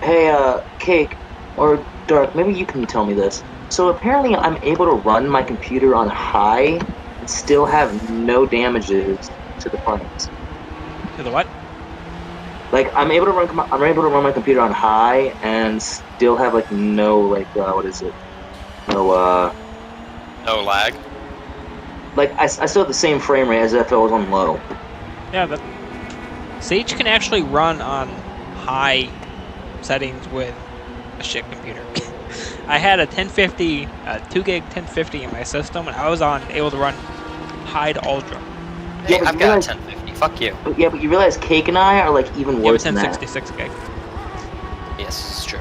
Hey, Cake, or Dark, maybe you can tell me this. So apparently I'm able to run my computer on high and still have no damages to the frames. To the what? Like I'm able to run my computer on high and still have like no what is it? No No lag. like I still have the same frame rate as if I was on low. Yeah, but Sage can actually run on high settings with a shit computer. I had a 1050, 2 gig 1050 in my system, and I was able to run high to ultra. Hey, but I've you got realize- a 1050. Fuck you. But yeah, but you realize Cake and I are like even Yeah, worse with than that. 1066 gig. Yes, it's true.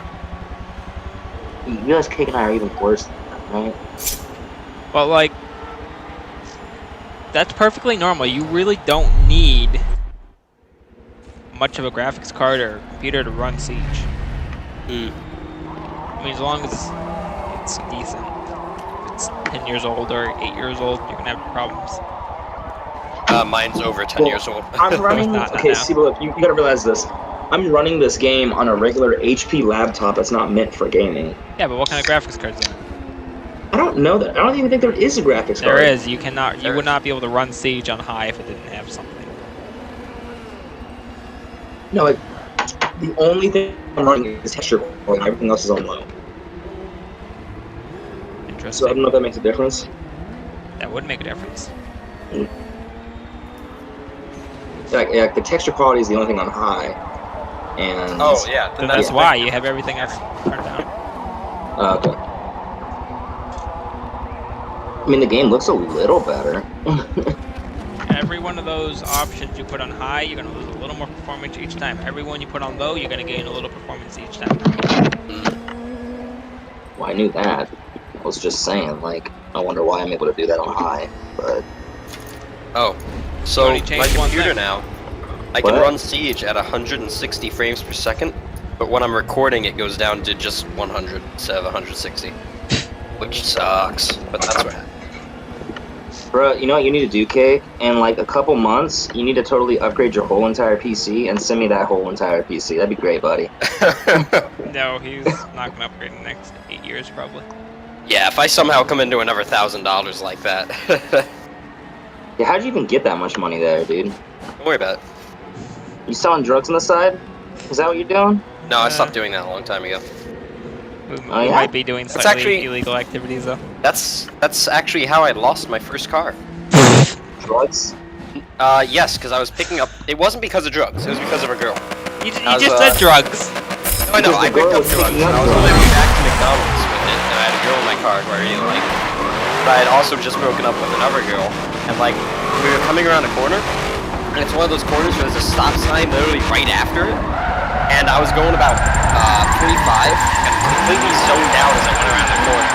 You realize Cake and I are even worse than that, right? But like, that's perfectly normal. You really don't need much of a graphics card or computer to run Siege. Hmm. I mean, as long as it's decent. If it's 10 years old or 8 years old, you're gonna have problems. Mine's over 10 years old. I'm running. Not Okay, now. see, look, you gotta realize this. I'm running this game on a regular HP laptop that's not meant for gaming. Yeah, but what kind of graphics cards is that? I don't know that. I don't even think there is a graphics There card. is. You cannot. You There would is. not be able to run Siege on high if it didn't have something. No, like the only thing I'm running is texture core, and everything else is on low. So I Interesting. don't know if that makes a difference. That would make a difference. Like the texture quality is the only thing on high, and Oh yeah, So that's why you have everything else turned down. okay. I mean, the game looks a little better. Every one of those options you put on high, you're gonna lose a little more performance each time. Every one you put on low, you're gonna gain a little performance each time. Well, I knew that. I was just saying, like, I wonder why I'm able to do that on high, but Oh, so only my changed one computer thing. now, I can What? run Siege at 160 frames per second, but when I'm recording, it goes down to just 100 instead of 160, which sucks. But that's what happens. Bruh, you know what you need to do, Cake? In like a couple months, you need to totally upgrade your whole entire PC and send me that whole entire PC. That'd be great, buddy. No, he's not gonna upgrade in the next 8 years probably. Yeah, if I somehow come into another $1,000 like that, Yeah, how'd you even get that much money there, dude? don't worry about it. You selling drugs on the side? Is that what you're doing? No, I stopped doing that a long time ago. We Oh, yeah? might be doing That's slightly actually- illegal activities though. That's actually how I lost my first car. Drugs? Yes, because I was picking up. It wasn't because of drugs. It was because of a girl. You How's, just said drugs. No, I know. Because I the picked girl up was drugs. picking And up I was on my drugs. way back to McDonald's with it, and I had a girl in my car who I really liked. But I had also just broken up with another girl, and like we were coming around a corner, and it's one of those corners where there's a stop sign literally right after it, and I was going about 35 and completely zoned out as I went around the corner,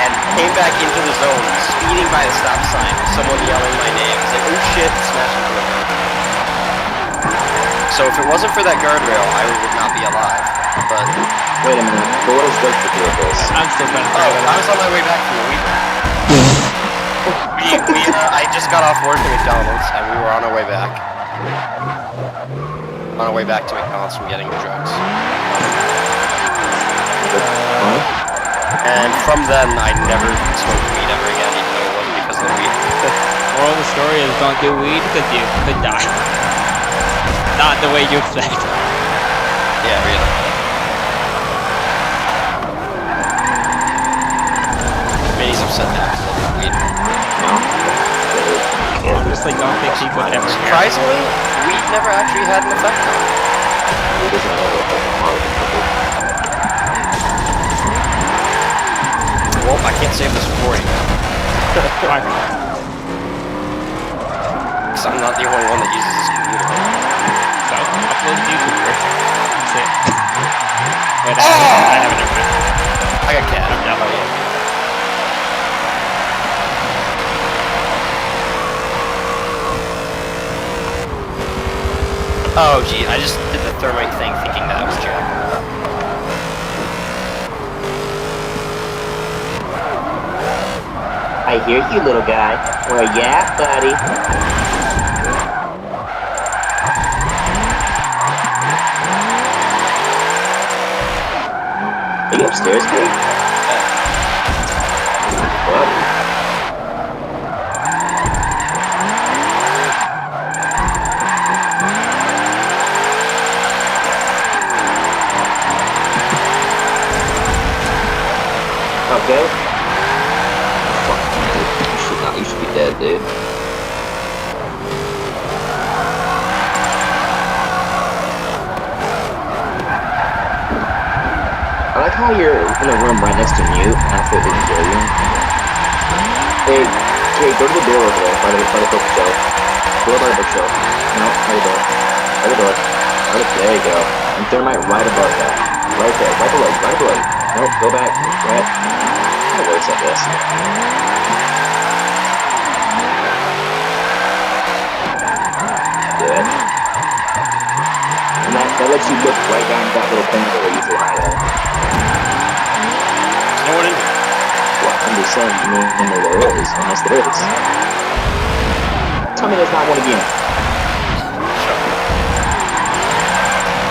and came back into the zone, speeding by the stop sign, with someone yelling my name. It's like, oh shit, smash into it. So if it wasn't for that guardrail, I would not be alive. But Wait a minute. But what does drugs have to do with this? I'm still trying to oh, figure I that was on my way back from a week. I just got off work at McDonald's, and we were on our way back. On our way back to McDonald's from getting the drugs. Huh? And from then, I never smoked weed ever again, even though it wasn't because of the weed. out. Moral of the story is don't do weed because you could die. Not the way you expect. Yeah, really. Minnie's upset now because I did weed. No. Honestly, don't think he would ever care. Surprisingly, weed never actually had an effect on me. It doesn't matter what the hell. Well, I can't save this recording now. Fine. Because I'm not the only one that uses this computer. So, upload to YouTube first. That's it. Wait, I have it in mind. I got cat. I'm done. Oh, yeah. Oh, gee, I just did the thermite thing thinking that was Jack. I hear you, little guy. Where you at, buddy? Are you upstairs, Kate? Buddy. Okay. Fuck, dude. You should be dead, dude. I like how you're in a room right next to mute, and I feel we can kill you. Hey, Kate, go to the door over there, by the bookshelf. Door by the bookshelf. No, by the door. By the door. There you go. And thermite right above that. Right there. Right below. Right below. No, go back. Right. It works like this. Good. And that lets you look right down that little corner where you fly there. No one in here. Well, I'm just saying, you know, there is, unless there is. Tell me there's not one again.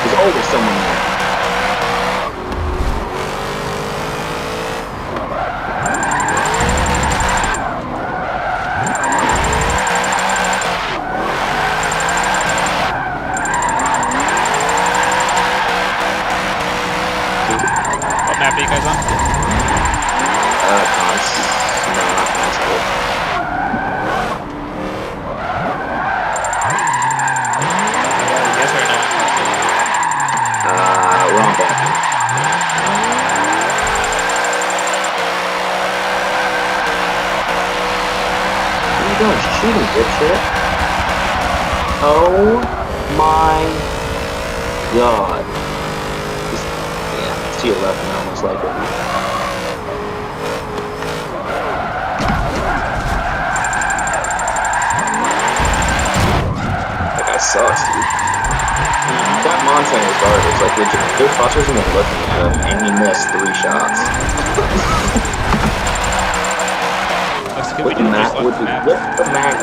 There's always someone there. What map are you guys on? Cons. No, not Constable. Yes or no? We're on back. What are you doing? Shooting, dipshit. Oh my god. Yeah, it's to your left now, most likely. That guy sucks, dude. That Montana is garbage. Like, their boss wasn't even looking at him, and he missed 3 shots. What the map would be? What the map?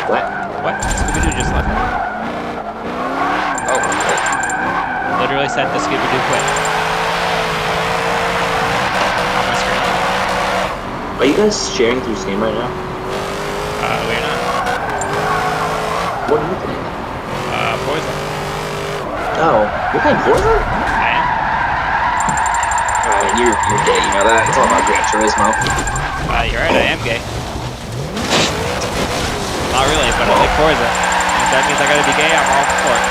What? What? Scooby-Doo just left. Oh, okay. Literally said the Scooby-Doo quit. On my screen. Are you guys sharing through Steam right now? We're not. What are you playing? Forza. Oh, you're playing Forza? I am. You're gay, you know that? It's all about Gran Turismo. You're right, I am gay. Not really, but I like Forza. If that means I gotta be gay, I'm all for it.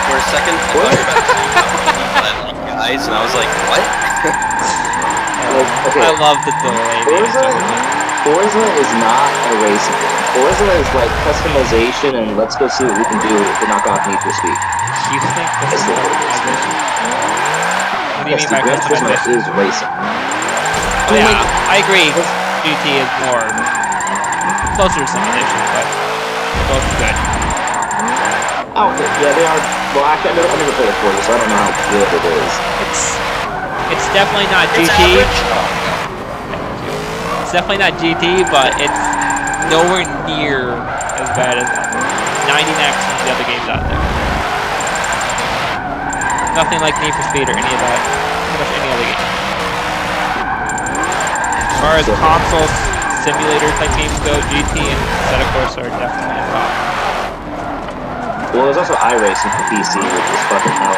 For a second, I thought you were about to say that I like guys, and I was like, what? Okay. I love the delay. Forza is not a racing game. Forza is like customization and let's go see what we can do to knock off Need for Speed. You think this is customization? What do you Yes, mean by Gran Turismo customization? is racing. Oh, yeah, I agree. GT is more closer to simulation, but they're both good. Oh, okay. Yeah, they are. Well, actually, I never played Forza, so I don't know how good it is. It's definitely not It's GT. average. It's definitely not GT, but it's nowhere near as bad as 99% of the other games out there. Nothing like Need for Speed or any of that. Pretty much any other game. As far as console simulator type games go, GT and Assetto Corsa are definitely on top. Well, there's also iRacing for PC, which is fucking hell.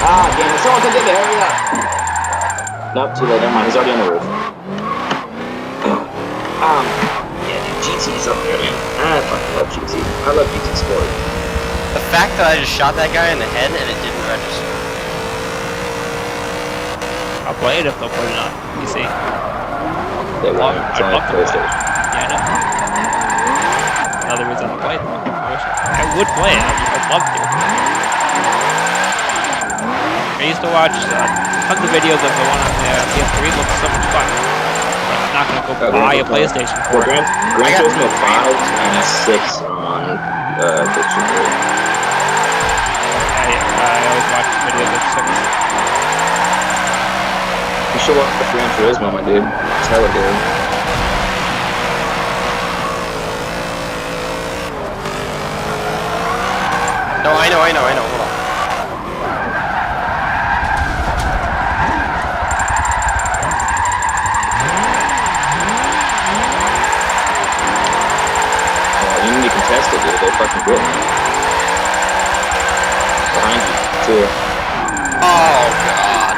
Ah, damn it, someone come get me, hurry up! Nope, too late, never mind, he's already on the roof. Yeah, dude, GT's up there, man. I fucking love GT. I love GT Sport. The fact that I just shot that guy in the head and it didn't register. I'll play it if they'll put it on PC. They won't, it's I'd on love to play it. PlayStation. Yeah, I know. Another reason to play it. I would play it. I'd love to. I used to watch tons of videos of the one on the PS3. It looks so much fun. But I'm not gonna go buy a PlayStation Well, for it. Gran Turismo 5 and 6 on PlayStation 3. I always watch videos of 6. You should watch the Gran Turismo, my dude. It's hella good. No, I know, hold on. fucking grip. Behind you, too. Oh god.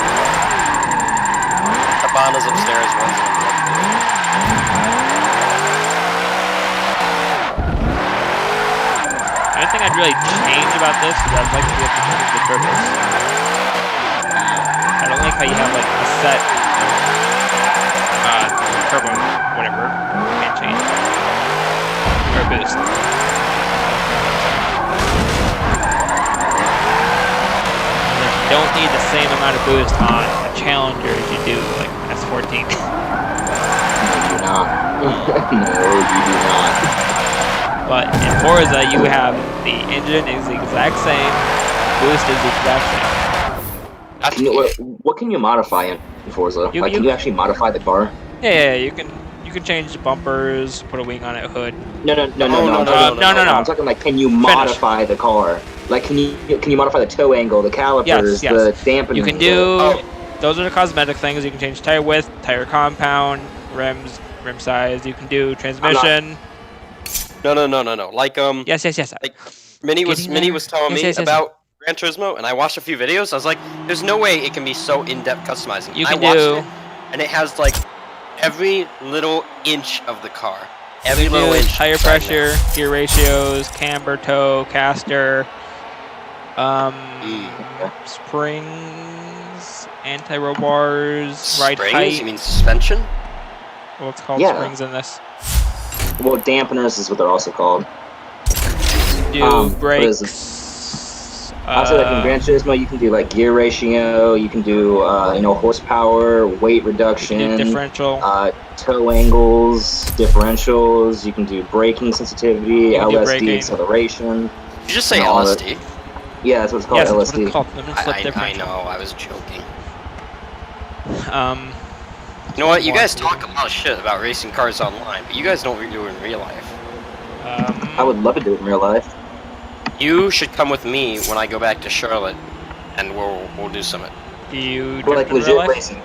Cabana's upstairs, one's in the The only thing I'd really change about this is I'd like to be able to change the turbos. I don't like how you have like a set turbo, whatever, you can't change. Or boost. You don't need the same amount of boost on a Challenger as you do like an S14. No, you do not. No, you do not. But in Forza, you have the engine is the exact same, boost is the exact same. Can you, what can you modify in Forza? You- Like, you- can you actually modify the car? Yeah, you can change the bumpers, put a wing on it, hood. No. I'm talking like, can you modify the car? Like, can you modify the toe angle, the calipers, Yes. the dampening? You can do. Those are the cosmetic things. You can change tire width, tire compound, rims, rim size. You can do transmission. No. Like Yes. Minnie was Getting there. telling me Yes. about Gran Turismo, and I watched a few videos. I was like, "There's no way it can be so in-depth customizing." You I can watched do. it, and it has like every little inch of the car, every You little do inch. tire inside pressure, gear ratios, camber, toe, caster, springs, anti-roll bars, there. ride Springs? height. You mean suspension? What's called Yeah. springs in this? Well, dampeners is what they're also called. Do What is brakes. Also, like in Gran Turismo, you can do like gear ratio. You can do horsepower, weight reduction, do differential. toe angles, differentials. You can do braking sensitivity, You can do LSD braking. acceleration. You just say And all that. LSD. Yeah, that's what it's called. Yes, that's what LSD. it's called. Limit slip I differential. know. I was joking. Um, You know what? You guys Watch talk a lot of shit about racing cars online, but you guys don't do it in real life. I would love to do it in real life. You should come with me when I go back to Charlotte, and we'll do something. Do you But like drift in real legit life? racing.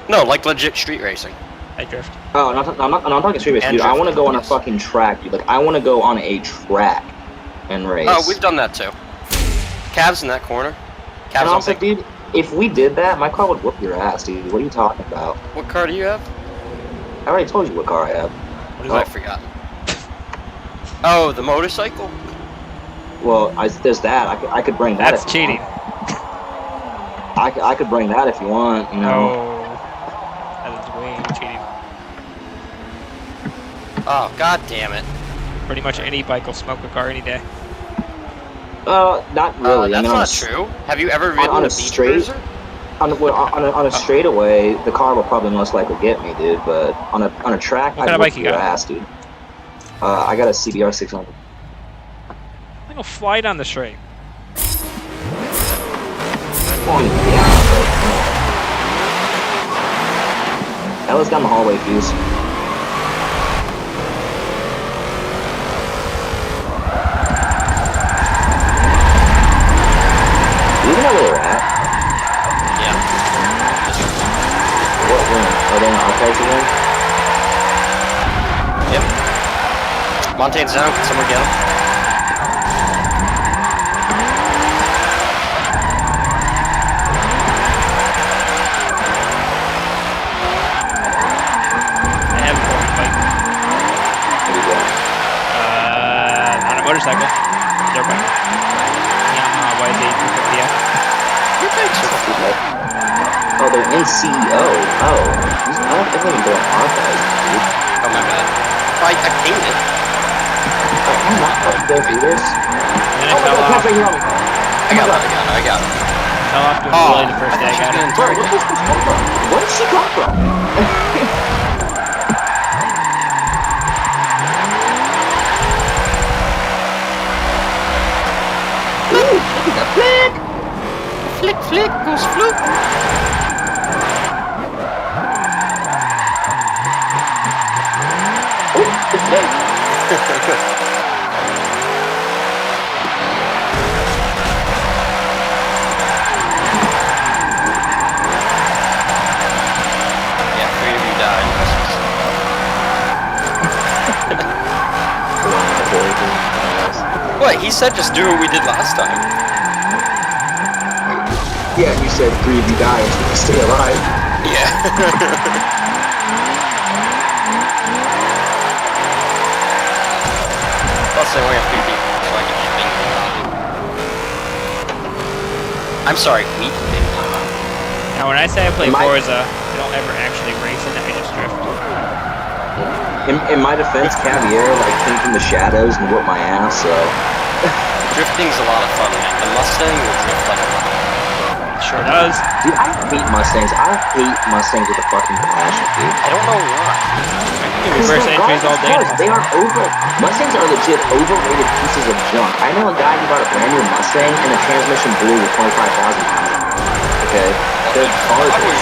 No, like legit street racing. I drift. Oh, I'm not talking street racing, And dude. I want to drifting, go on a yes. fucking track, dude. Like, I want to go on a track and race. Oh, we've done that too. Cabs in that corner. And Cabs on also, big. dude, if we did that, my car would whoop your ass, dude. What are you talking about? What car do you have? I already told you what car I have. What is I forgot? Oh, the motorcycle? Well, there's that. I could bring that. That's if you cheating. want. I could bring that if you want. You know. No. That is way cheating. Oh, god damn it. Pretty much any bike will smoke a car any day. Not really. I That's mean, not true. Have you ever ridden on a a beach straight- cruiser? on a straightaway, the car will probably most likely get me, dude. But on a track, What kind I'd of whip bike you your got? ass, dude. I got a CBR 600. I'm gonna fly down the straight. Oh, yeah. Ella's down the hallway, fuse. Do you even know where we're at? Yeah. What room? Are they in the archives again? Yep. Montaigne's down. Can someone get him? I have a boring bike. There you go. On a motorcycle. Dirt bike. Yamaha YZ250F. Your bike's Oh, they're in CEO. Oh. I don't think they're in archives, dude. Oh my bad. I painted it. I'm not going to go through this. And then I Oh my fell god, off. Patrick, you're on me. I got it. Fell off doing Oh, really the first day I got it. Bro, where did this come from? Where did she come from? Ooh, look at the flick! Flick, goes fluke. Ooh, the flick! Yeah, 3 of you died. Come on, boy, dude. What? He said just do what we did last time. Yeah, you said 3 of you guys would stay alive. Yeah. Plus, I only have 3 people, so I can just bing them out. I'm sorry, we can bing them out. Now, when I say I play My- Forza, I don't ever actually race in it. I just drift. In my defense, Cavier like came from the shadows and whooped my ass. So Drifting's a lot of fun, man. The Mustang will drift like a rocket. Sure does. dude, I hate Mustangs. I hate Mustangs with a fucking passion, dude. I don't know why. Reverse entries all day. Cars. They are Mustangs are legit overrated pieces of junk. I know a guy who bought a brand new Mustang and the transmission blew with 25,000 miles. Okay, they're garbage.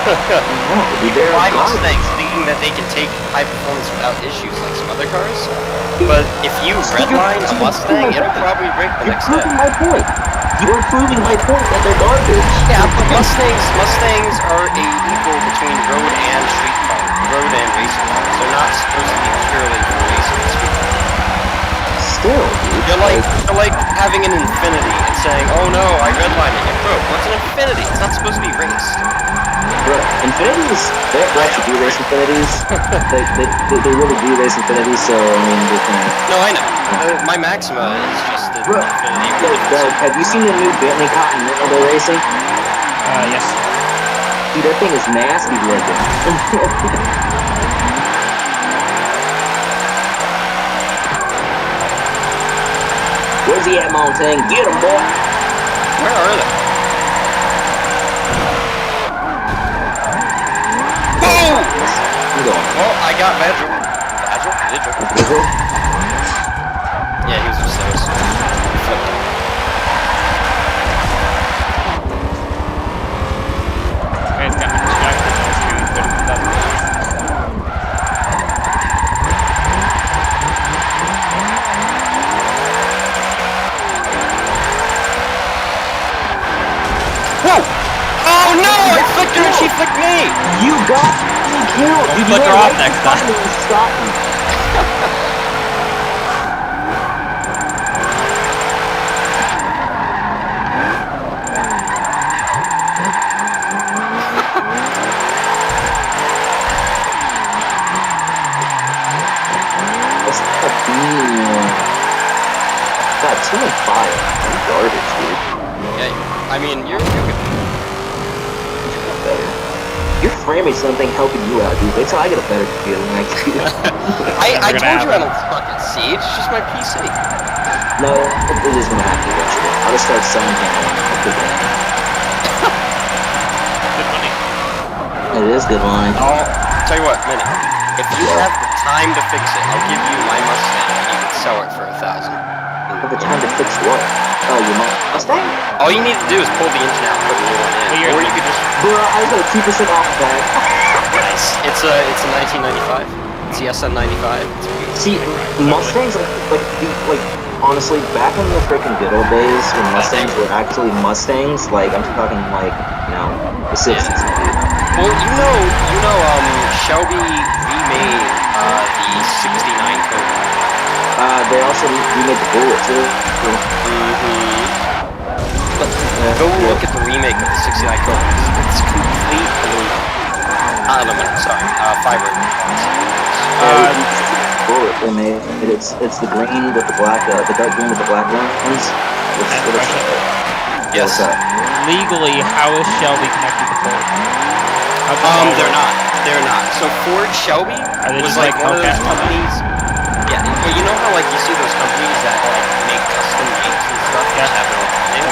No, dude, they're Why garbage. Mustangs thinking that they can take high performance without issues like some other cars? But if you redline a Mustang, it'll probably break the You're next day. proving my point. You're proving my point that they're garbage. Yeah, but Mustangs are a equal between road and street car, road and racing cars. They're not supposed to be purely for racing and street car. Still, dude. You're like having an Infinity and saying, "Oh no, I redlined it. It broke." What's an Infinity? It's not supposed to be raced. Bro, Infinities, they actually do race Infinities. they really do race Infinities, so, I mean, they can... No, I know. My Maxima is just an Bro, Infinity. Doug, have you seen the new Bentley Continental they're racing? Yes. Dude, that thing is nasty looking. Where's he at, Montaigne? Get him, boy! Where are they? Boom! I'm going. Well, I got Vigil. Vigil? Yeah, he was upstairs. Flipped him. Guys got me distracted. I was doing good stuff. Whoa! Oh no! I flicked her and she flicked me! You got me killed! Don't Dude, flick you her were off right next behind time. me and stopped me. That's not being... God, 2 and 5. I'm garbage, dude. Yeah, I mean, you're good. Better. Your framing something helping you out, dude. Wait till I get a better computer next year. I We're told gonna you have I don't fucking see. It's just my PC. No, it is gonna happen eventually. I'll just start selling him. Good money. It is good line. I'll tell you what, Minnie. If you have the time to fix it, I'll give you my Mustang and you can sell it for 1,000. Have the time to fix what? Oh, your Mustang? All you need to do is pull the engine out, put a new one Hey, in, you're- or you could just. Bro, I got 2% off that. Nice. It's a 1995. It's the SN95. See, Mustangs like honestly, back in the freaking good old days when Mustangs were actually Mustangs, like I'm talking like, you know, the 60s. Well, Shelby remade the 69 Cobra. They also remade the Bullet too. Go look at the remake of the 69 Cobra. It's complete aluminum. Not aluminum, sorry. Fiber. Bullet they made it's the green with the black, the dark green with the black ones. Yes. What's up? Legally, how is Shelby connected to Ford? How's that all They're work? not. They're not. So Ford Shelby they was just like like one of those Hellcat? companies. Yeah, you know how like you see those companies that like make custom makes and stuff that Yeah. have their own name?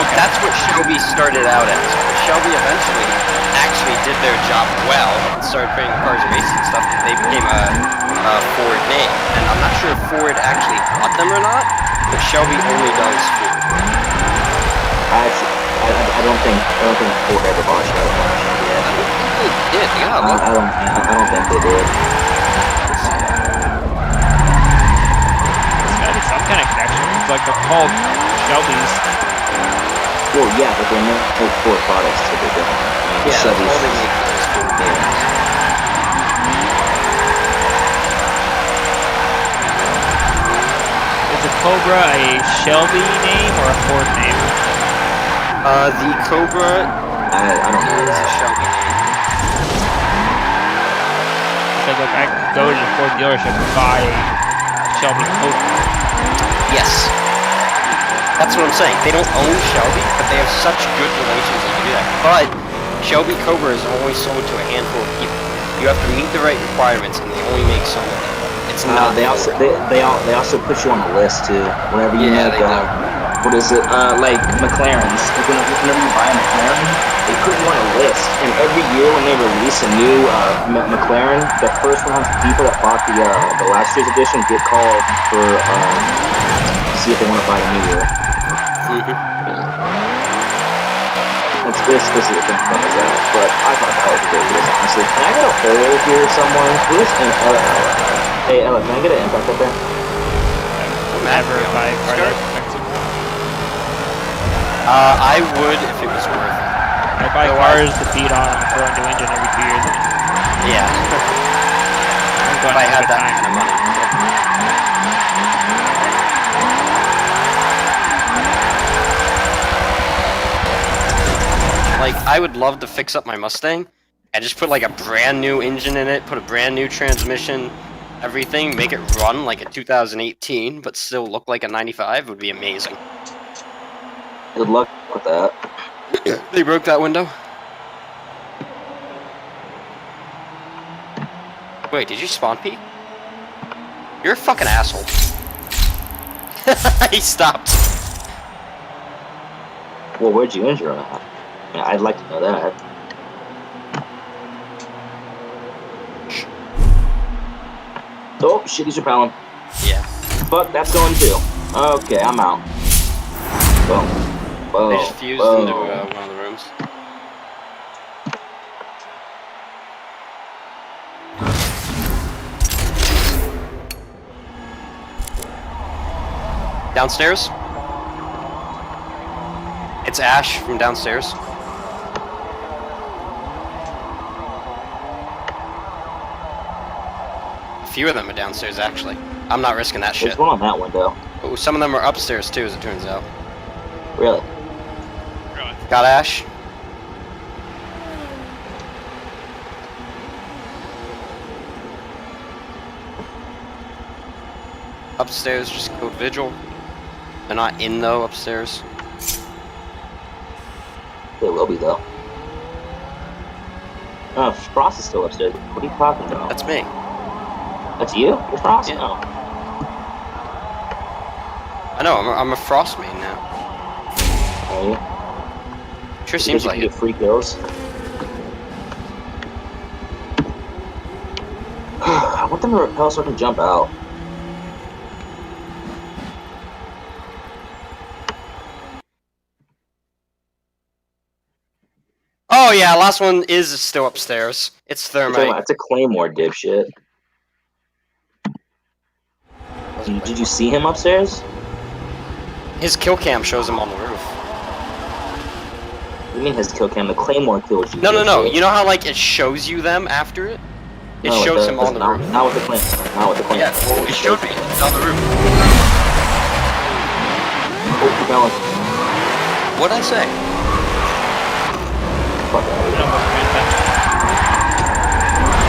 Okay. That's what Shelby started out as. But Shelby eventually actually did their job well and started putting cars racing and stuff. They became a Ford name, and I'm not sure if Ford actually bought them or not. But Shelby only does Ford. I don't think Ford ever bought Shelby. Yeah, I don't think they did. Yeah, look. I don't think they did. There's gotta be some kind of connection. It's like they're called Shelby's. Well, yeah, but they make Ford products, so they don't. Yeah, that's Chevy's- all they make is Ford names. Is it Cobra a Shelby name or a Ford name? The Cobra I don't know. is a Shelby name. Because look, I can go to the Ford dealership and buy a Shelby Cobra. Yes. That's what I'm saying. They don't own Shelby, but they have such good relations they can do that. But Shelby Cobra is only sold to a handful of people. You have to meet the right requirements, and they only make some of them. It's not. They also put you on the list too. Whenever you Yeah, make they do. what is it? Like McLarens. Whenever you buy a McLaren, they put you on a list. And every year when they release a new McLaren, the first 100 people that bought the last year's edition get called for to see if they want to buy a new year. That's basically the thing about that. But I thought that was ridiculous, honestly. Can I get a hole here somewhere? Where's an Hey Ella, can I get an impact up there? Never buy a car that's expensive. I would if it was worth it. I buy cars to beat on and throw a new engine every 2 years. Yeah. I'm If I had that kind of money. Like, I would love to fix up my Mustang and just put like a brand new engine in it, put a brand new transmission, everything, make it run like a 2018, but still look like a 95 would be amazing. Good luck with that. They broke that window? Wait, did you spawn peek? You're a fucking asshole. He stopped. Well, where'd you injure him at? Yeah, I'd like to know that. Oh, shit, he's repelling. Yeah. Fuck, that's going too. Okay, I'm out. Boom. Boom. They just fused boom. into one of the rooms. Downstairs? It's Ash from downstairs. A few of them are downstairs, actually. I'm not risking that shit. There's one on that window. Ooh, some of them are upstairs, too, as it turns out. Really? Got Ash? Upstairs, just code Vigil. They're not in, though, upstairs. They will be, though. Frost is still upstairs. What are you talking about? That's me. That's you? You're Frost? Yeah. Oh. I know, I'm a Frost main now. Are you? Sure seems like you it. get free kills. I want them to repel so I can jump out. Oh yeah, last one is still upstairs. It's Thermite. It's a Claymore, dipshit. Did you see him upstairs? His kill cam shows him on the roof. What do you mean his kill cam? The Claymore kills you. No. dipshit. You know how like it shows you them after it? It No, shows him on the roof. Not with the Claymore. Not with the Claymore. Yeah, well, it showed me. It's on the roof. Oh, balance. What'd I say? Fuck out of here.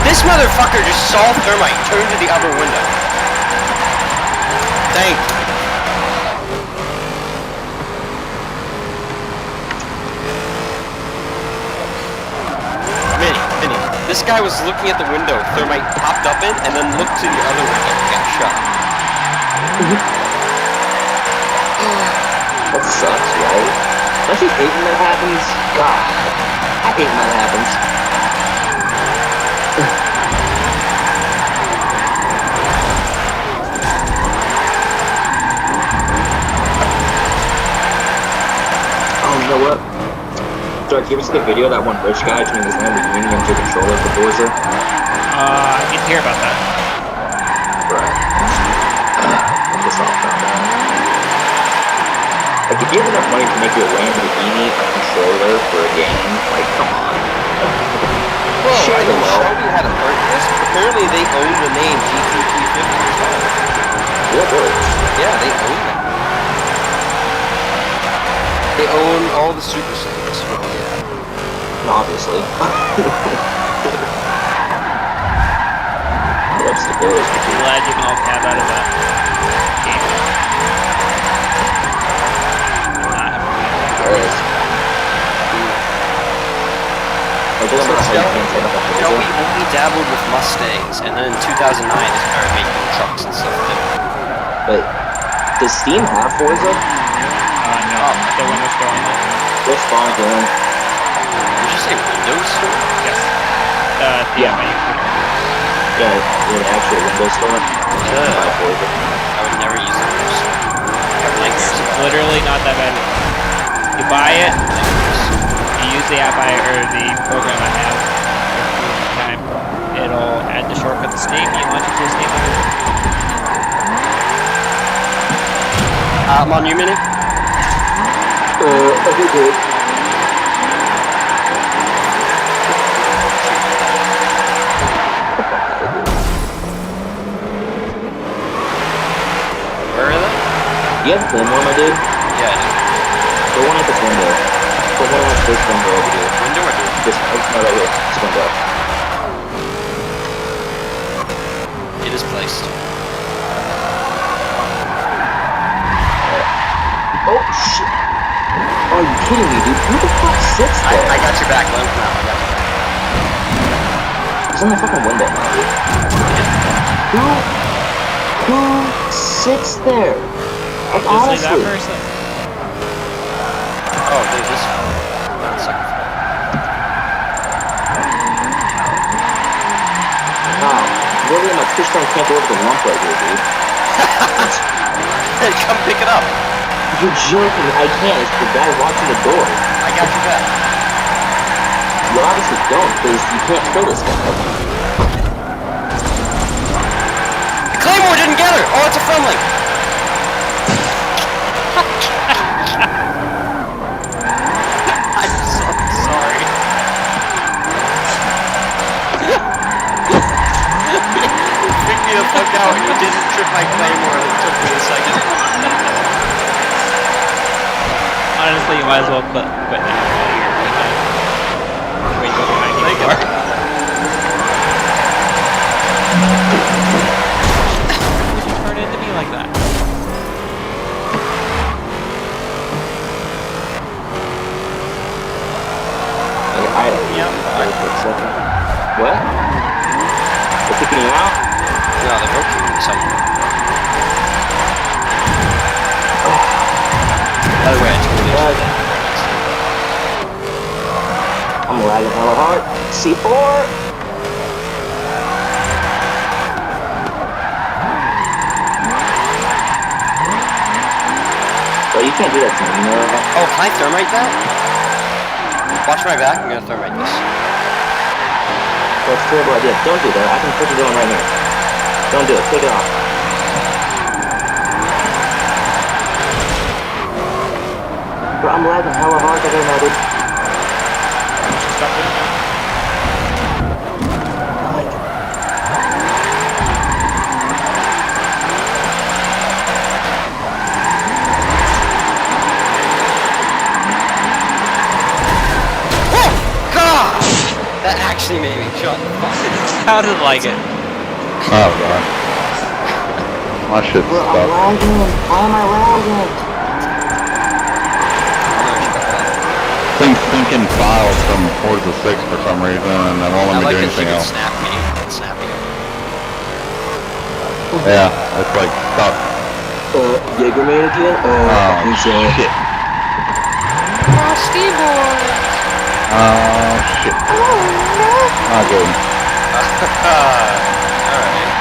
This motherfucker just saw Thermite turn to the other window. Thank you. Vinny, this guy was looking at the window Thermite popped up in, and then looked to the other window and got shot. That sucks, right? Don't you hate when that happens? God, I hate when that happens. Oh, you know what? Dark, you ever see the video of that one rich guy turning his Lamborghini into a controller for Forza? I didn't hear about that. Right. I'm pissed off about that. Like, if you have enough money to make your Lamborghini a controller for a game, like, come on. Whoa, Share I the didn't wealth. show you how to work this. Apparently they own the name GT350 as well. Yeah, really. Yeah, they own them. They own all the Super Saiyans. Well, yeah. No, obviously. That's the biggest I'm glad you can all tab out of that game. Not have Yes. It doesn't matter how you can set up a Joey Forza. only dabbled with Mustangs, and then in 2009 he started making trucks and stuff too. But does Steam have Forza? no, the Windows Store only. What's spawn doing? Did you say Windows Store? Yes. Yeah. My computer. Yeah, an actual Windows store. Yeah. Buy Forza. I would never use the Windows Store. I have nightmares It's about it. literally not that bad. You buy it, you use the app or the program I have every time. It'll add the shortcut to Steam. You launch it to Steam. I'm on you, Mini. Okay, good. Where are they? You have the same one, my dude? Yeah, I do. The one at this window. The one at this window over here. Window or door? This, no, right here. This window. It is placed. Oh, shit. Are you kidding me, dude? Who the fuck sits there? I got your back, Len. No, I got your back. It's on the fucking window now, dude. Who sits there? Like, Just leave that honestly. person. Oh, there's this one. On the second floor. Wow. Really, my push down can't go over the lump right here, dude. Hey, come pick it up. You're joking. I can't. It's the guy watching the door. I got your back. You obviously don't, because you can't kill this guy. The Claymore didn't get her! Oh, it's a friendly! I'm so sorry. You freaked me the fuck out. You didn't trip my Claymore and it took me a second. Honestly, you might as well quit now. Wait, go behind you. Take it. You turn into me like that. What? They're kicking you out? No, they're broken somewhere. By the way, I totally What? I'm lagging hella hard. C4! Well, you can't do that to me, you know that? Oh, can I thermite that? Watch my back, I'm gonna thermite this. That's a terrible idea. Don't do that. I can put you down right here. Don't do it. Take it off. Bro, I'm lagging hella hard today, man, dude. Stop doing that. Oh, God! That actually made me shut the fuck up. Sounded like it. Oh god. My shit's Bro, I'm stuck. lagging. Why am I lagging? Thing's syncing files from Forza 6 for some reason, and it won't I let me like do that you anything can else. snap me and snap you. Yeah, it's like stuck. Jaegerman again? Oh, shit. Frosty boy! Oh, shit. Not good. Alright.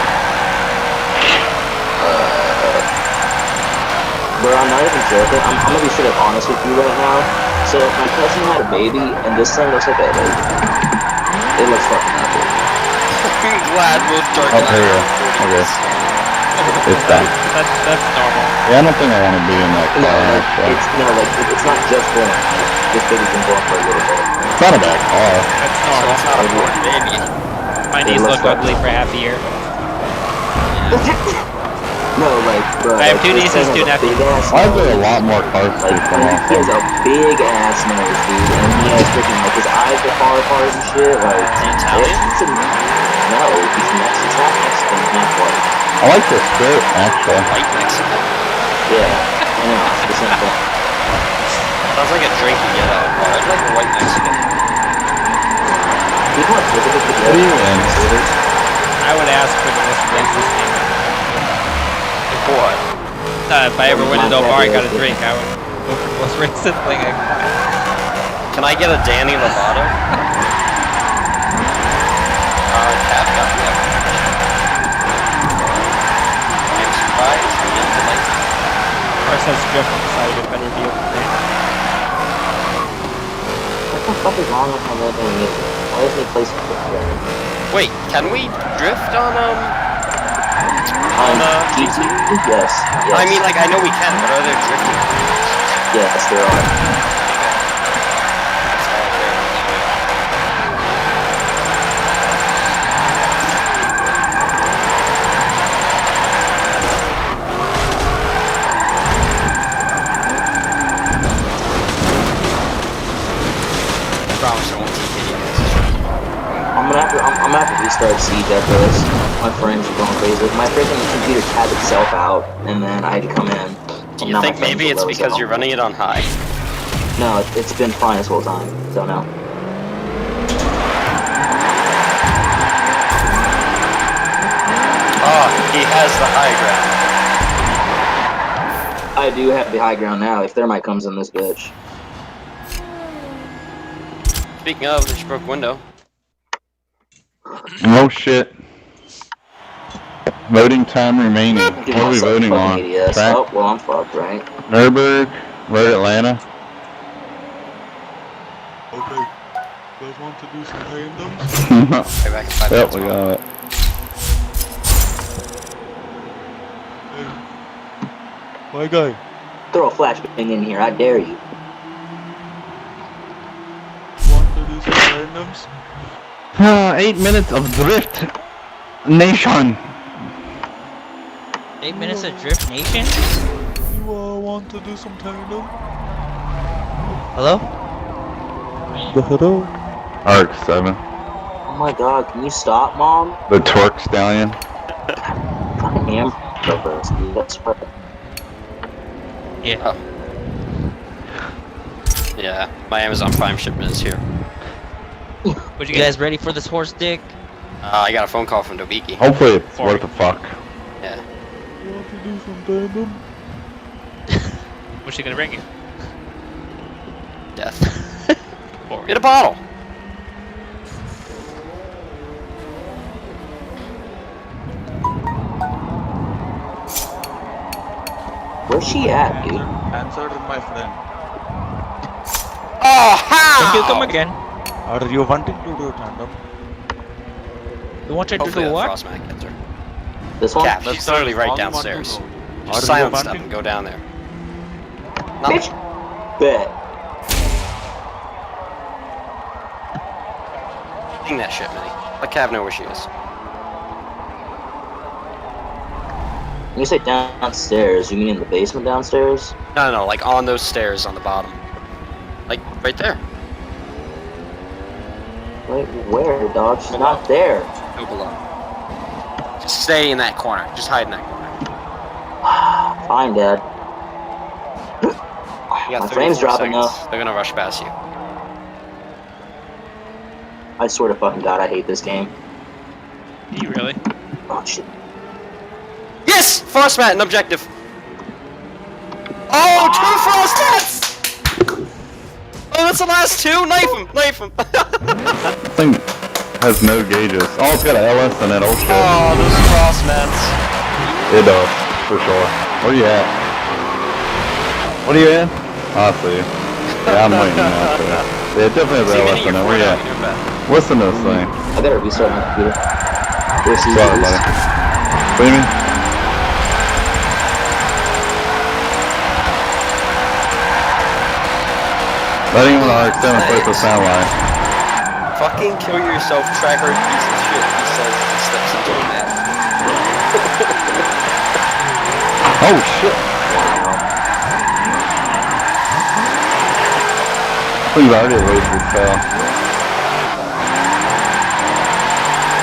Bro, I'm not even joking. I'm gonna be straight up honest with you right now. So, my cousin had a baby, and this thing looks like a baby. It looks fucking ugly. I'm glad both Dark Oh, and I there you are go. recording Okay. this. It's done. That's normal. Yeah, I don't think I want to be in that No, car, like, actually. it's not just born. This baby's been born for a little bit. It's not a bad car. That's So normal. it's not a born baby. My It knees looks look like ugly for half a year. Yeah. No, like, bro. I have like, two this nieces, thing two has a nephews. big ass Why is there a nose. lot more cars Like, to come off he has from? a big ass nose, dude, and he has freaking like his eyes are far apart and shit. Like, Is he Italian? no, he's Mexican, half Mexican, half white. I like your skirt, actually. White Mexican? Yeah, I know, it's the same thing. Sounds like a drink you get at a bar. I'd like a white Mexican. People are typically What are you in? I would ask for the most racist thing. Like what? If I ever went into a bar and got a drink, I would go for the most racist thing I could find. Can I get a Danny Lovato? Cap got me up. I'm surprised he didn't like it. Of course, that's Drift decided a better deal than that. What the fuck is wrong with my level music? Why doesn't he play something together? Wait, can we drift on GT? Yes. I mean, like, I know we can, but are there drifting? Yes, there are. Promise I won't TK you guys. I'm gonna have to restart Siege after this. My friends are going crazy. My freaking computer tabbed itself out, and then I had to come in. Do you think maybe it's because you're running it on high? No, it's been fine this whole time. So no. Oh, he has the high ground. I do have the high ground now. If Thermite comes in this bitch. Speaking of, they just broke window. No shit. Voting time remaining. What are we voting on? Yes. Track? Oh, well, I'm fucked, right? Nürburgring? Road Atlanta? Okay. You guys want to do some tandems? Right back in 5 Yep, minutes. we got it. Hey. My guy. Throw a flashbang in here. I dare you. Want to do some tandems? 8 minutes of drift nation. 8 minutes of Drift Nation? You want to do some tandem? Hello? Hello? Arc 7. Oh my god, can you stop, Mom? The Torque Stallion. Fucking hamburgers, dude. That's perfect. Yeah. Yeah, my Amazon Prime shipment is here. But you guys ready for this horse dick? I got a phone call from Dobiki. Hopefully it's worth a fuck. Yeah. You want to do some tandem? What's she gonna bring you? Death. Get a bottle. Where's she at, dude? Answer my friend. Oh, how? Thank you, come again. Are you wanting to do tandem? You want to Hopefully do the what? Frostmac gets her. This one? Cap, that's literally right downstairs. Just silence them and go down there. Bitch. Bet. Ping that shit, Minnie. Let Cav know where she is. When you say downstairs, you mean in the basement downstairs? No, like on those stairs on the bottom. Like, right there. Wait, where, dog? She's not there. Go below. Just stay in that corner. Just hide in that corner. Fine, Dad. You got My frame's 34 dropping seconds. though. They're gonna rush past you. I swear to fucking God, I hate this game. You really? Oh shit. Yes! Frostmat and objective! Oh, 2 Frostmats! Oh, that's the last 2? Knife him! Knife him! This thing has no gauges. Oh, it's got an LS in it. Oh shit. Oh, those Frostmats. It does, for sure. Where you at? What are you in? Oh, I see you. Yeah, I'm waiting now. So. Yeah, it definitely has See, LS Minnie, in you're it. Where you four at? now, you're back. What's in this thing? I gotta restart my computer. Where's he? Sorry, buddy. What do you mean? Not even an RX-7 plays the sound line. Fucking kill yourself, tracker, piece of shit, he says and steps into a map. Oh shit! Wow. We've already wasted fell.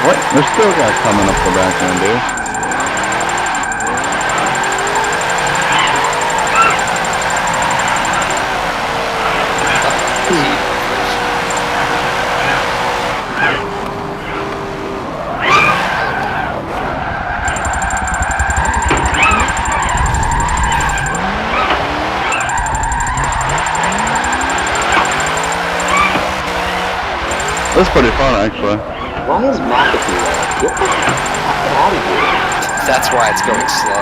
What? There's still a guy coming up the back end, dude. That's pretty fun, actually. Why is McAfee there? Get the fuck out of here. That's why it's going slow.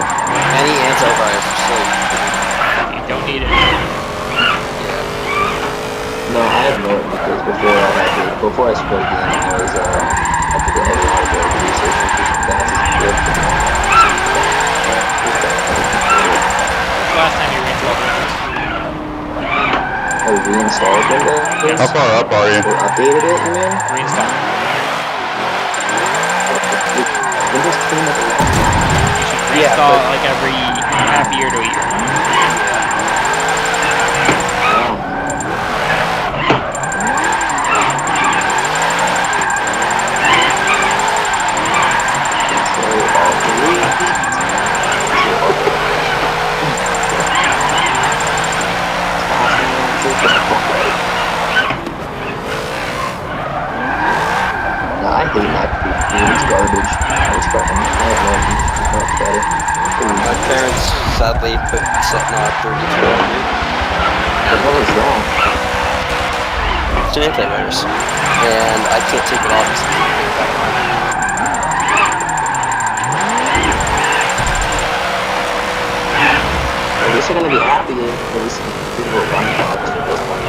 Any antivirus is slow. You don't need it. Yeah. No, I have no because before I spoke in, I was I did a lot of research into some classes. When's the last time you reinstalled Windows? I reinstalled Windows. How far up are you? Or updated it, you mean? Reinstall. Windows came with a lot. You should reinstall it like every half year to a year. I hate McAfee. It's garbage. It's fucking. I have no much better. My parents sadly put Slipknot 32 on me. What the hell is that? It's an antivirus. And I can't take it off because I can't get it back on. At least I'm gonna be happy. At least people will run box for this one.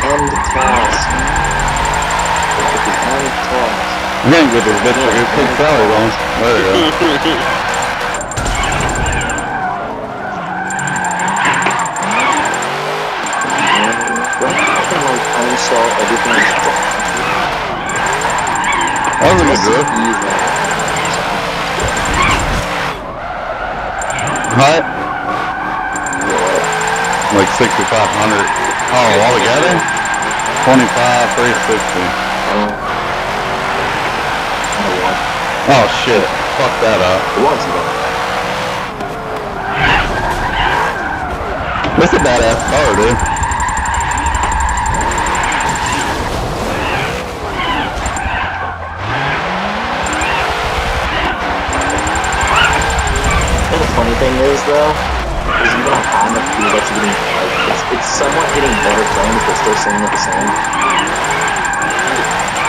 End task. End task. I'm gonna get this bitch like a quick salad on. There you go. I can like uninstall everything that's wrong. That was a good drift. Hi. Like 6,500. Oh, all together? 25, 360. Oh shit. Fuck that up. Once That's a badass car, dude. The funny thing is though, is even on time of he's actually getting like it's somewhat getting better playing if they're still saying it the same.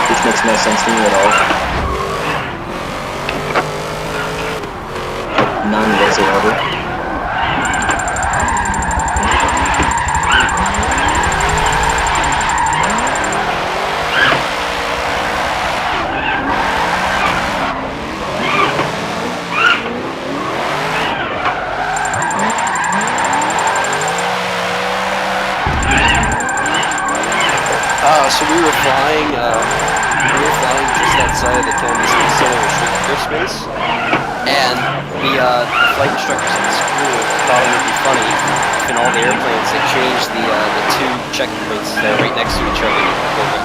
Which makes no sense to me at all. Like, none whatsoever. So we were flying just outside of the Kansas City restricted airspace, and the flight instructors at the school thought it would be funny if in all the airplanes they changed the two checkpoints that are right next to each other in the building.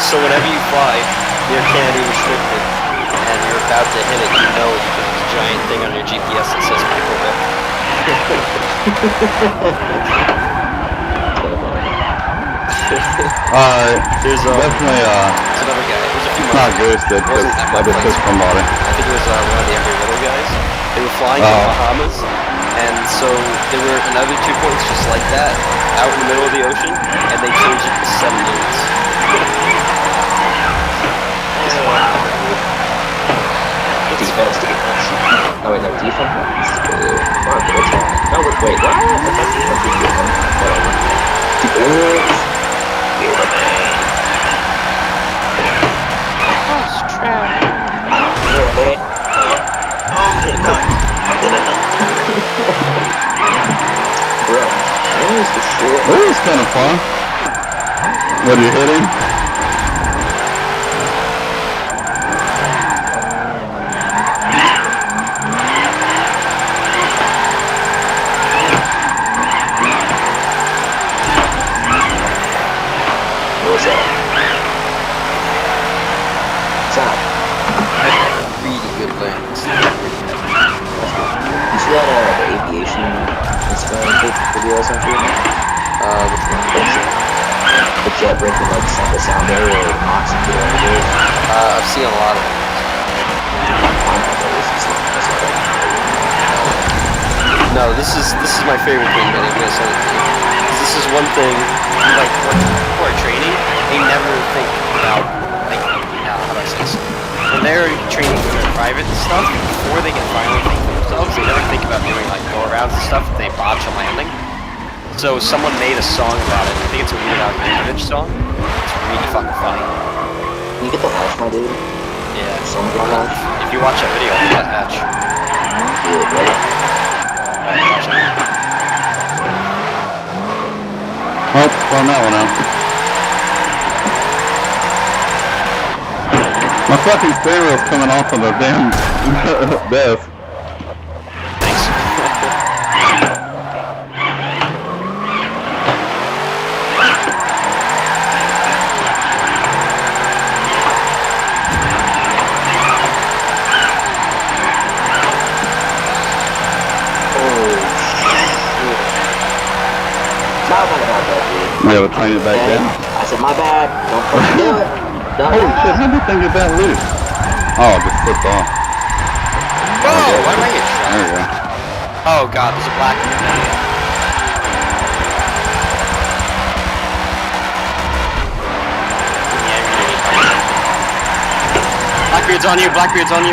So whenever you fly near Kennedy restricted and you're about to hit it, you know because there's a giant thing on your GPS that says pickle whip. There's definitely There's another guy. There's a few more. not Goose that I just took somebody. I think it was one of the Every Little guys. They were flying to the Bahamas, and so there were another 2 points just like that, out in the middle of the ocean, and they changed it to 7 minutes. Defense. Oh wait, no, defense? Oh, okay, that's fine. No, wait, what? I thought defense was different. Whatever. Defense. Bro, that was the shit. That was kind of fun. What, are you hitting? that the aviation Instagram video or something? Which one? The jet breaking like the sound barrier or oxygen or whatever it is. I've seen a lot of them. No, this is my favorite thing that I'm gonna send it to you. This is one thing, like, when people are training, they never think about, like, how do I say this? When they're training for their private stuff, before they can finally think for themselves, they never think about doing, like, go-arounds and stuff if they botch a landing. So someone made a song about it. I think it's a Weird Al Yankovic song. It's really fucking funny. Can you get the hatch, my dude? Yeah. Someone get the hatch? If you watch that video, you got hatch. Yeah, right. Alright, watch it. Oh, found that one out. My fucking steering wheel's coming off of the damn desk. Thanks. We have to train it back down. I said, my bad. Don't fucking do it. Don't Holy shit, how did that thing get that loose? Oh, it just slipped off. Whoa, why did I get shot? There you go. Oh god, there's a black one. Blackbeard's on you, Blackbeard's on you.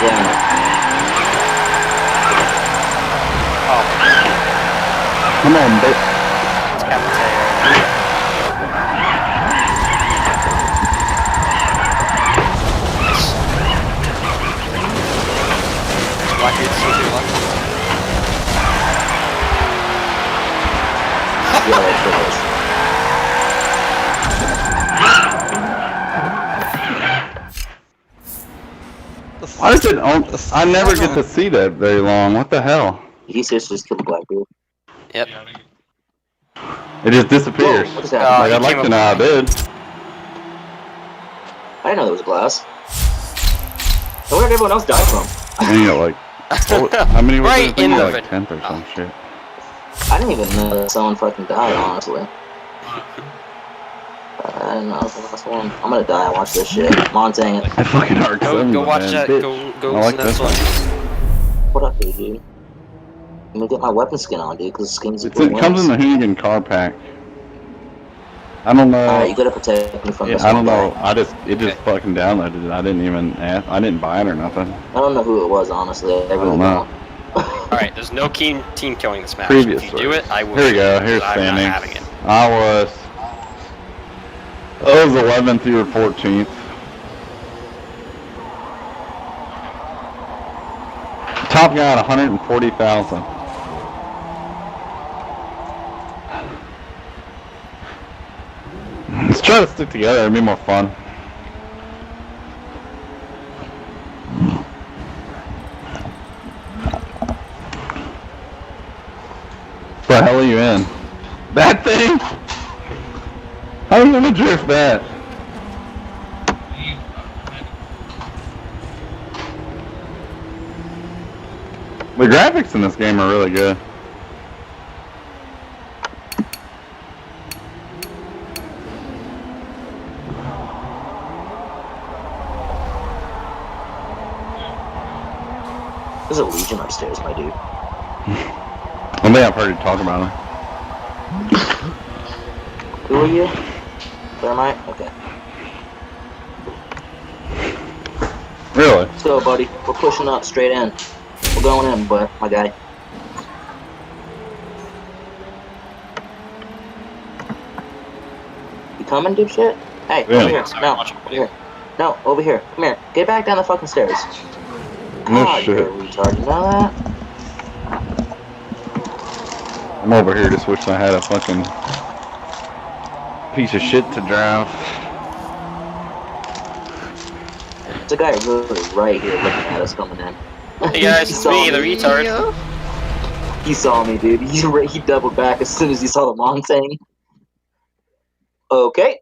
Yeah. Oh, Come on, bitch. it's Captain Taylor. Nice. Blackbeard's still too left. Yeah, that's what it is. Why is it on? I never get to see that very long. What the hell? He says just killed Blackbeard. Yep. It just disappears. What is happening? Like, I'd like to know how I did. I didn't know there was glass. So where did everyone else die from? And you know, like, how many were Right there? in the Like 10th or some shit. I didn't even know that someone fucking died, honestly. I didn't know I was the last one. I'm gonna die and watch this shit. Montang it. I fucking hard Go watch that. Go I like to that this one. What up, dude? I'm gonna get my weapon skin on, dude, because the skin's It comes in the Hoonigan car pack. I don't know. Alright, you gotta protect me from this I don't one know. guy. It just fucking downloaded it. I didn't even ask. I didn't buy it or nothing. I don't know who it was, honestly. I really don't know. Alright, there's no team killing this match. Previous If you do it, I will. Here we go. shoot, Here's 'cause I'm not standings. having it. I was 11th through 14th. Top guy at 140,000. Let's try to stick together. It'd be more fun. What the hell are you in? That thing? How are you gonna drift that? The graphics in this game are really good. There's a Legion upstairs, my dude. I think I've heard you talk about it. Who are you? Where am I? Okay. Really? Let's go, buddy. We're pushing up straight in. We're going in, but my guy. You coming, dipshit? Hey, Yeah. over here. No, over here. No, over here. Come here. Get back down the fucking stairs. No God, shit. you're a retard. You know that? I'm over here just wish I had a fucking piece of shit to drive. There's a guy really right here looking at us coming in. Hey guys, He it's saw me, the retard. He saw me, dude. He doubled back as soon as he saw the Montang. Okay.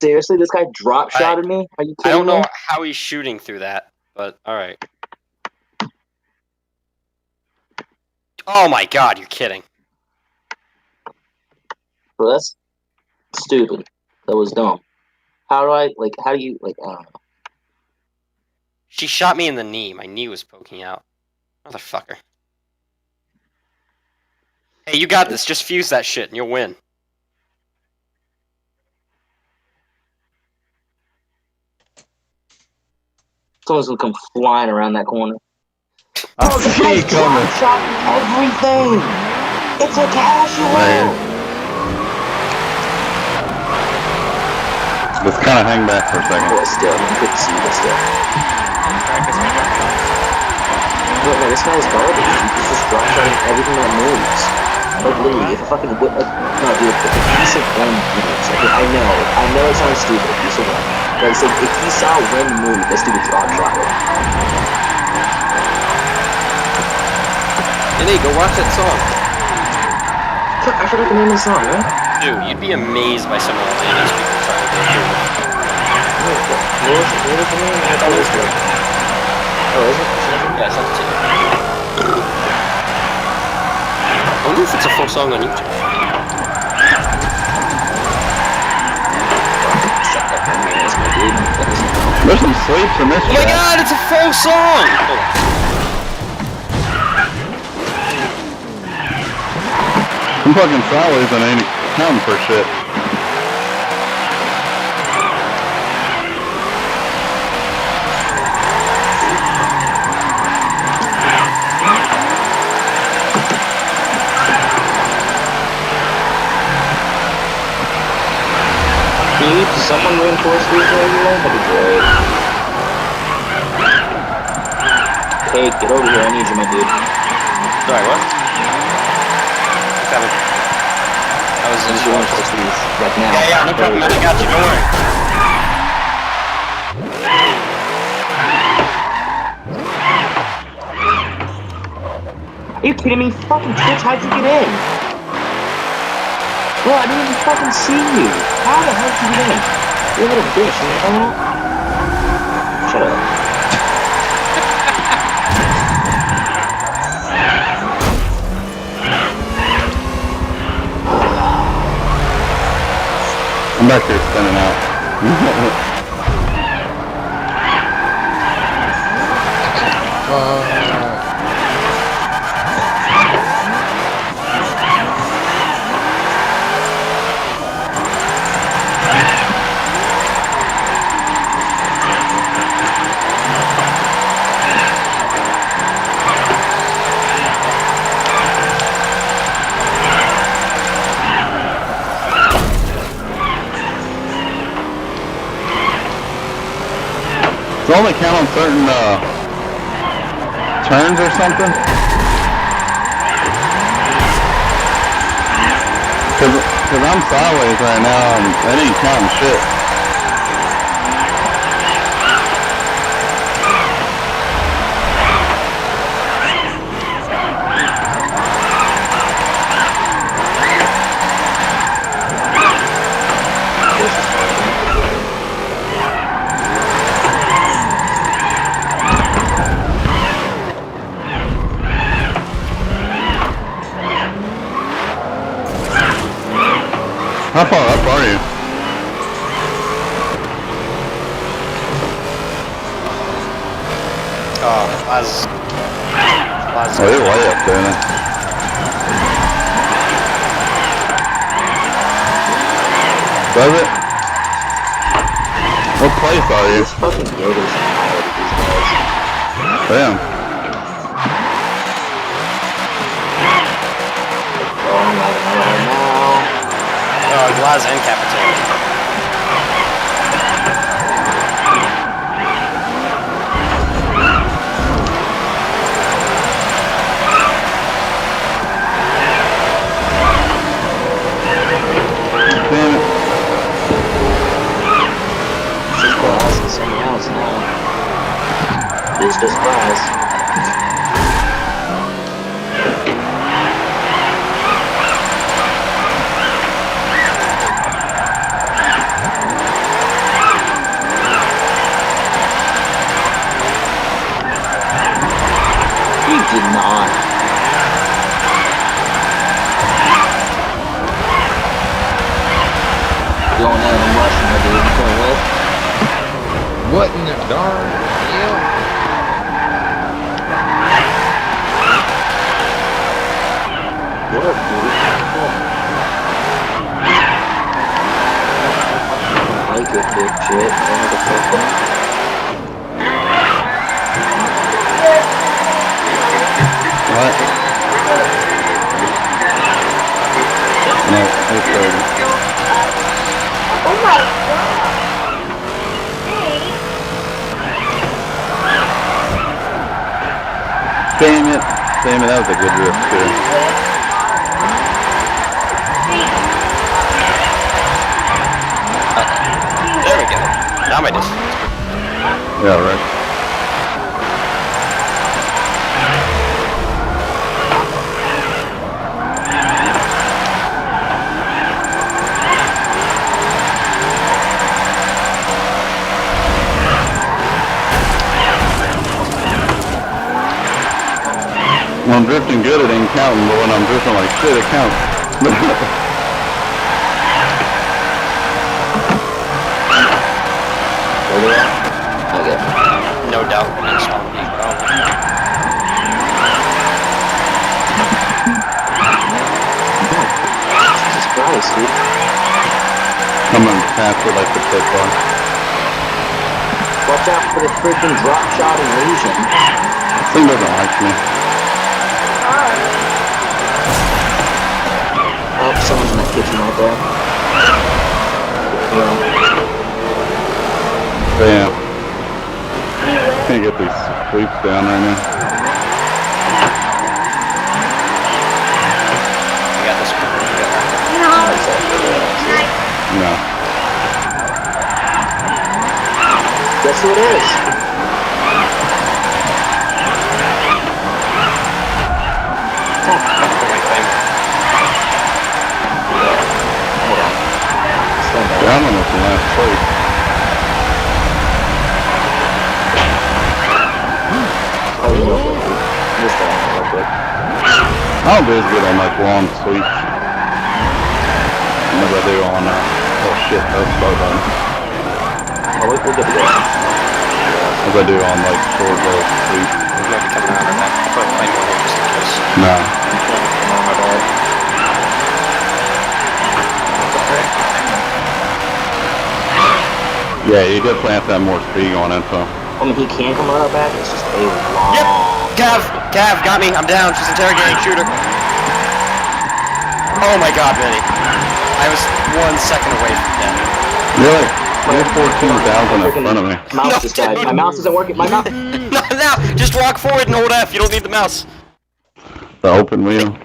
Seriously, this guy drop shotted me? Are you kidding I don't know me? how he's shooting through that, but alright. Oh my god, you're kidding. Bro, that's stupid. That was dumb. How do I, like, how do you, like, I don't know. She shot me in the knee. My knee was poking out. Motherfucker. Hey, you got this. Just fuse that shit and you'll win. Someone's gonna come flying around that corner. I see you coming. Shot everything! It's a casual! Just kind of hang back for a second. But still, you couldn't see, but still. Practice my jumping off. But no, this guy's garbage. He's just drop shotting everything that moves. Like, literally, if a fucking whip, like, no, dude, if a piece of wind moves, like, I know it sounds stupid, a piece of wind. But it's like, if he saw wind move, this dude would drop shot it. Hey, go watch that song. I forgot the name of the song, right? Dude, you'd be amazed by some of the ladies people trying to do. What was the name? I thought it was good. Oh, is it? Yeah, it's up to you. I wonder if it's a full song on YouTube. There's some sleeps in this Oh my god, it's a full song! Hold on. Some fucking sideways and ain't counting for shit. Can you someone reinforce these for everyone? That'd be great. Hey, get over here, I need you, my dude. Sorry, what? Coming. I was in Just reinforce these, like now. Yeah, no problem, man. I got you, don't worry. Are you kidding me? Fucking Twitch, how'd you get in? Bro, I didn't even fucking see you. How the hell did you get in? You're a little bitch, you know that? Shut up. I'm back here spinning out. Does it only count on certain turns or something? Cause I'm sideways right now and that ain't counting shit. How far up are you? Oh, you're way up there now. Does it? What place are you? These fucking Yodas are these guys. Damn. Oh, I'm not now. Glass and cafeteria. Damn it. This is glass and something else now. It's just glass. Did not. What in the darn hell? What up, dude? I like it, big shit. I don't know the fuck. What? No, it's 30. Oh my god! Damn it. Damn it, that was a good riff too. There we go. Now my distance. Yeah, right. 'When I'm drifting good, it ain't counting, but when I'm drifting like shit, it counts. Okay. No doubt. Next one. Jesus Christ, dude. I'm on faster like the pit bar. Watch out for the freaking drop shot illusion. This thing doesn't like me. Oh, someone's in that kitchen right there. Damn. Can't get these sweeps down right now. I got this one. No. Guess who it is? Yeah, I'm almost in last place. Oh, yeah, real quick, dude. This guy, real quick. I don't do as good on like long sweeps. As I do on, oh shit, that's slow down. Oh, we're good to go. As I do on like short little sweeps. Might be coming around right now. I'll put a plane more here just in case. No. Oh, my bad. Yeah, you definitely have to have more speed on it, so. I mean, he can come right back. It's just a long. Yep. Cav, got me. I'm down. She's interrogating. Shoot her. Oh my god, Benny. I was 1 second away from death. You're like, you're 14,000 in front of me. Mouse No, just died. dude. My mouse isn't working. My mouse. Not now. Just walk forward and hold F. You don't need the mouse. The open wheel.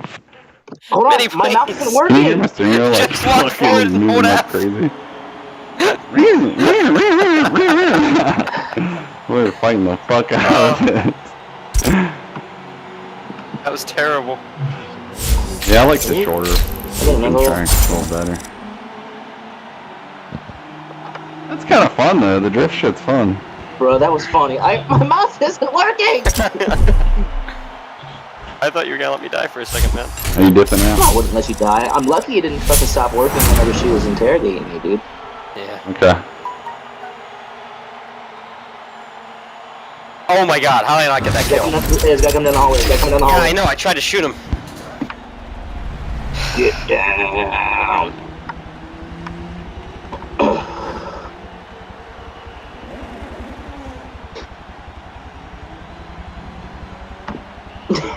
Hold on. Benny, My mouse please. isn't Can you hear working. my steering wheel like Just walk forward fucking and moving hold like F. crazy? We're fighting the fuck out of it. That was terrible. Yeah, I like the shorter. I didn't know. Trying a little better. That's kind of fun though. The drift shit's fun. Bro, that was funny. My mouse isn't working. I thought you were gonna let me die for a second, man. Are you dipping out? I wouldn't let you die. I'm lucky it didn't fucking stop working whenever she was interrogating me, dude. Yeah. Okay. Oh my god, how did I not get that kill? This guy coming down the hallway. This guy coming down the Yeah, hallway. I know. I tried to shoot him. Get down.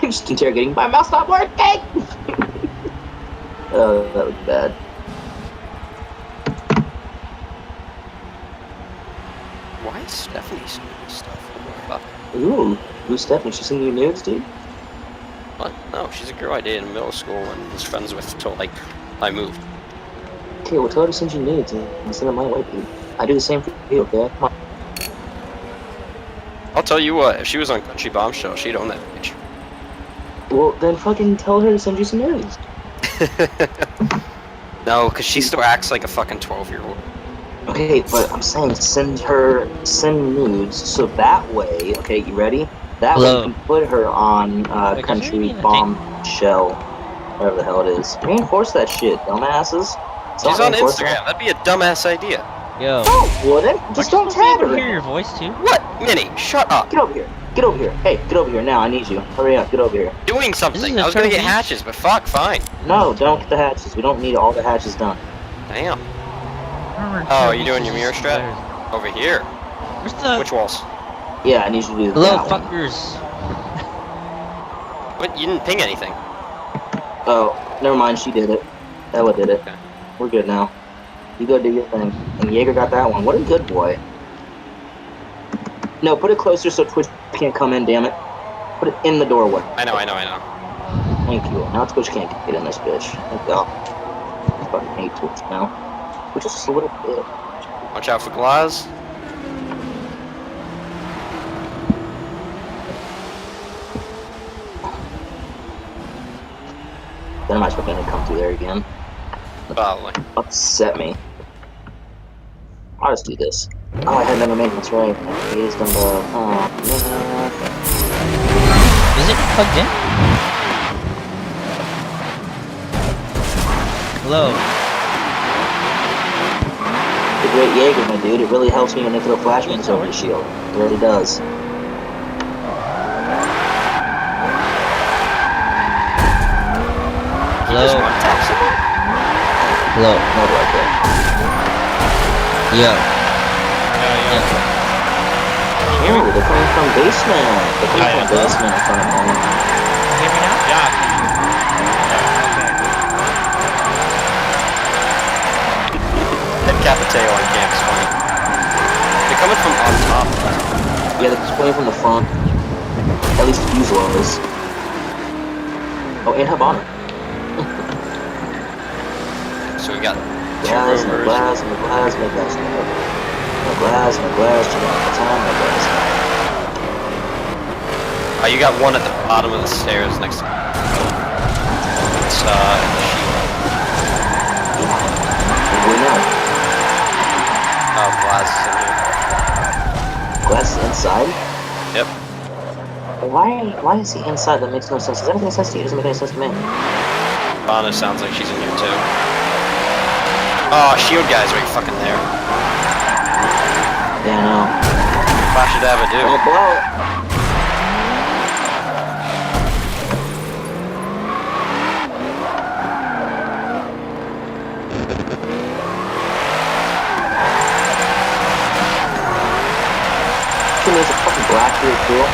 Just interrogating. My mouse not working. Oh, that was bad. Why is Stephanie sending me stuff? Fuck. Ooh, who's Stephanie? She's sending you nudes, dude? What? No, she's a girl I dated in middle school and was friends with until like I moved. Okay, well tell her to send you nudes and send them my way, dude. I do the same for you, okay? Come on. I'll tell you what, if she was on Country Bombshell, she'd own that bitch. Well, then fucking tell her to send you some nudes. No, because she still acts like a fucking 12-year-old. Okay, but I'm saying send nudes so that way, okay, you ready? That Hello. way you can put her on Wait, Country does she mean Bombshell, whatever the hell it is. Reinforce that shit, dumbasses. It's She's not on reinforced. Instagram. That'd be a dumbass idea. Yo. Don't, Wooden. Just don't tap Hear her. your voice too. What? Minnie, shut up. Get over here. Get over here. Hey, get over here now. I need you. Hurry up. Get over here. Doing This something. is I was gonna get Turtle Beach. hatches, but fuck, fine. No, don't get the hatches. We don't need all the hatches done. Damn. Remember Oh, Turtle you doing Beach your is mirror just strat? hilarious. Over here. Where's the Which walls? Yeah, I need you to do hello that one. fuckers? What? You didn't ping anything. Oh, never mind. She did it. Ella did it. Okay. We're good now. You go do your thing. And Jaeger got that one. What a good boy. No, put it closer so Twitch can't come in, damn it. Put it in the doorway. I know. Thank you. Now Twitch can't get in this bitch. Thank God. I fucking hate Twitch now. Twitch is just a little bit. Watch out for Glaz. Then am I expecting to come through there again? Probably. Upset me. I'll just do this. Oh, I had never made this right. He is done the. Oh, man. Is it plugged in? Hello. The great Jaeger, my dude. It really helps me when they throw flashbangs over the shield. It really does. Hello. Hello. Not like that. Yo. Oh, they're coming from basement. They're coming from basement in front of me. Hear me now? Head Capiteo on camp's funny. They're coming from on top. Yeah, they're coming from the front. At least the usual is. Oh, and Habana. So we got two Glass, no roomers. glass, no glass, no glass, no glass. No glass, no glass, you know, the time, no glass. You got one at the bottom of the stairs next to it's in the sheet. We know. Oh, Glaz is in here. Glass is inside? Yep. Why is he inside? That makes no sense. Does that make any sense to you? It doesn't make any sense to me. Bana sounds like she's in here too. Oh, shield guy's right fucking there. Yeah, I know. Flash it have a do. Don't blow it. There's a fucking black here too.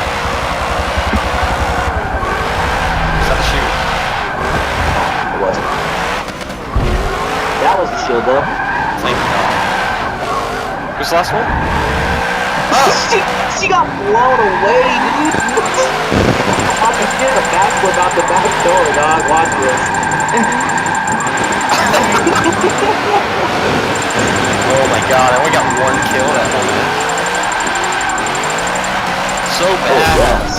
Is that the shoot? It wasn't. That was the shield though. Flame. Who's the last one? She got blown away, dude. I can hear a backflip out the back door, dog. Watch this. Oh my god, I only got one kill that moment. So Oh, bad. yes.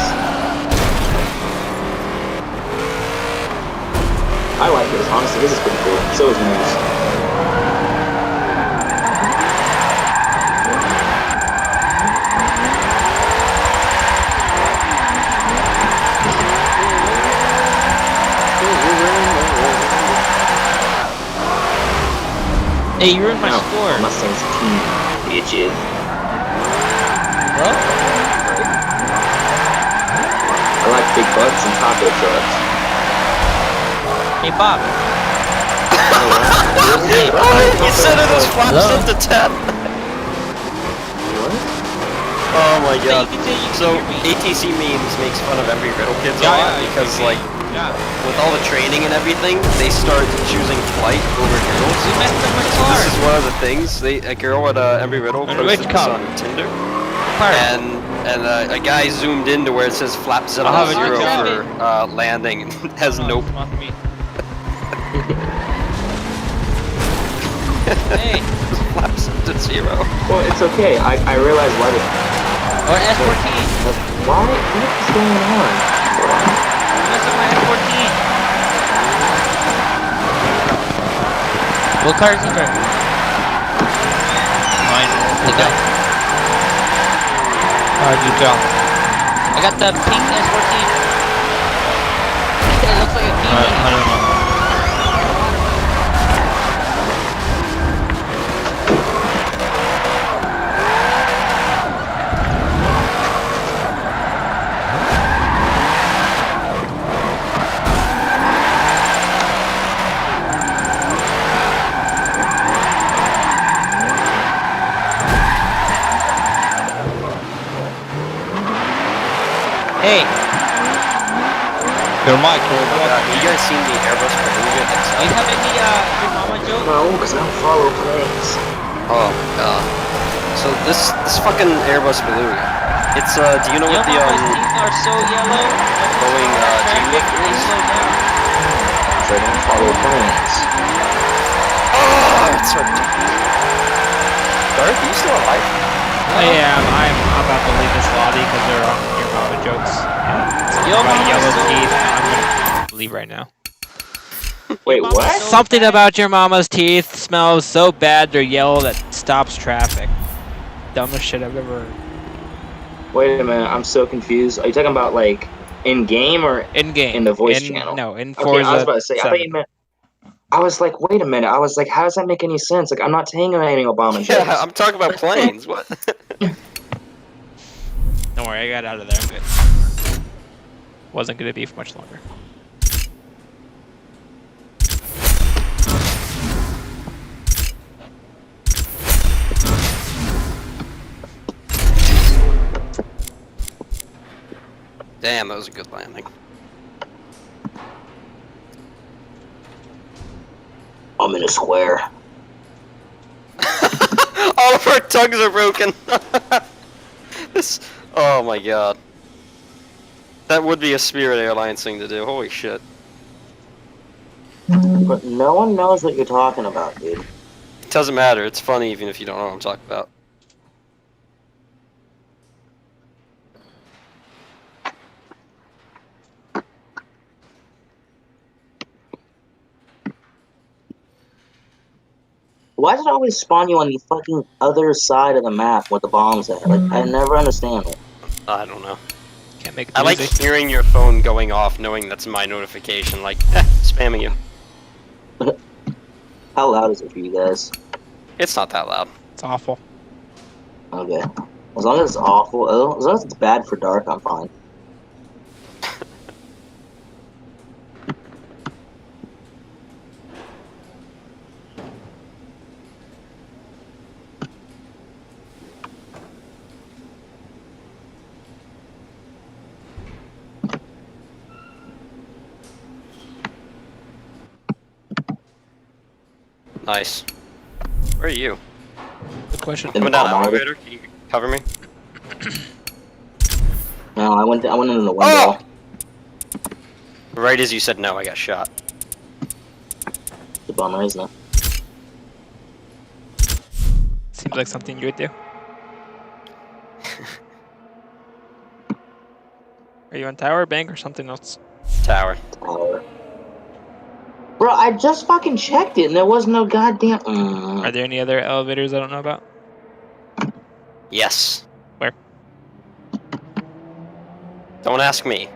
I like this. Honestly, this is pretty cool. So is Moose. Hey, you ruined my score. Mustang's team, bitches. Hello? I like big butts and taco trucks. Hey, Bob. You said it as flaps Hello? up to 10. What? Oh my Hey, god. you can say you can So, hear me. ATC memes makes fun of Embry Riddle kids a lot because, like, with all the training and everything, they start choosing flight over girls. You messed up my So car. this is one of the things. A girl at Embry Riddle And posted which this car? on Tinder, Car. and a guy zoomed into where it says flap I'll have it 70 your for landing and has nope. Hey. Flap 70. Well, it's okay. I realize why they... Or S14. Why? What is going on? Mess up my S14. What car is he driving? Mine. The guy. Good job. I got the pink S14. It looks like a king. I don't know. Your mic, Oh god, you guys seen the Airbus Beluga Do you XL? have any your mama joke? No, because I don't follow planes. Oh god. So this fucking Airbus Beluga. It's do you know Your what the mama's teeth are so yellow. Boeing Traffic, G-Lift they is? slow down. So I don't follow planes. Oh, it's so deep. Darth, are you still alive? I'm about to leave this lobby because they're on your mama jokes. And Your something about mama's yellow so teeth. bad. I'm gonna leave right now. Wait, mama's what? so Something bad. about your mama's teeth smells so bad they're yellow that stops traffic. Dumbest shit I've ever heard. Wait a minute, I'm so confused. Are you talking about like in game or In game. in the voice channel? No, in Okay, I was Forza about to say. I thought 7. you meant. I was like, wait a minute. I was like, how does that make any sense? Like, I'm not saying anything Obama Yeah, jokes. I'm talking about planes. What? Don't worry, I got out of there. I'm good. Wasn't gonna be for much longer. Damn, that was a good landing. I'm in a square. All of our tugs are broken. This. Oh my god. That would be a Spirit Airlines thing to do. Holy shit. But no one knows what you're talking about, dude. It doesn't matter. It's funny even if you don't know what I'm talking about. Why does it always spawn you on the fucking other side of the map with the bombs at? Like, I never understand it. I don't know. Can't make it I like easy. hearing your phone going off knowing that's my notification, like, spamming you. How loud is it for you guys? It's not that loud. It's awful. Okay. As long as it's awful, as long as it's bad for dark, I'm fine. Nice. Where are you? Good question. In Coming the down the bomb elevator? Can you cover me? No, I went in the window. Oh! Right as you said no, I got shot. It's a bummer, isn't it? Seems like something you would do. Are you on tower, bank, or something else? Tower. Tower. Bro, I just fucking checked it and there was no goddamn. Are there any other elevators I don't know about? Yes. Where? Don't ask me.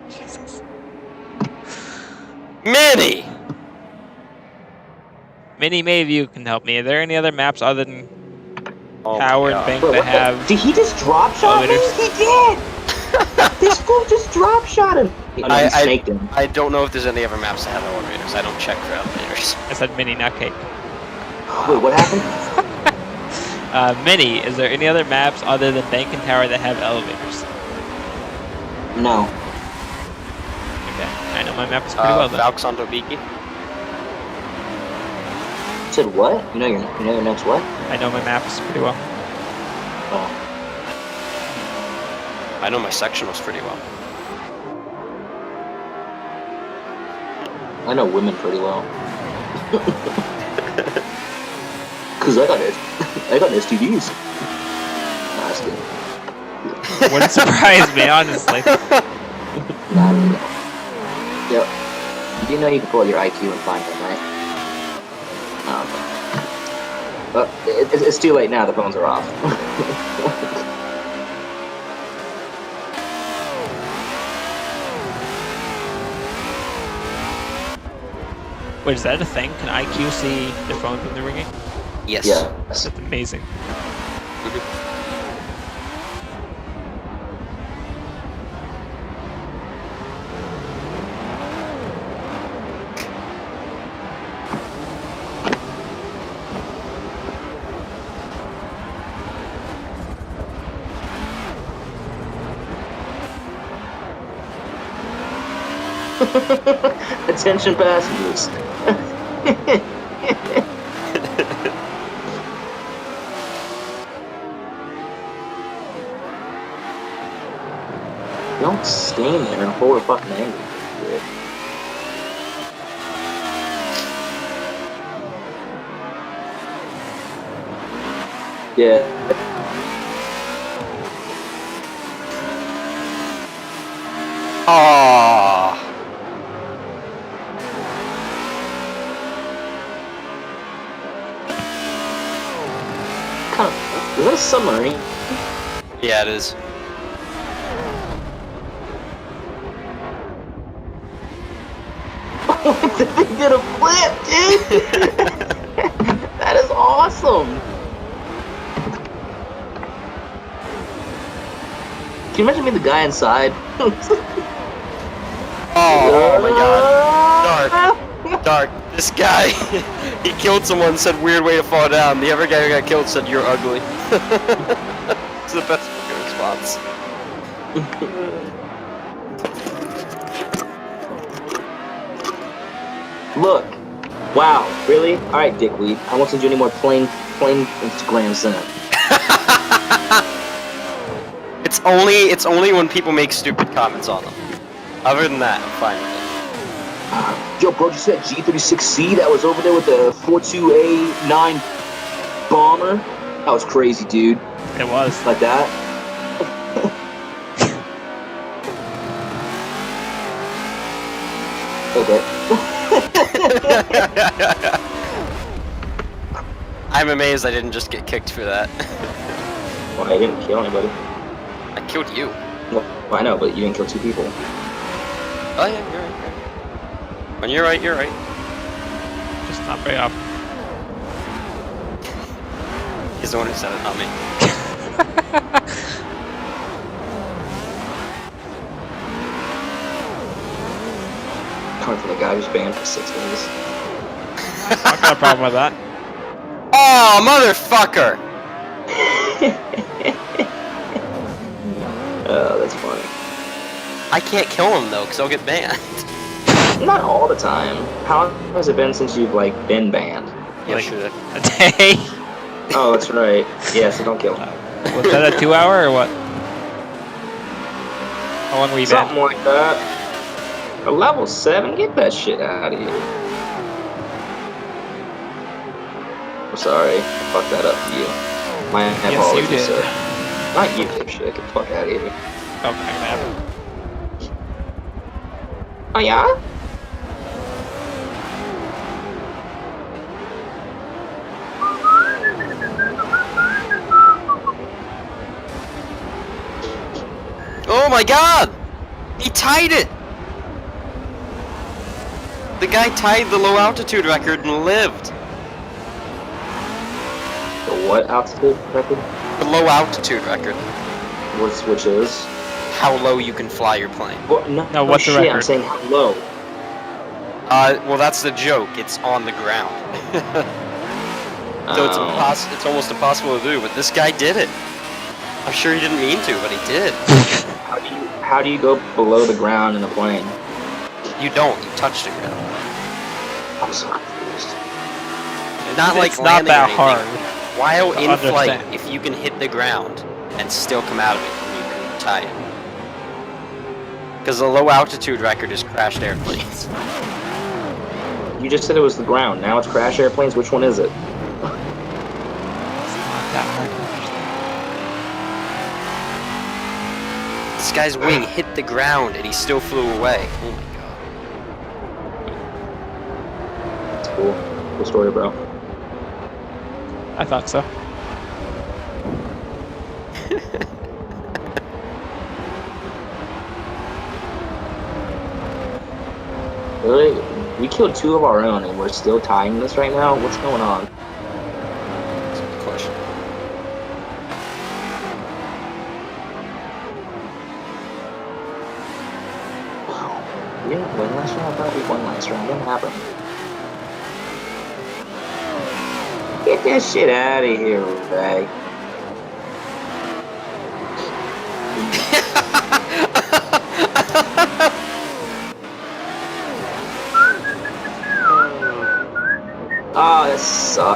Jesus. Minnie! Minnie, maybe you can help me. Are there any other maps other than Oh Tower my and God. bank Bro, that what the- have? Did he just drop shot me? elevators? He did! This fool just drop shot him. He snaked him. I don't know if there's any other maps that have elevators. I don't check for elevators. I said Minnie, not Cake. Wait, what happened? Minnie, is there any other maps other than bank and tower that have elevators? No. Okay, I know my map is pretty well then. Valks on Tobiki. You said what? You know your next what? I know my maps pretty well. Oh. I know my sectionals pretty well. I know women pretty well. Cause I got STDs. Nah, just kidding. Wouldn't surprise me, honestly. Nah, no. Yep. You know you can pull your IQ and find them, right? Oh, okay. It's too late now. The phones are off. Wait, is that a thing? Can IQ see their phone when they're ringing? Yes. Yeah. That's amazing. Attention passengers. Don't stand there and hold a fucking angle. Yeah. Aww. Kind of, is that a submarine? Yeah, it is. They did a flip, dude! That is awesome! Can you imagine being the guy inside? Oh my god. Dark. This guy, he killed someone, said weird way to fall down. The other guy who got killed said you're ugly. It's the best fucking response. Look. Wow, really? Alright, dickweed. I won't send you any more plain Instagram sent. It's only when people make stupid comments on them. Other than that, I'm fine with it. Yo, bro, you see that G36C that was over there with the 42A9 bomber? That was crazy, dude. It was. Like that? Okay. I'm amazed I didn't just get kicked for that. Well, I didn't kill anybody. I killed you. Well, I know, but you didn't kill two people. Oh yeah, you're right. When you're right, you're right. Just not very often. He's the one who said it, not me. Coming from the guy who's banned for 6 days. I got a problem with that. Oh, motherfucker! Oh, that's funny. I can't kill him though, because I'll get banned. Not all the time. How long has it been since you've, like, been banned? Yesterday. A day? Oh, that's right. Yeah, so don't kill him. Was that a 2 hour or what? How long were you banned? Something like that. A level 7? Get that shit out of here. I'm sorry. I fucked that up for you. My Yes, apologies, you did. sir. Not you, dipshit. Get the fuck out of here. Oh, man. Oh, yeah? Oh my god! He tied it! The guy tied the low altitude record and lived. The what altitude record? The low altitude record. Which is? How low you can fly your plane. What? No, what's the shit, I'm record? saying how low. Well that's the joke. It's on the ground. So it's almost impossible to do, but this guy did it. I'm sure he didn't mean to, but he did. How do you go below the ground in a plane? You don't. You touch the ground. I'm so confused. Not like It's not landing that or hard. anything. While to in flight, understand. if you can hit the ground and still come out of it, you can tie it. Because the low altitude record is crashed airplanes. You just said it was the ground. Now it's crash airplanes. Which one is it? It's not that hard to understand. This guy's wing hit the ground and he still flew away. Oh my god. That's cool. Cool story, bro. I thought so. Really? We killed 2 of our own and we're still tying this right now? What's going on? That's a good question. We didn't win last round? I thought we won last round. What happened? Get that shit out of here, Ray.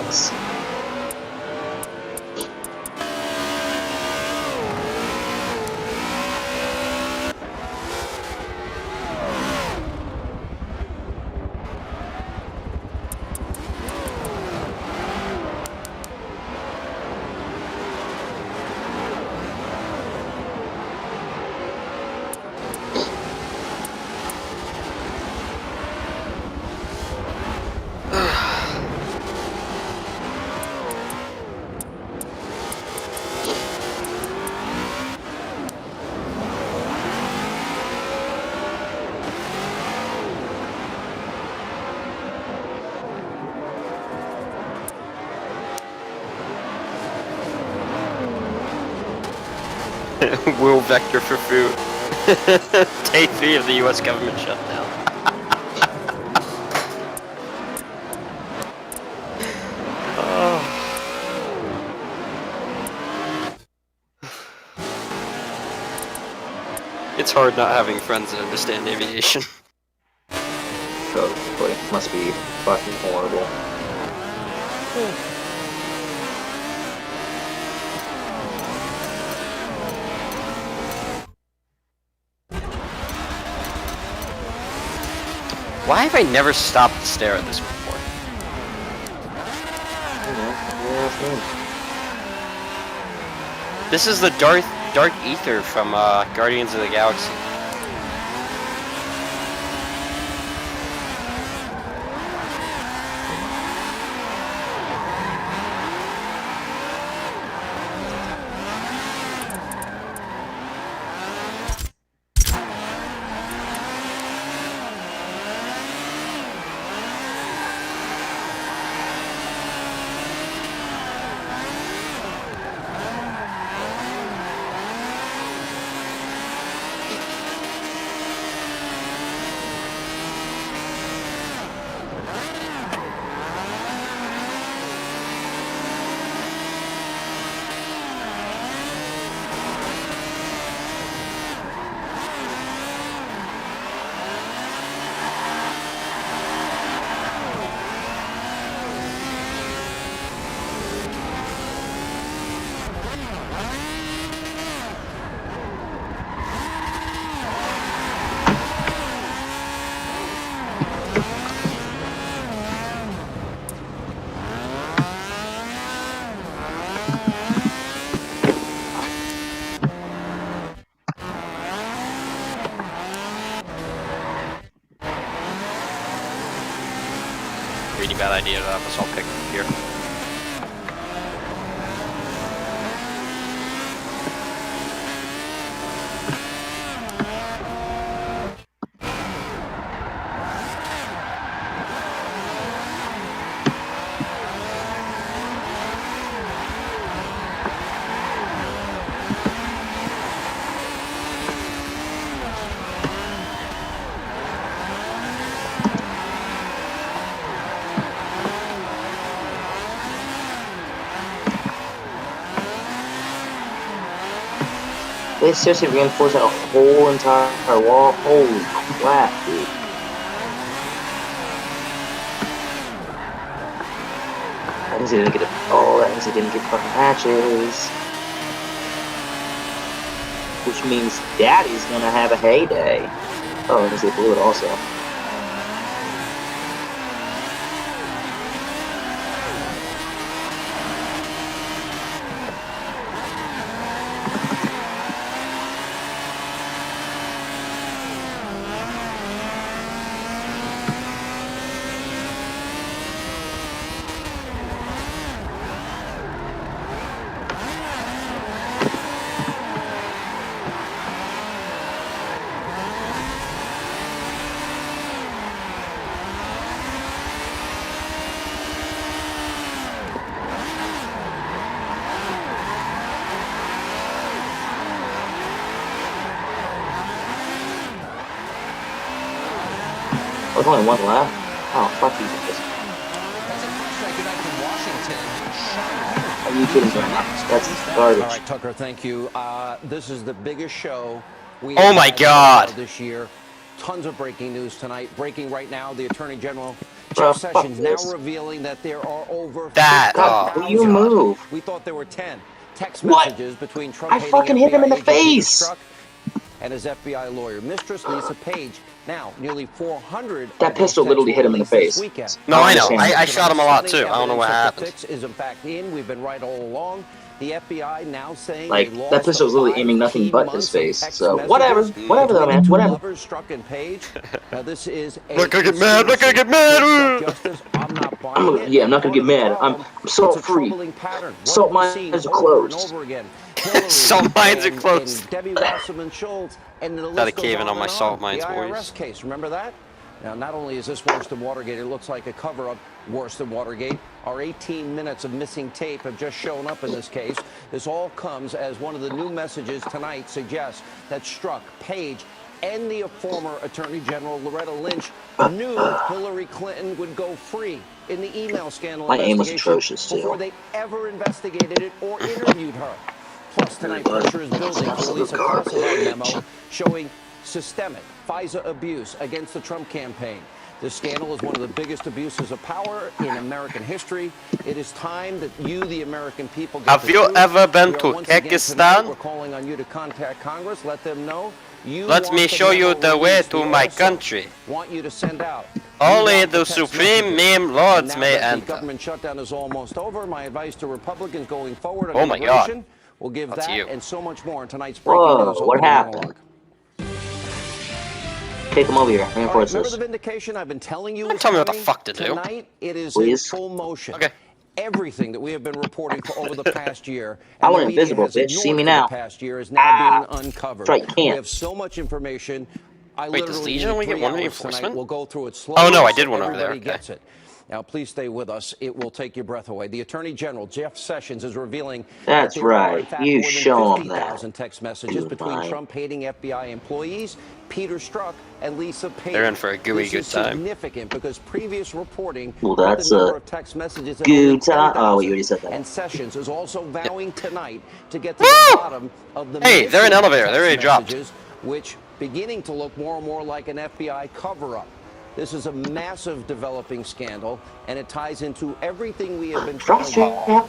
Thanks. Will vector for food. Day 3 of the US government shutdown. Oh. It's hard not having friends that understand aviation. Totally. Must be fucking horrible. Why have I never stopped to stare at this before? This is the Dark Ether from Guardians of the Galaxy. Really bad idea to have us all pick here. They seriously reinforced that whole entire wall. Holy crap, dude. That means he didn't get it. Oh, that means he didn't get fucking patches. Which means Daddy's gonna have a heyday. Oh, because they blew it also. There's only one left. Oh, fuck you guys. Are you kidding me? That's garbage. All right, Tucker, thank you. This is the biggest show we Oh my God. this year. Tons of breaking news tonight. Breaking right now, the Attorney General Bro, Jeff fuck Sessions now this. revealing that there are over That, God, oh, will you God. move? We thought there were 10 text What? messages between I Trump-hating fucking hit him FBI in the agent Peter face. Strzok and his FBI lawyer, Mistress Lisa Page. Now, nearly 400 That of those pistol texts literally were hit him in the released this face. weekend. No, I know. understand. I shot him a lot, Stunning too. I don't know what evidence that the happened. fix is in fact in. We've been right all along. The FBI now saying Like, they that lost pistol was literally 5 aiming nothing key but his months face. of text So, whatever. messages Whatever, though, between man. the two Whatever. lovers, Strzok and Page. Now, this is a Look, I get mad. Look, I conspiracy get to mad. obstruct justice. I'm not buying it. Yeah, I'm And not gonna part get of the mad. I'm problem, salt it's a free. troubling pattern. What Salt have we mines seen are over and closed. over again? Hillary Salt mines are and closed. Debbie Wasserman Schultz, and the Gotta list goes cave in on on my and salt on. mines, The IRS boys. case, remember that? Now, not only is this worse than Watergate, it looks like a cover-up worse than Watergate. Our 18 minutes of missing tape have just shown up in this case. This all comes as one of the new messages tonight suggests that Strzok, Page, and the former Attorney General Loretta Lynch knew Hillary Clinton would go free in the email scandal My aim was investigation atrocious, too. before they ever investigated it or interviewed her. Plus, tonight, pressure is building to release a classified memo showing systemic FISA abuse against the Trump campaign. This scandal is one of the biggest abuses of power in American history. It is time that you, the American people, get Have the you truth. ever been We are to once again tonight, Kyrgyzstan? we're calling on you to contact Congress. Let them know you Let want me the show you memo the way released. to We my also country. want you to send out. Only We want the text supreme messages. meme lords Now may that the enter. government shutdown is almost over, my advice to Republicans going forward on Oh my God. immigration will give That's that you. and so much more in tonight's breaking Whoa, news. what Opening happened? monologue. Take him over here. All right, Reinforce remember this. the vindication I've been telling you Don't is tell me what the coming? fuck to do. Tonight, it is Please. in full motion. Okay. Everything that we have been reporting for over the past year, I and went the media invisible, has bitch. See ignored me for now. the past year, is now being uncovered. That's right, you can't. We have so much information. I Wait, does literally Legion need only get 3 one hours reinforcement? tonight. We'll go through it slowly. Oh, no, I did so one over there, everybody okay. gets it. Now, please stay with us. It will take your breath away. The Attorney General, Jeff Sessions, is revealing That's that there are, in right. fact, You more than show 'em 50,000 that. text messages Do between mine. Trump-hating FBI employees, Peter Strzok, and Lisa Page. They're in for a gooey This good is time. significant because previous reporting Well, put that's the number a of text messages at good only time. 10,000. Oh, you already said that. And Sessions is also vowing tonight to get to the bottom of the Hey, they're in missing elevator. They text already dropped. messages, which beginning to look more and more like an FBI cover-up. This is a massive developing scandal, and it ties into everything we have been trying to do.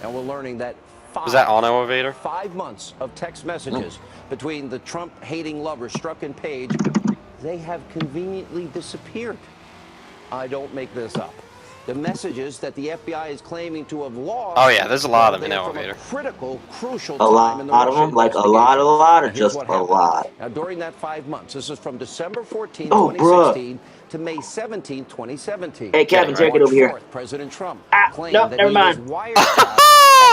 And we're learning that Was that on elevator? 5 months of text messages between the Trump-hating lovers, Strzok and Page, they have conveniently disappeared. I don't make this up. The messages that the FBI is claiming to have lost. Oh, yeah, there's a lot of them in they're from a elevator. critical, crucial A time in the lot of Russian them? Like a investigation. lot, or Now, here's just what a happened. lot? Now, during that 5 months, this is from December 14, Oh, 2016 to May 17, 2017. Hey, Kevin, Getting take it over here. March 4th, President Trump claimed no, that never he mind. was wiretapped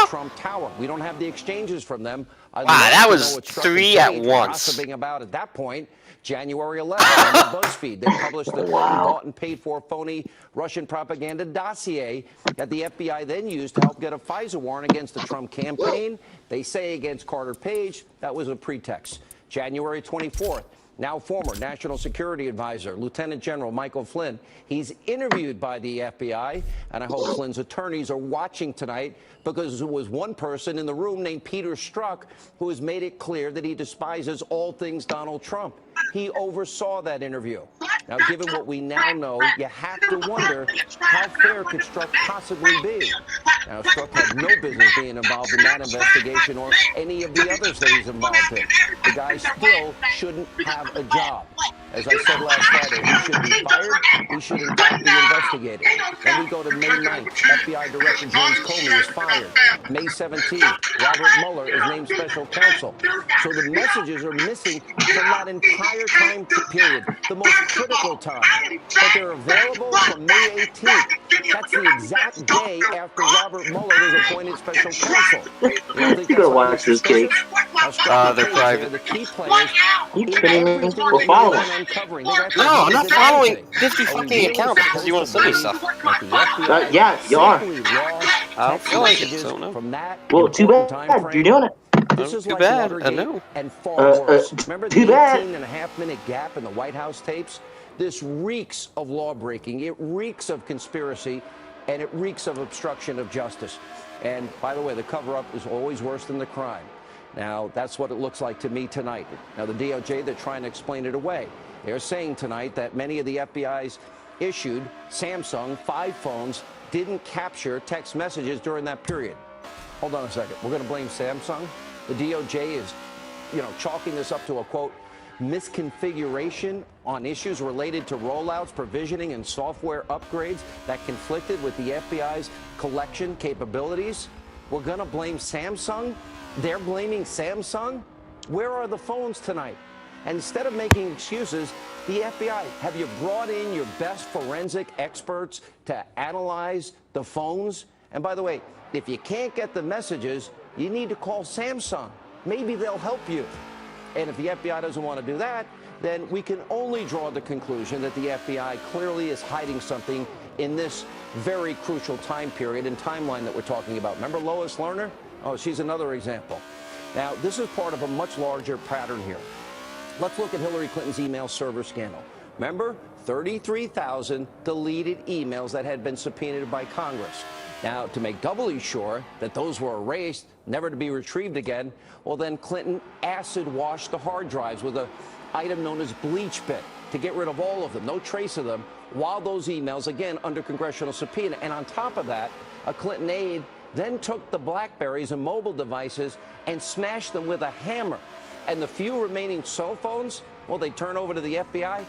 at Trump Tower. We don't have the exchanges from them. I'd Wow, love that to was know what Strzok 3 and at Page were once. gossiping about at that point. January 11th on BuzzFeed, they published the Wow. bought and paid for phony Russian propaganda dossier that the FBI then used to help get a FISA warrant against the Trump campaign. They say against Carter Page, that was a pretext. January 24th, now former National Security Advisor, Lieutenant General Michael Flynn. He's interviewed by the FBI, and I hope Flynn's attorneys are watching tonight because there was one person in the room named Peter Strzok who has made it clear that he despises all things Donald Trump. He oversaw that interview. Now, given what we now know, you have to wonder, how fair could Strzok possibly be? Now, Strzok had no business being involved in that investigation or any of the others that he's involved in. The guy still shouldn't have a job. As I said last Friday, he should be fired. He should, in fact, be investigated. Then we go to May 9th. FBI Director James Comey is fired. May 17th, Robert Mueller is named special counsel. So the messages are missing from that entire time period, the most critical time. But they're available from May 18th. That's the exact day after Robert Mueller was appointed special counsel. You don't think You that's gotta watch this, Kate. They're private. The key players You in kidding me? everything We're that following. you've been uncovering. They got No, I'm not visit following everything. 50 Are we fucking really accounts because you want to send me supposed stuff. believe that the FBI Yeah, you are. simply lost I don't text feel like it, messages so no. from that Well, too important bad. time frame? You're doing it. This is Too like bad. I Watergate know. and far worse. Remember too the bad. 18-and-a-half-minute gap in the White House tapes? This reeks of law breaking. It reeks of conspiracy, and it reeks of obstruction of justice. And by the way, the cover-up is always worse than the crime. Now, that's what it looks like to me tonight. Now, the DOJ, they're trying to explain it away. They're saying tonight that many of the FBI's issued Samsung 5 phones didn't capture text messages during that period. Hold on a second. We're going to blame Samsung? The DOJ is, chalking this up to a, quote, misconfiguration on issues related to rollouts, provisioning, and software upgrades that conflicted with the FBI's collection capabilities. We're going to blame Samsung? They're blaming Samsung? Where are the phones tonight? And instead of making excuses, the FBI, have you brought in your best forensic experts to analyze the phones? And by the way, if you can't get the messages, you need to call Samsung. Maybe they'll help you. And if the FBI doesn't want to do that, then we can only draw the conclusion that the FBI clearly is hiding something in this very crucial time period and timeline that we're talking about. Remember Lois Lerner? Oh, she's another example. Now, this is part of a much larger pattern here. Let's look at Hillary Clinton's email server scandal. Remember, 33,000 deleted emails that had been subpoenaed by Congress. Now, to make doubly sure that those were erased, never to be retrieved again, well, then Clinton acid washed the hard drives with an item known as BleachBit to get rid of all of them, no trace of them, while those emails, again, under congressional subpoena. And on top of that, a Clinton aide then took the BlackBerries and mobile devices and smashed them with a hammer. And the few remaining cell phones, well, they turn over to the FBI.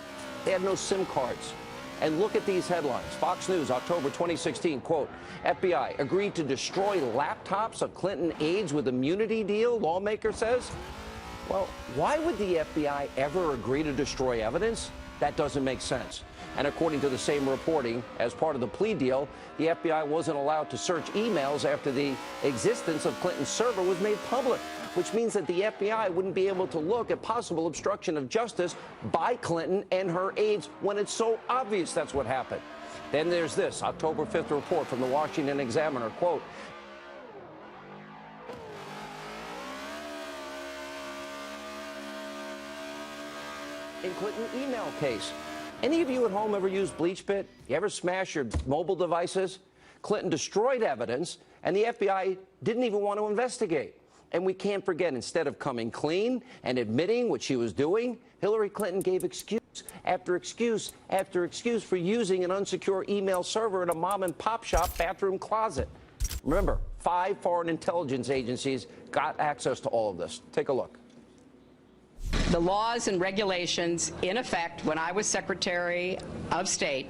They had no SIM cards. And look at these headlines. Fox News, October 2016, quote, FBI agreed to destroy laptops of Clinton aides with immunity deal, lawmaker says. Well, why would the FBI ever agree to destroy evidence? That doesn't make sense. And according to the same reporting, as part of the plea deal, the FBI wasn't allowed to search emails after the existence of Clinton's server was made public, which means that the FBI wouldn't be able to look at possible obstruction of justice by Clinton and her aides when it's so obvious that's what happened. Then there's this October 5th report from the Washington Examiner, quote, in Clinton email case. Any of you at home ever use BleachBit? You ever smash your mobile devices? Clinton destroyed evidence, and the FBI didn't even want to investigate. And we can't forget, instead of coming clean and admitting what she was doing, Hillary Clinton gave excuse after excuse after excuse for using an unsecure email server in a mom-and-pop shop bathroom closet. Remember, 5 foreign intelligence agencies got access to all of this. Take a look. The laws and regulations in effect when I was Secretary of State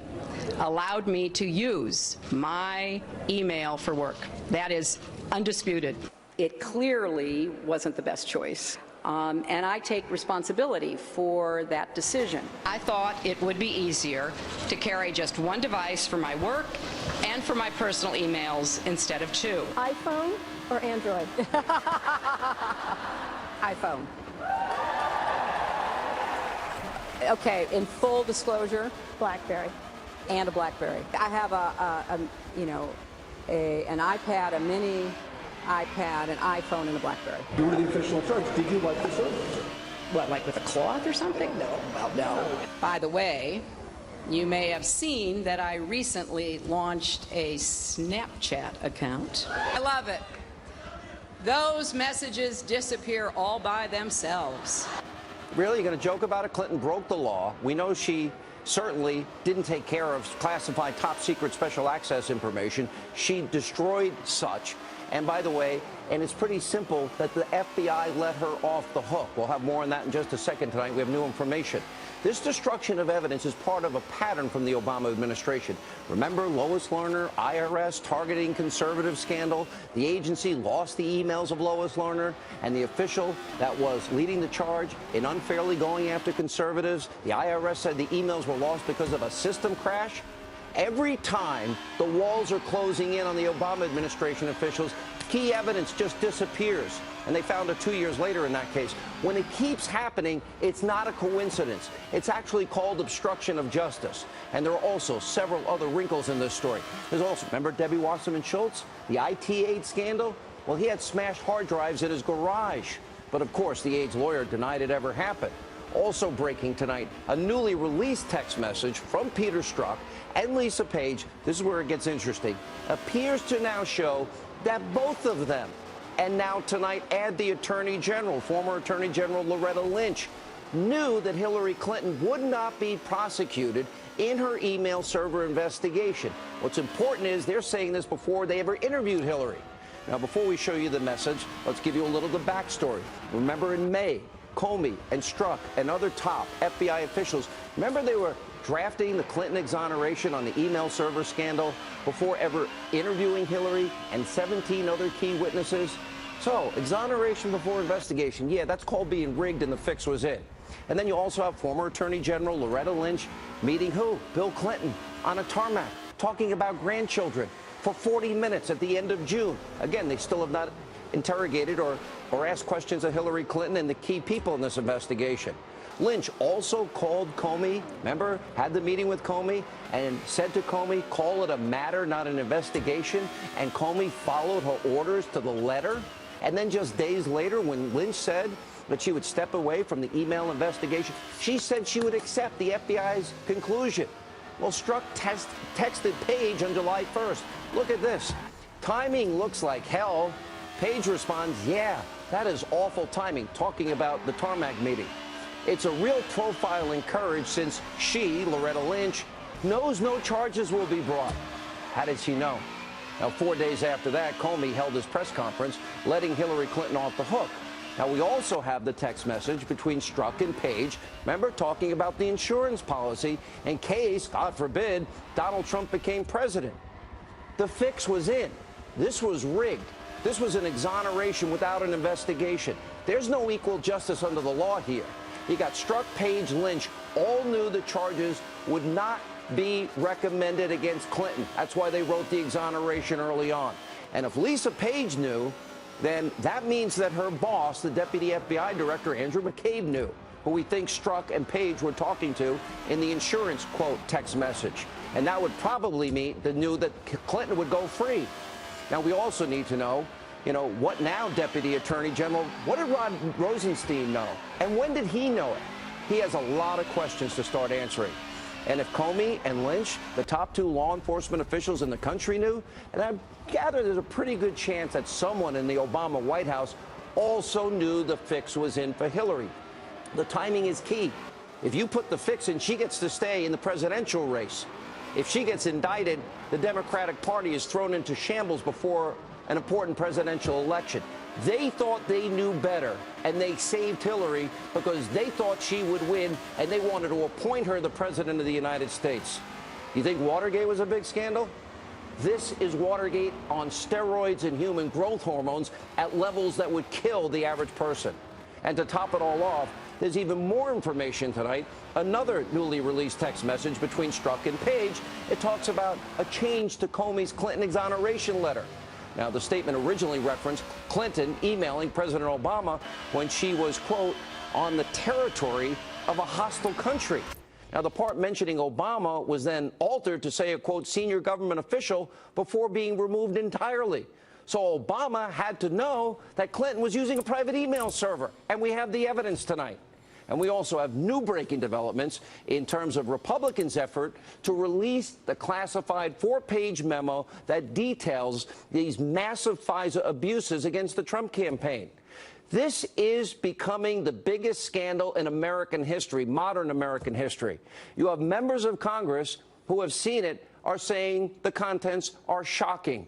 allowed me to use my email for work. That is undisputed. It clearly wasn't the best choice. And I take responsibility for that decision. I thought it would be easier to carry just one device for my work and for my personal emails instead of 2. iPhone or Android? iPhone. Okay, in full disclosure, BlackBerry. And a BlackBerry. I have an iPad, a mini iPad, an iPhone, and a BlackBerry. You were the official in charge. Did you like the service? What, like with a cloth or something? No, well, no. By the way, you may have seen that I recently launched a Snapchat account. I love it. Those messages disappear all by themselves. Really? You're going to joke about it? Clinton broke the law. We know she certainly didn't take care of classified top secret special access information. She destroyed such. And by the way, and it's pretty simple that the FBI let her off the hook. We'll have more on that in just a second tonight. We have new information. This destruction of evidence is part of a pattern from the Obama administration. Remember Lois Lerner, IRS targeting conservative scandal? The agency lost the emails of Lois Lerner, and the official that was leading the charge in unfairly going after conservatives, the IRS said the emails were lost because of a system crash. Every time the walls are closing in on the Obama administration officials, key evidence just disappears. And they found it 2 years later in that case. When it keeps happening, it's not a coincidence. It's actually called obstruction of justice. And there are also several other wrinkles in this story. There's also, remember Debbie Wasserman Schultz, the IT aide scandal? Well, he had smashed hard drives in his garage. But of course, the aide's lawyer denied it ever happened. Also breaking tonight, a newly released text message from Peter Strzok and Lisa Page, this is where it gets interesting, appears to now show that both of them, and now tonight add the Attorney General, former Attorney General Loretta Lynch, knew that Hillary Clinton would not be prosecuted in her email server investigation. What's important is they're saying this before they ever interviewed Hillary. Now, before we show you the message, let's give you a little of the backstory. Remember in May, Comey and Strzok and other top FBI officials, remember they were drafting the Clinton exoneration on the email server scandal before ever interviewing Hillary and 17 other key witnesses? So, exoneration before investigation, yeah, that's called being rigged, and the fix was in. And then you also have former Attorney General Loretta Lynch meeting who? Bill Clinton on a tarmac, talking about grandchildren for 40 minutes at the end of June. Again, they still have not interrogated or asked questions of Hillary Clinton and the key people in this investigation. Lynch also called Comey, remember, had the meeting with Comey and said to Comey, call it a matter, not an investigation. And Comey followed her orders to the letter. And then just days later, when Lynch said that she would step away from the email investigation, she said she would accept the FBI's conclusion. Well, Strzok texted Page on July 1st. Look at this. Timing looks like hell. Page responds, yeah, that is awful timing, talking about the tarmac meeting. It's a real profile in courage since she, Loretta Lynch, knows no charges will be brought. How did she know? Now, 4 days after that, Comey held his press conference, letting Hillary Clinton off the hook. Now, we also have the text message between Strzok and Page, remember, talking about the insurance policy in case, God forbid, Donald Trump became president. The fix was in. This was rigged. This was an exoneration without an investigation. There's no equal justice under the law here. You got Strzok, Page, Lynch, all knew the charges would not be recommended against Clinton. That's why they wrote the exoneration early on. And if Lisa Page knew, then that means that her boss, the deputy FBI director, Andrew McCabe, knew, who we think Strzok and Page were talking to in the insurance, quote, text message. And that would probably mean they knew that Clinton would go free. Now, we also need to know, what now, Deputy Attorney General? What did Rod Rosenstein know? And when did he know it? He has a lot of questions to start answering. And if Comey and Lynch, the top two law enforcement officials in the country, knew, and I gather there's a pretty good chance that someone in the Obama White House also knew the fix was in for Hillary. The timing is key. If you put the fix in, she gets to stay in the presidential race. If she gets indicted, the Democratic Party is thrown into shambles before an important presidential election. They thought they knew better, and they saved Hillary because they thought she would win, and they wanted to appoint her the president of the United States. You think Watergate was a big scandal? This is Watergate on steroids and human growth hormones at levels that would kill the average person. And to top it all off, there's even more information tonight. Another newly released text message between Strzok and Page. It talks about a change to Comey's Clinton exoneration letter. Now, the statement originally referenced Clinton emailing President Obama when she was, quote, on the territory of a hostile country. Now, the part mentioning Obama was then altered to say a, quote, senior government official before being removed entirely. So Obama had to know that Clinton was using a private email server, and we have the evidence tonight. And we also have new breaking developments in terms of Republicans' effort to release the classified 4-page memo that details these massive FISA abuses against the Trump campaign. This is becoming the biggest scandal in American history, modern American history. You have members of Congress who have seen it are saying the contents are shocking,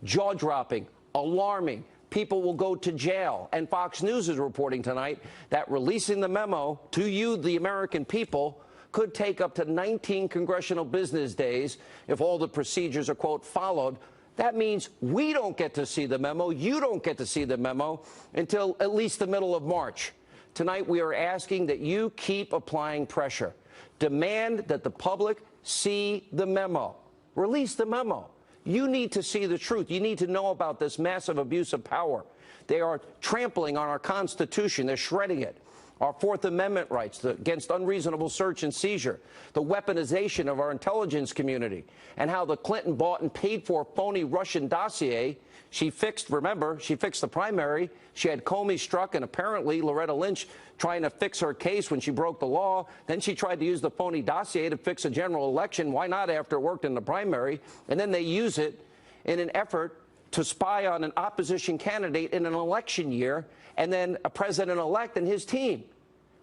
jaw-dropping, alarming. People will go to jail. And Fox News is reporting tonight that releasing the memo to you, the American people, could take up to 19 congressional business days if all the procedures are, quote, followed. That means we don't get to see the memo. You don't get to see the memo until at least the middle of March. Tonight, we are asking that you keep applying pressure. Demand that the public see the memo. Release the memo. You need to see the truth. You need to know about this massive abuse of power. They are trampling on our Constitution. They're shredding it. Our Fourth Amendment rights against unreasonable search and seizure, the weaponization of our intelligence community, and how the Clinton bought and paid for phony Russian dossier. She fixed, remember, she fixed the primary. She had Comey, Strzok, and apparently Loretta Lynch trying to fix her case when she broke the law. Then she tried to use the phony dossier to fix a general election. Why not after it worked in the primary? And then they use it in an effort to spy on an opposition candidate in an election year and then a president-elect and his team.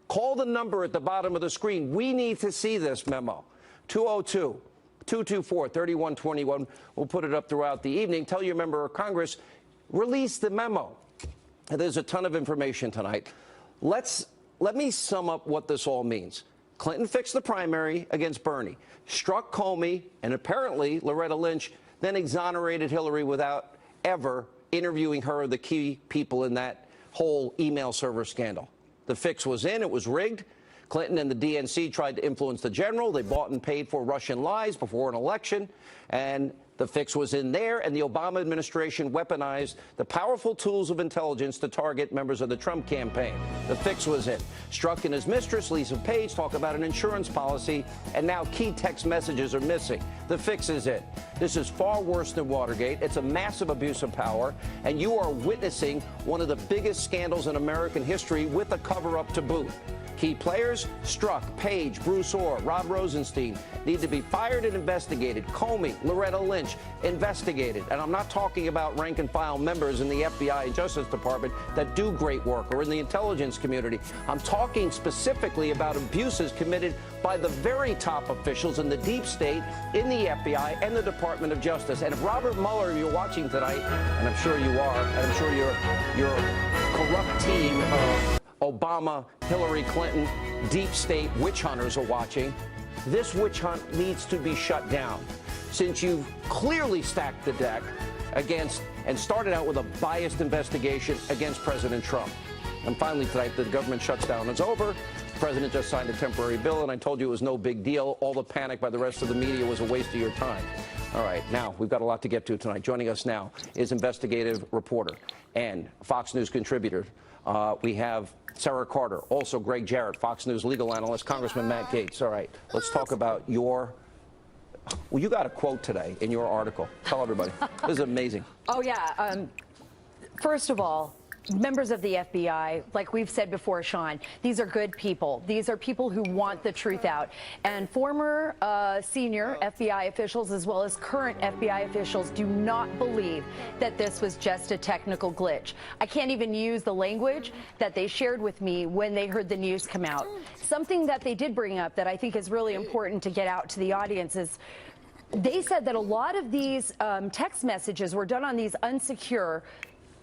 Call the number at the bottom of the screen. We need to see this memo. 202-224-3121. We'll put it up throughout the evening. Tell your member of Congress, release the memo. There's a ton of information tonight. Let me sum up what this all means. Clinton fixed the primary against Bernie, struck Comey, and apparently Loretta Lynch then exonerated Hillary without ever interviewing her or the key people in that whole email server scandal. The fix was in. It was rigged. Clinton and the DNC tried to influence the general. They bought and paid for Russian lies before an election, and the fix was in there, and the Obama administration weaponized the powerful tools of intelligence to target members of the Trump campaign. The fix was in. Strzok and his mistress, Lisa Page, talk about an insurance policy, and now key text messages are missing. The fix is in. This is far worse than Watergate. It's a massive abuse of power, and you are witnessing one of the biggest scandals in American history with a cover-up to boot. Key players, Strzok, Page, Bruce Orr, Rod Rosenstein, need to be fired and investigated. Comey, Loretta Lynch, investigated. And I'm not talking about rank-and-file members in the FBI and Justice Department that do great work or in the intelligence community. I'm talking specifically about abuses committed by the very top officials in the deep state, in the FBI, and the Department of Justice. And if Robert Mueller, you're watching tonight, and I'm sure you are, and I'm sure your corrupt team of Obama, Hillary Clinton, deep state witch hunters are watching, this witch hunt needs to be shut down. Since you've clearly stacked the deck against and started out with a biased investigation against President Trump. And finally tonight, the government shuts down. It's over. The president just signed a temporary bill, and I told you it was no big deal. All the panic by the rest of the media was a waste of your time. All right, now, we've got a lot to get to tonight. Joining us now is investigative reporter and Fox News contributor. We have Sarah Carter, also Greg Jarrett, Fox News legal analyst, Congressman Matt Gaetz. All right, let's talk about your... Well, you got a quote today in your article. Tell everybody. This is amazing. Oh, yeah. First of all, members of the FBI, like we've said before, Sean, these are good people. These are people who want the truth out. And former senior FBI officials as well as current FBI officials do not believe that this was just a technical glitch. I can't even use the language that they shared with me when they heard the news come out. Something that they did bring up that I think is really important to get out to the audience is they said that a lot of these text messages were done on these unsecure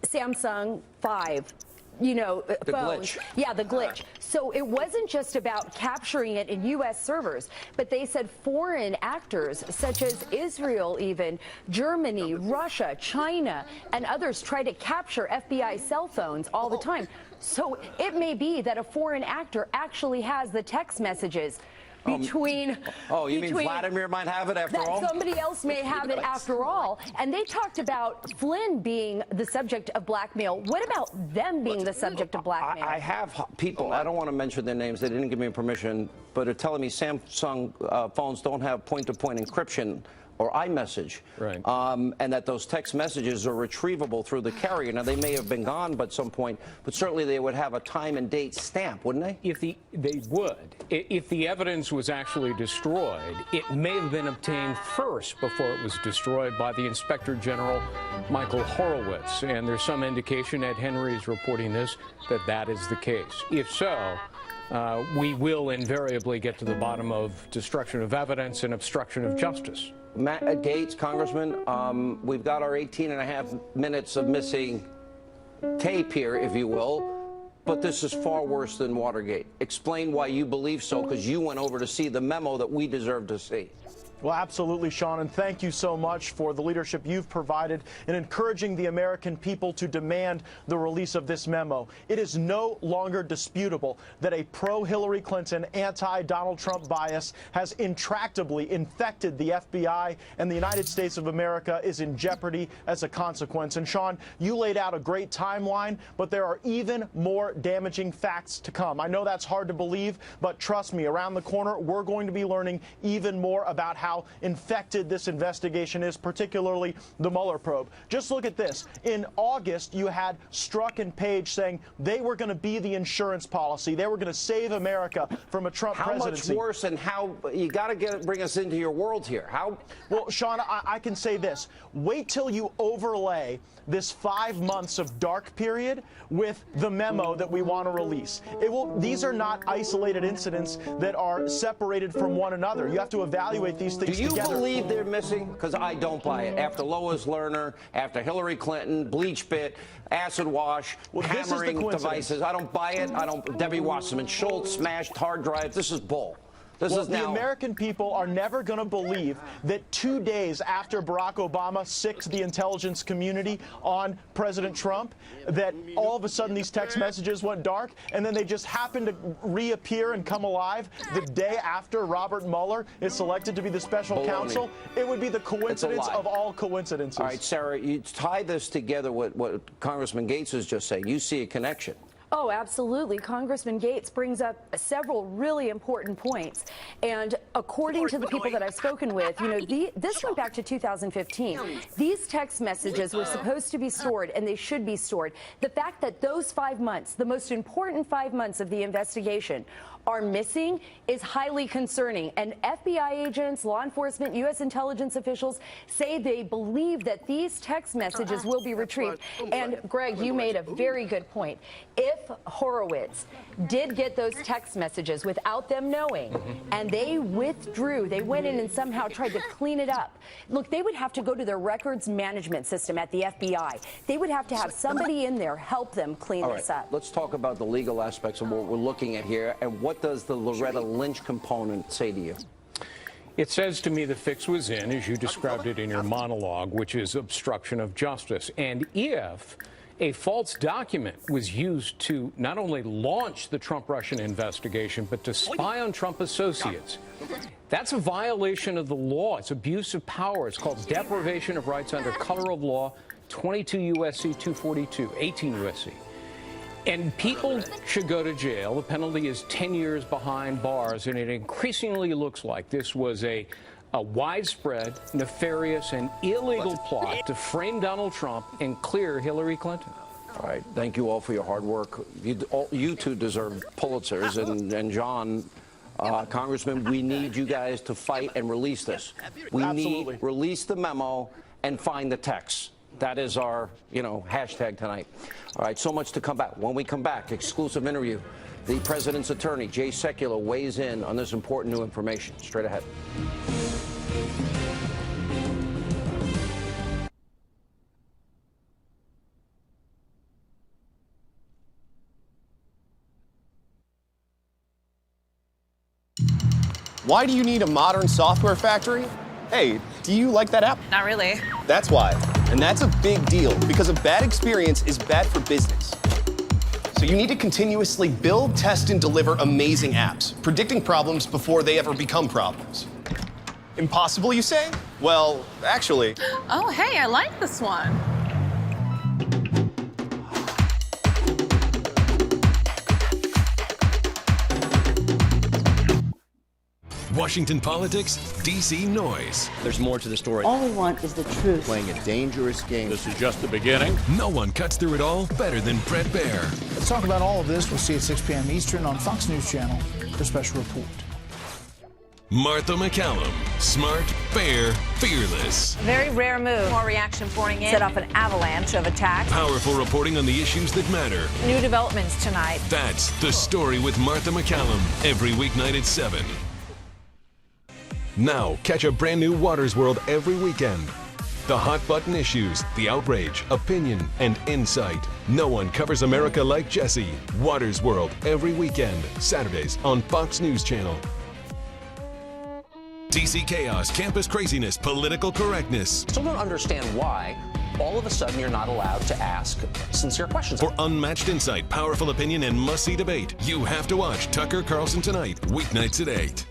Samsung 5, phones. Glitch. Yeah, the glitch. So it wasn't just about capturing it in U.S. servers, but they said foreign actors such as Israel even, Germany, Russia, China, and others try to capture FBI cell phones all the time. So it may be that a foreign actor actually has the text messages between... you mean Vladimir might have it after all? Somebody else may have it after all. And they talked about Flynn being the subject of blackmail. What about them being the subject of blackmail? I have people, I don't want to mention their names, they didn't give me permission, but are telling me Samsung phones don't have point-to-point encryption or iMessage, right. And that those text messages are retrievable through the carrier. Now, they may have been gone at some point, but certainly they would have a time and date stamp, wouldn't they? They would. If the evidence was actually destroyed, it may have been obtained first before it was destroyed by the Inspector General, Michael Horowitz. And there's some indication, Ed Henry is reporting this, that that is the case. If so, we will invariably get to the bottom of destruction of evidence and obstruction of justice. Matt Gaetz, Congressman, we've got our 18.5 minutes of missing tape here, if you will, but this is far worse than Watergate. Explain why you believe so, because you went over to see the memo that we deserve to see. Well, absolutely, Sean, and thank you so much for the leadership you've provided in encouraging the American people to demand the release of this memo. It is no longer disputable that a pro-Hillary Clinton, anti-Donald Trump bias has intractably infected the FBI, and the United States of America is in jeopardy as a consequence. And, Sean, you laid out a great timeline, but there are even more damaging facts to come. I know that's hard to believe, but trust me, around the corner, we're going to be learning even more about how how infected this investigation is, particularly the Mueller probe. Just look at this. In August, you had Strzok and Page saying they were going to be the insurance policy. They were going to save America from a Trump presidency. How much worse, and how you got to bring us into your world here? How? Well, Sean, I can say this. Wait till you overlay this 5 months of dark period with the memo that we want to release. These are not isolated incidents that are separated from one another. You have to evaluate these things together. Do you believe they're missing? Because I don't buy it. After Lois Lerner, after Hillary Clinton, bleach pit, acid wash, hammering devices, I don't buy it. Debbie Wasserman Schultz smashed hard drives. This is bull. The American people are never going to believe that 2 days after Barack Obama sicked the intelligence community on President Trump, that all of a sudden these text messages went dark, and then they just happened to reappear and come alive the day after Robert Mueller is selected to be the special counsel. It would be the coincidence of all coincidences. All right, Sarah, you tie this together with what Congressman Gates was just saying. You see a connection. Oh, absolutely. Congressman Gates brings up several really important points. And according to the people that I've spoken with, this went back to 2015. These text messages were supposed to be stored, and they should be stored. The fact that those 5 months, the most important 5 months of the investigation, are missing is highly concerning. And FBI agents, law enforcement, U.S. intelligence officials say they believe that these text messages will be retrieved. And Greg, you made a very good point. If Horowitz did get those text messages without them knowing, and they withdrew, they went in and somehow tried to clean it up. Look, they would have to go to their records management system at the FBI. They would have to have somebody in there help them clean this up. Let's talk about the legal aspects of what we're looking at here, and what does the Loretta Lynch component say to you? It says to me the fix was in, as you described it in your monologue, which is obstruction of justice. And if a false document was used to not only launch the Trump-Russian investigation, but to spy on Trump associates, that's a violation of the law. It's abuse of power. It's called deprivation of rights under color of law, 22 U.S.C. 242, 18 U.S.C. And people should go to jail. The penalty is 10 years behind bars, and it increasingly looks like this was a widespread, nefarious, and illegal plot to frame Donald Trump and clear Hillary Clinton. All right. Thank you all for your hard work. You two deserve Pulitzers, and John, Congressman, we need you guys to fight and release this. We need release the memo and find the text. That is our, hashtag tonight. All right, so much to come back. When we come back, exclusive interview. The president's attorney, Jay Sekulow, weighs in on this important new information. Straight ahead. Why do you need a modern software factory? Hey, do you like that app? Not really. That's why. And that's a big deal, because a bad experience is bad for business. So you need to continuously build, test, and deliver amazing apps, predicting problems before they ever become problems. Impossible, you say? Well, actually... Oh, hey, I like this one. Washington politics, D.C. noise. There's more to the story. All we want is the truth. Playing a dangerous game. This is just the beginning. No one cuts through it all better than Bret Baier. Let's talk about all of this. We'll see at 6 p.m. Eastern on Fox News Channel, the special report. Martha MacCallum, smart, fair, fearless. Very rare move. More reaction pouring in. Set off an avalanche of attacks. Powerful reporting on the issues that matter. New developments tonight. That's The Story with Martha MacCallum, every weeknight at 7. Now, catch a brand new Waters World every weekend. The hot button issues, the outrage, opinion, and insight. No one covers America like Jesse. Waters World every weekend, Saturdays on Fox News Channel. DC chaos, campus craziness, political correctness. Still don't understand why all of a sudden you're not allowed to ask sincere questions. For unmatched insight, powerful opinion, and must-see debate, you have to watch Tucker Carlson Tonight, weeknights at 8.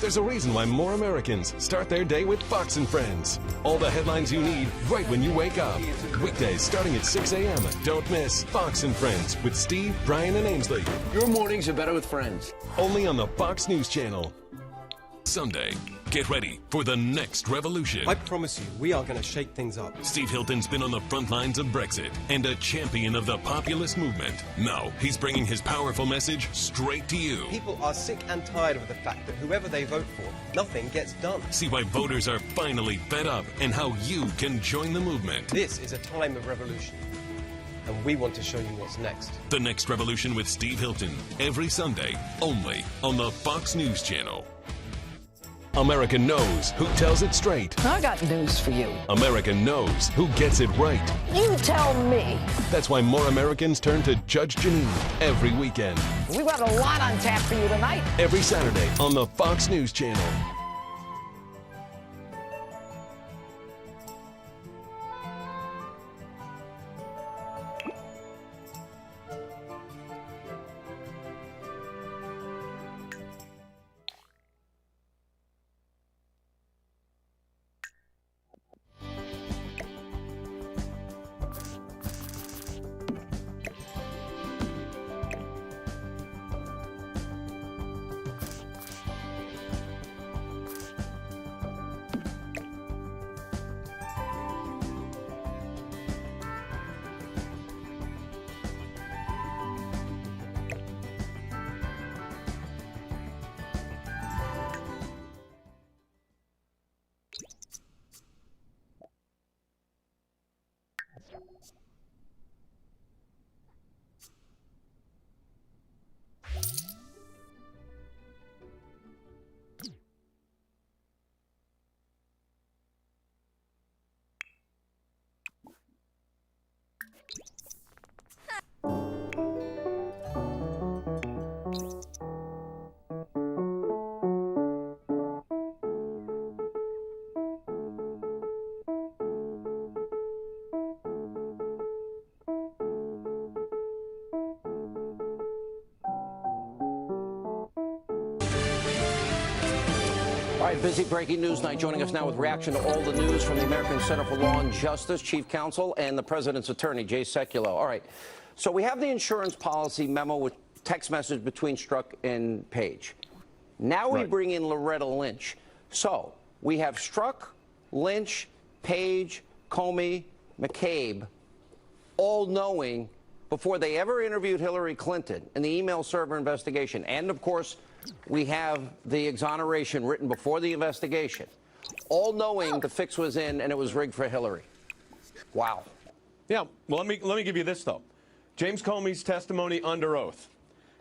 There's a reason why more Americans start their day with Fox and Friends. All the headlines you need right when you wake up. Weekdays starting at 6 a.m. Don't miss Fox and Friends with Steve, Brian, and Ainsley. Your mornings are better with friends. Only on the Fox News Channel. Sunday. Get ready for the next revolution. I promise you, we are going to shake things up. Steve Hilton's been on the front lines of Brexit and a champion of the populist movement. Now, he's bringing his powerful message straight to you. People are sick and tired of the fact that whoever they vote for, nothing gets done. See why voters are finally fed up and how you can join the movement. This is a time of revolution, and we want to show you what's next. The Next Revolution with Steve Hilton, every Sunday, only on the Fox News Channel. America knows who tells it straight. I got news for you. America knows who gets it right. You tell me. That's why more Americans turn to Judge Janine every weekend. We've got a lot on tap for you tonight. Every Saturday on the Fox News Channel. All right, busy breaking news night. Joining us now with reaction to all the news from the American Center for Law and Justice, Chief Counsel, and the President's Attorney, Jay Sekulow. All right, so we have the insurance policy memo with text message between Strzok and Page. Now we bring in Loretta Lynch. So we have Strzok, Lynch, Page, Comey, McCabe, all knowing before they ever interviewed Hillary Clinton in the email server investigation. And, of course, we have the exoneration written before the investigation, all knowing the fix was in and it was rigged for Hillary. Wow. Yeah, well, let me give you this, though. James Comey's testimony under oath.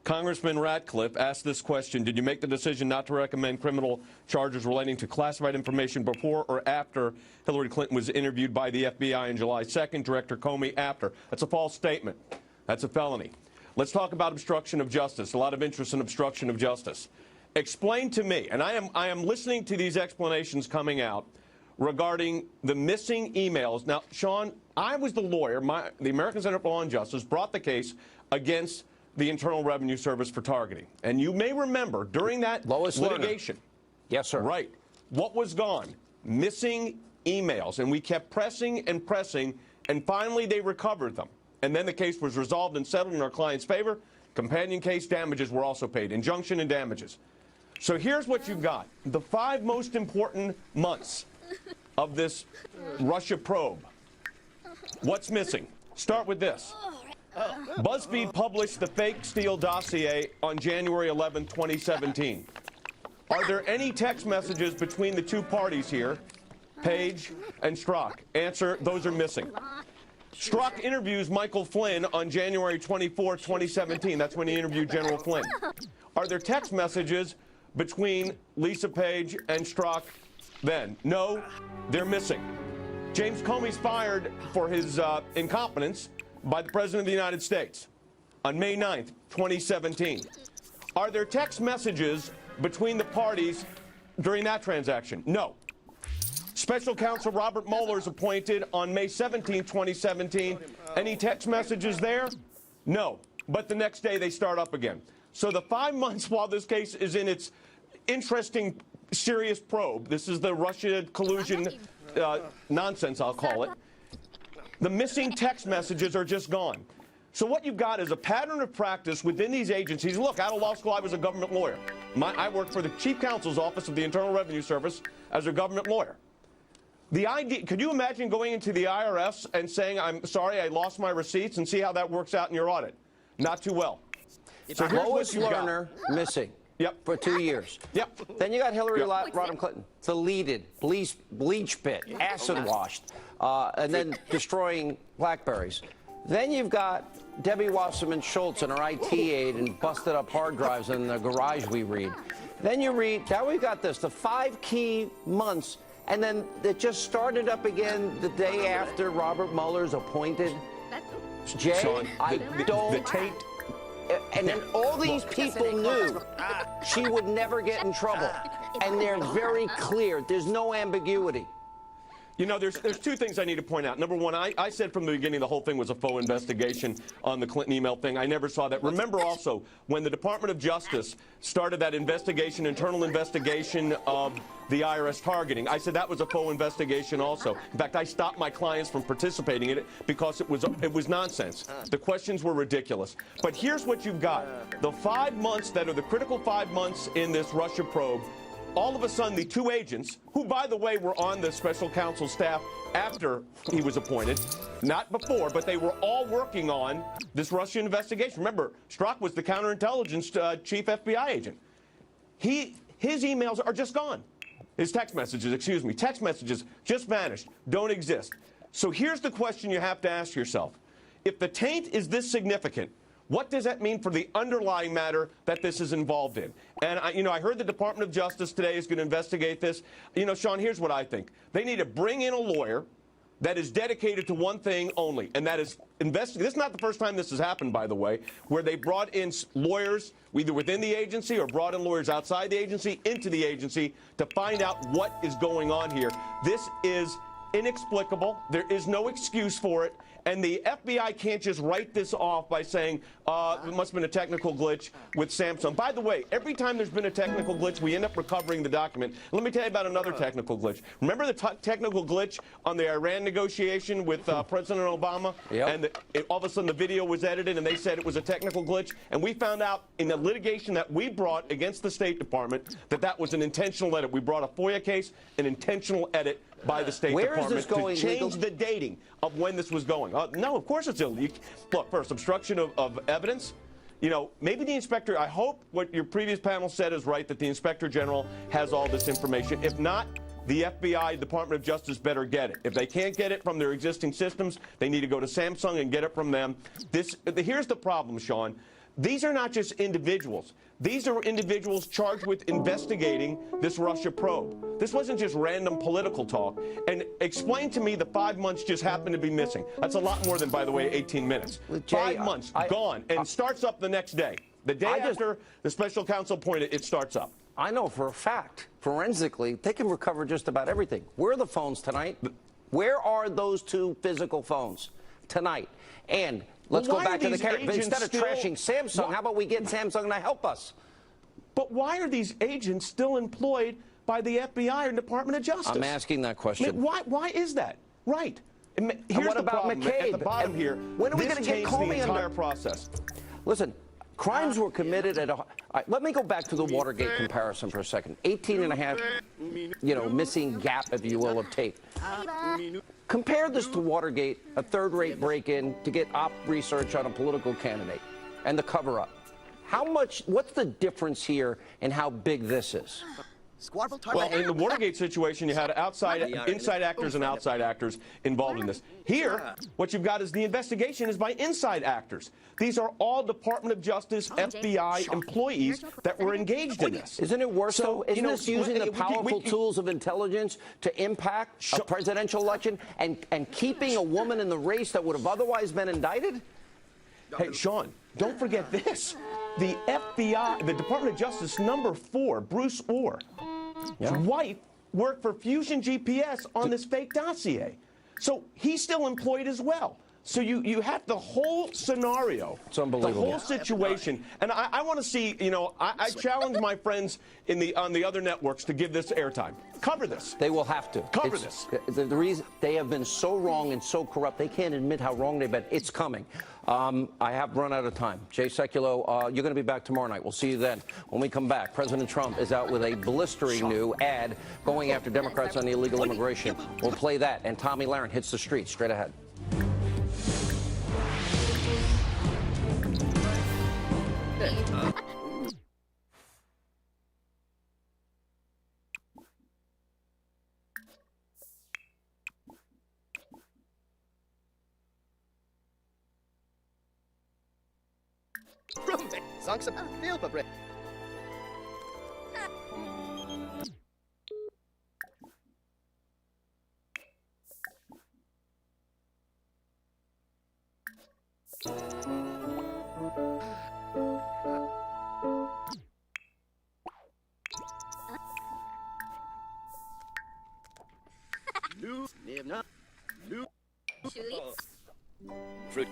Congressman Ratcliffe asked this question: did you make the decision not to recommend criminal charges relating to classified information before or after Hillary Clinton was interviewed by the FBI on July 2nd? Director Comey, after. That's a false statement. That's a felony. Let's talk about obstruction of justice. A lot of interest in obstruction of justice. Explain to me, and I am listening to these explanations coming out regarding the missing emails. Now, Sean, I was the lawyer. The American Center for Law and Justice brought the case against the Internal Revenue Service for targeting. And you may remember during that litigation. Yes, sir. Right. What was gone? Missing emails. And we kept pressing and pressing, and finally they recovered them. And then the case was resolved and settled in our client's favor. Companion case damages were also paid, injunction and damages. So here's what you've got. The 5 most important months of this Russia probe. What's missing? Start with this. BuzzFeed published the fake Steele dossier on January 11, 2017. Are there any text messages between the two parties here, Page and Strzok? Answer, those are missing. Strzok interviews Michael Flynn on January 24, 2017. That's when he interviewed General Flynn. Are there text messages between Lisa Page and Strzok then? No, they're missing. James Comey's fired for his incompetence by the President of the United States on May 9th, 2017. Are there text messages between the parties during that transaction? No. Special Counsel Robert Mueller is appointed on May 17, 2017. Any text messages there? No. But the next day they start up again. So the 5 months while this case is in its interesting, serious probe, this is the Russia collusion nonsense, I'll call it, the missing text messages are just gone. So what you've got is a pattern of practice within these agencies. Look, out of law school, I was a government lawyer. I worked for the Chief Counsel's Office of the Internal Revenue Service as a government lawyer. The idea, could you imagine going into the IRS and saying, I'm sorry, I lost my receipts, and see how that works out in your audit? Not too well. So Lois Lerner missing. Yep. For 2 years. Yep. Then you got Hillary Rodham Clinton, deleted, bleach pit, acid washed, and then destroying BlackBerries. Then you've got Debbie Wasserman Schultz and her IT aide and busted up hard drives in the garage we read. Then you read, now we've got this, the 5 key months, and then it just started up again the day after Robert Mueller's appointed. Jay, Sean, I don't. The tape. And then all these people knew she would never get in trouble. And they're very clear. There's no ambiguity. You know, there's 2 things I need to point out. Number one, I said from the beginning the whole thing was a faux investigation on the Clinton email thing. I never saw that. Remember also, when the Department of Justice started that investigation, internal investigation of the IRS targeting, I said that was a faux investigation also. In fact, I stopped my clients from participating in it because it was nonsense. The questions were ridiculous. But here's what you've got. The 5 months that are the critical 5 months in this Russia probe, all of a sudden, the 2 agents, who, by the way, were on the special counsel staff after he was appointed, not before, but they were all working on this Russian investigation. Remember, Strzok was the counterintelligence chief FBI agent. His emails are just gone. His text messages just vanished, don't exist. So here's the question you have to ask yourself. If the taint is this significant, what does that mean for the underlying matter that this is involved in? And, I heard the Department of Justice today is going to investigate this. Sean, here's what I think. They need to bring in a lawyer that is dedicated to one thing only, and that is investigate. This is not the first time this has happened, by the way, where they brought in lawyers either within the agency or brought in lawyers outside the agency into the agency to find out what is going on here. This is inexplicable. There is no excuse for it. And the FBI can't just write this off by saying it must have been a technical glitch with Samsung. By the way, every time there's been a technical glitch, we end up recovering the document. Let me tell you about another technical glitch. Remember the technical glitch on the Iran negotiation with President Obama? Yep. And all of a sudden the video was edited and they said it was a technical glitch. And we found out in the litigation that we brought against the State Department that was an intentional edit. We brought a FOIA case, an intentional edit by the State Department to change the dating of when this was going. No, of course it's illegal. Look, first, obstruction of evidence. Maybe the inspector, I hope what your previous panel said is right, that the Inspector General has all this information. If not, the FBI, Department of Justice, better get it. If they can't get it from their existing systems, they need to go to Samsung and get it from them. Here's the problem, Sean. These are not just individuals. These are individuals charged with investigating this Russia probe. This wasn't just random political talk. And explain to me the 5 months just happened to be missing. That's a lot more than, by the way, 18 minutes. Jay, 5 months, gone, and starts up the next day. The day after the special counsel appointed, it starts up. I know for a fact, forensically, they can recover just about everything. Where are the phones tonight? Where are those 2 physical phones tonight? And let's go back to the character. Instead of trashing Samsung, how about we get Samsung to help us? But why are these agents still employed by the FBI or Department of Justice? I'm asking that question. Why is that? Right. And Here's what the about problem. McCabe? At the bottom here, when are we going to get Comey the entire under process? Listen, crimes were committed at let me go back to the Watergate comparison for a second. 18 and a half, missing gap, if you will, of tape. Compare this to Watergate, a third-rate break-in to get op research on a political candidate, and the cover-up. What's the difference here in how big this is? Well, in the Watergate situation, you had inside actors and outside actors involved in this. Here, what you've got is the investigation is by inside actors. These are all Department of Justice, FBI employees that were engaged in this. Isn't it worse, though? Isn't this using the powerful tools of intelligence to impact a presidential election and keeping a woman in the race that would have otherwise been indicted? Hey, Sean, don't forget this. The FBI, the Department of Justice, number 4, Bruce Orr, his wife worked for Fusion GPS on this fake dossier. So he's still employed as well. So you had the whole scenario, It's unbelievable. the whole situation, and I want to see. You know, I challenge my friends on the other networks to give this airtime. Cover this. They will have to. Cover this. The reason they have been so wrong and so corrupt, they can't admit how wrong they've been. It's coming. I have run out of time. Jay Sekulow, you're going to be back tomorrow night. We'll see you then. When we come back, President Trump is out with a blistering new ad going after Democrats on the illegal immigration. We'll play that, and Tommy Lahren hits the streets. Straight ahead. Fruit.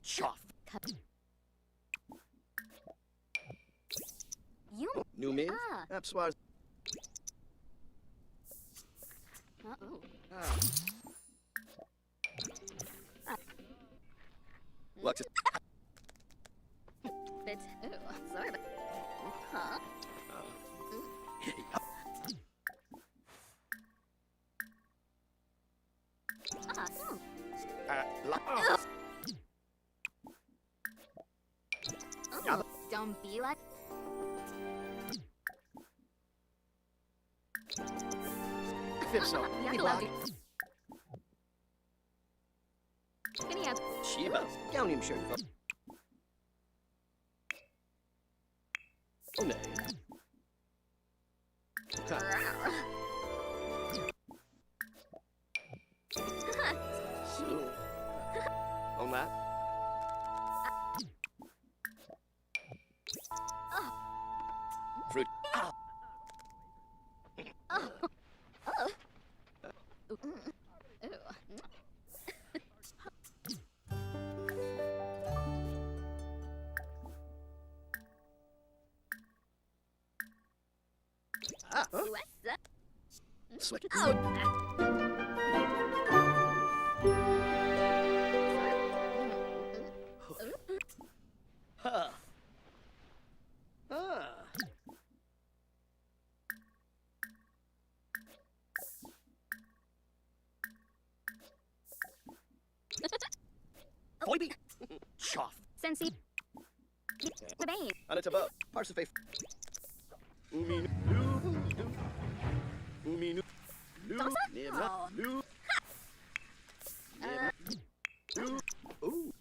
Choff. New me? Abswaz. What's it? Sorry, but huh? Don't be like. Fipso. Gonna Shiba. Gaunim shirt. Oh, no. On that. Fruit. Sweat. Huh. Boy, choff. Sensi. The Bane. On its above. Parsiface. Umi. Umi. Ooh.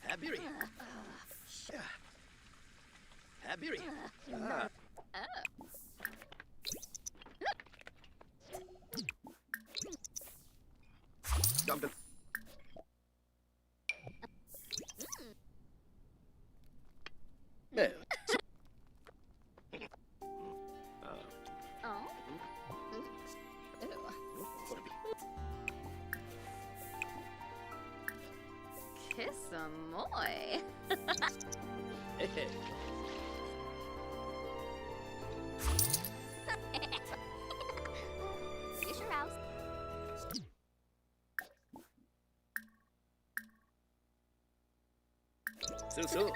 Habiri. Habiri. Dumped. No. Kiss a moy. Hey. Fish your house. So.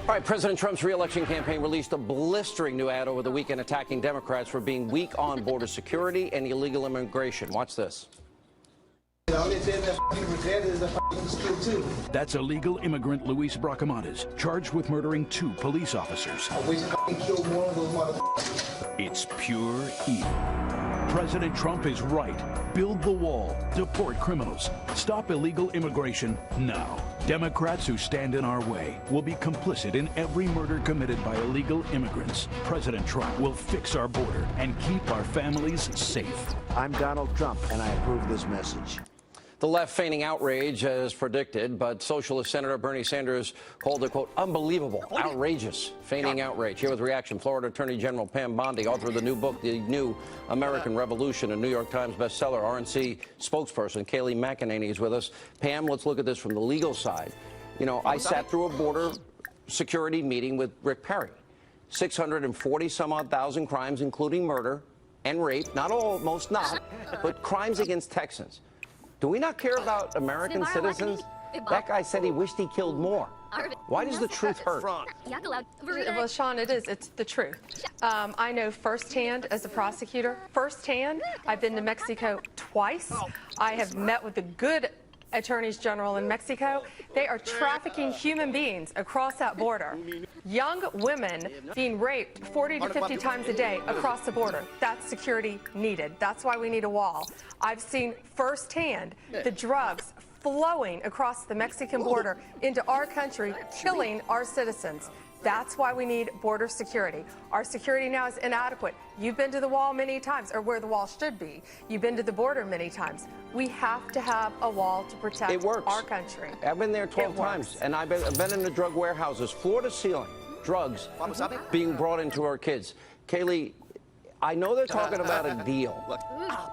All right, President Trump's re-election campaign released a blistering new ad over the weekend attacking Democrats for being weak on border security and illegal immigration. Watch this. The only thing that regret is the school too. That's illegal immigrant Luis Bracamontes, charged with murdering 2 police officers. I wish I killed one of those motherfuckers. It's pure evil. President Trump is right. Build the wall. Deport criminals. Stop illegal immigration now. Democrats who stand in our way will be complicit in every murder committed by illegal immigrants. President Trump will fix our border and keep our families safe. I'm Donald Trump, and I approve this message. The left feigning outrage as predicted, but Socialist Senator Bernie Sanders called it, quote, unbelievable, outrageous, feigning outrage. Here with reaction, Florida Attorney General Pam Bondi, author of the new book, The New American Revolution, a New York Times bestseller. RNC spokesperson Kayleigh McEnany is with us. Pam, let's look at this from the legal side. You know, I sat through a border security meeting with Rick Perry. 640 some odd thousand crimes, including murder and rape. Not all, most not, but crimes against Texans. Do we not care about American citizens? That guy said he wished he killed more. Why does the truth hurt? Well, Sean, it's the truth. I know firsthand as a prosecutor, I've been to Mexico twice. I have met with the good attorneys general in Mexico. They are trafficking human beings across that border. Young women being raped 40 to 50 times a day across the border. That's security needed. That's why we need a wall. I've seen firsthand the drugs flowing across the Mexican border into our country, killing our citizens. That's why we need border security. Our security now is inadequate. You've been to the wall many times, or where the wall should be. You've been to the border many times. We have to have a wall to protect our country. I've been there 12 times, and I've been in the drug warehouses, floor to ceiling, drugs being brought into our kids. Kayleigh, I know they're talking about a deal.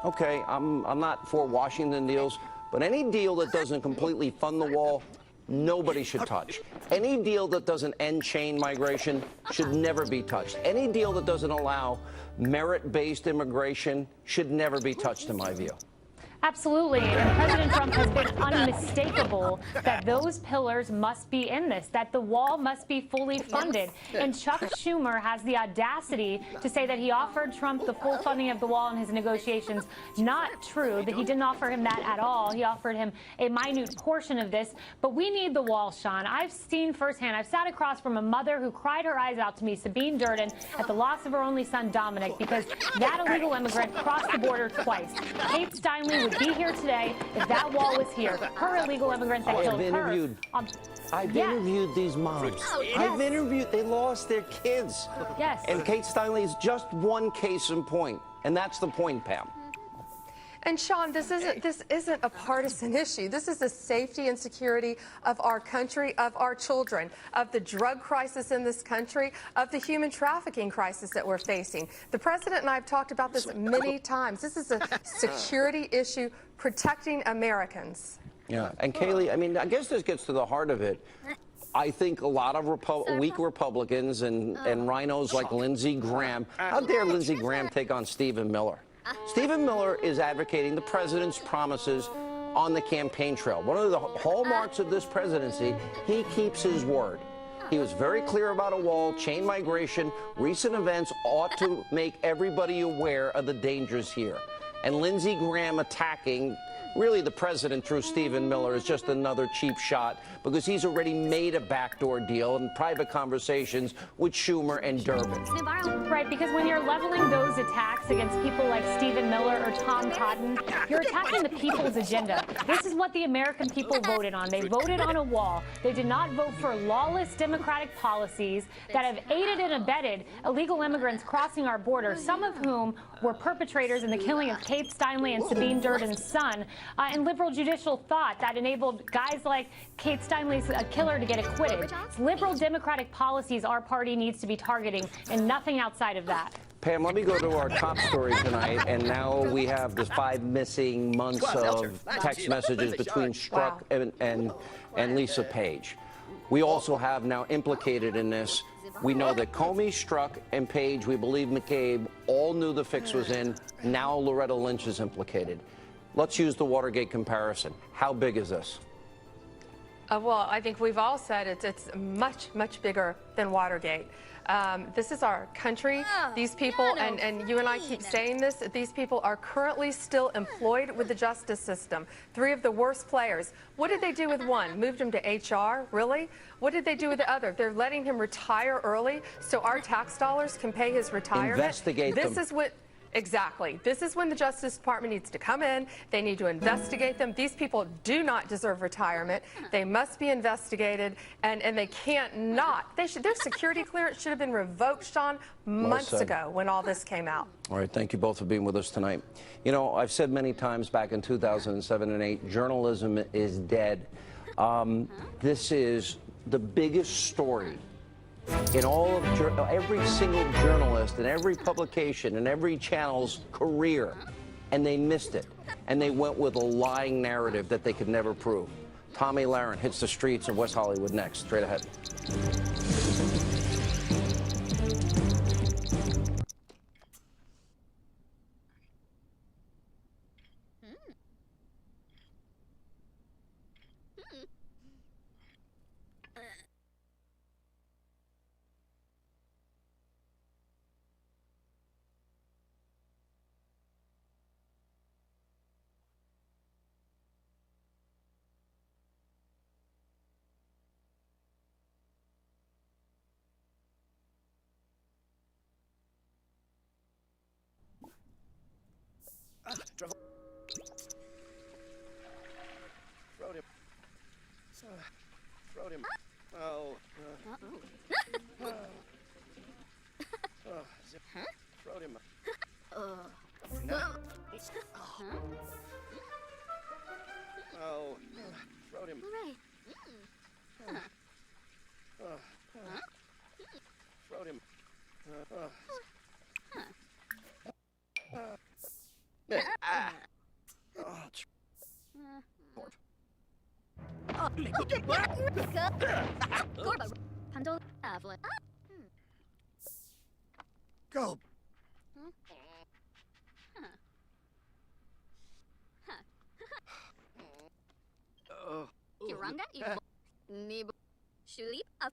Okay, I'm not for Washington deals, but any deal that doesn't completely fund the wall, nobody should touch. Any deal that doesn't end chain migration should never be touched. Any deal that doesn't allow merit-based immigration should never be touched, in my view. Absolutely, and President Trump has been unmistakable that those pillars must be in this, that the wall must be fully funded. And Chuck Schumer has the audacity to say that he offered Trump the full funding of the wall in his negotiations. Not true, that he didn't offer him that at all. He offered him a minute portion of this. But we need the wall, Sean. I've seen firsthand, I've sat across from a mother who cried her eyes out to me, Sabine Durden, at the loss of her only son, Dominic, because that illegal immigrant crossed the border twice. Kate Steinle would be here today if that wall was here. Her illegal immigrant that killed her. I've interviewed these moms. I've interviewed, they lost their kids. Yes. And Kate Steinle is just one case in point. And that's the point, Pam. And Sean, this isn't a partisan issue. This is the safety and security of our country, of our children, of the drug crisis in this country, of the human trafficking crisis that we're facing. The president and I have talked about this many times. This is a security issue protecting Americans. Yeah, and Kayleigh, I mean, I guess this gets to the heart of it. I think a lot of weak Republicans and rhinos like Lindsey Graham, how dare Lindsey Graham take on Stephen Miller? Stephen Miller is advocating the president's promises on the campaign trail. One of the hallmarks of this presidency, he keeps his word. He was very clear about a wall, chain migration. Recent events ought to make everybody aware of the dangers here. And Lindsey Graham attacking really the president through Stephen Miller is just another cheap shot because he's already made a backdoor deal in private conversations with Schumer and Durbin. Right, because when you're leveling those attacks against people like Stephen Miller or Tom Cotton, you're attacking the people's agenda. This is what the American people voted on. They voted on a wall. They did not vote for lawless democratic policies that have aided and abetted illegal immigrants crossing our border, some of whom were perpetrators in the killing of Kate Steinle and Sabine Durden's son, and liberal judicial thought that enabled guys like Kate Steinle's killer to get acquitted. It's liberal democratic policies our party needs to be targeting, and nothing outside of that. Pam, let me go to our top story tonight, and now we have the 5 missing months of text messages between Strzok and Lisa Page. We also have now implicated in this. We know that Comey, Strzok, and Page, we believe McCabe, all knew the fix was in. Now Loretta Lynch is implicated. Let's use the Watergate comparison. How big is this? Well, I think we've all said it's much, much bigger than Watergate. This is our country. These people, and you and I keep saying this, these people are currently still employed with the justice system. 3 of the worst players. What did they do with one? Moved him to HR? Really? What did they do with the other? They're letting him retire early so our tax dollars can pay his retirement. Investigate them. This is what... Exactly. This is when the Justice Department needs to come in. They need to investigate them. These people do not deserve retirement. They must be investigated, and they can't not. Their security clearance should have been revoked, Sean, months ago when all this came out. All right, thank you both for being with us tonight. You know, I've said many times back in 2007 and 2008, journalism is dead. This is the biggest story in all of every single journalist and every publication and every channel's career, and they missed it. And they went with a lying narrative that they could never prove. Tomi Lahren hits the streets of West Hollywood next. Straight ahead. Throw him. Oh. Throw him. No. Oh. Throw him. Right. Throw him. Go. Kiranga ibo ni shulip up.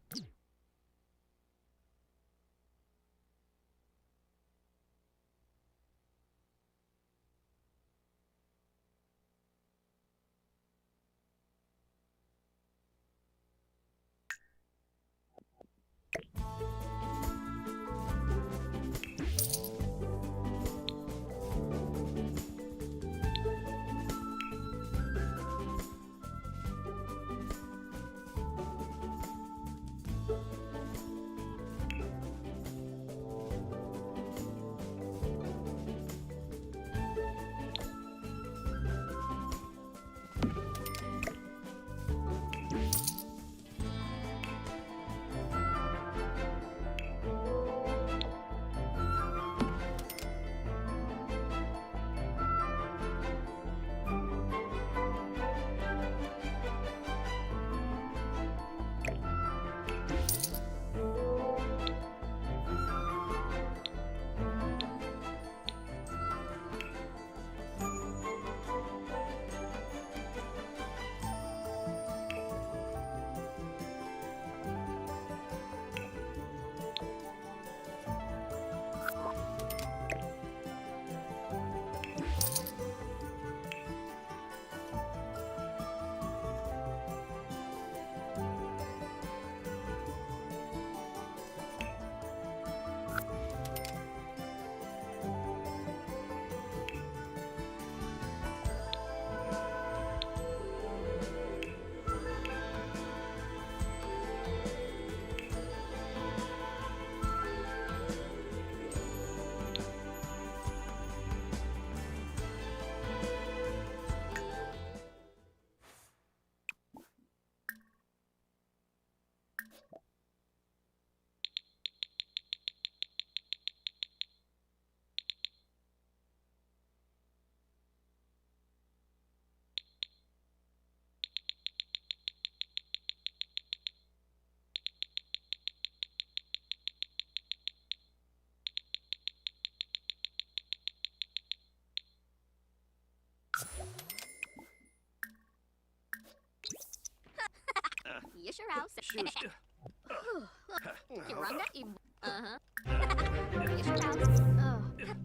Kiranga ibu.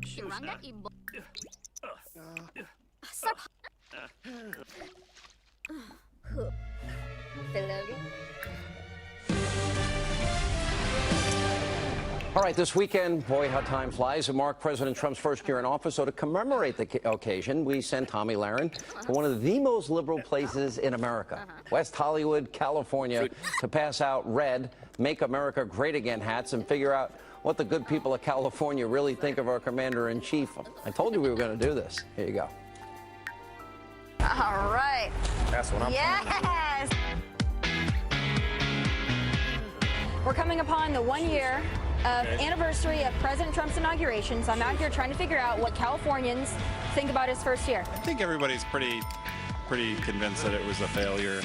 Kiranga ibu. Sarp. All right, this weekend, boy, how time flies. It marked President Trump's first year in office. So to commemorate the occasion, we sent Tomi Lahren to one of the most liberal places in America, West Hollywood, California, to pass out red Make America Great Again hats and figure out what the good people of California really think of our commander-in-chief. I told you we were going to do this. Here you go. All right. That's what I'm Yes. We're coming upon the 1 year of anniversary of President Trump's inauguration, so I'm out here trying to figure out what Californians think about his first year. I think everybody's pretty convinced that it was a failure.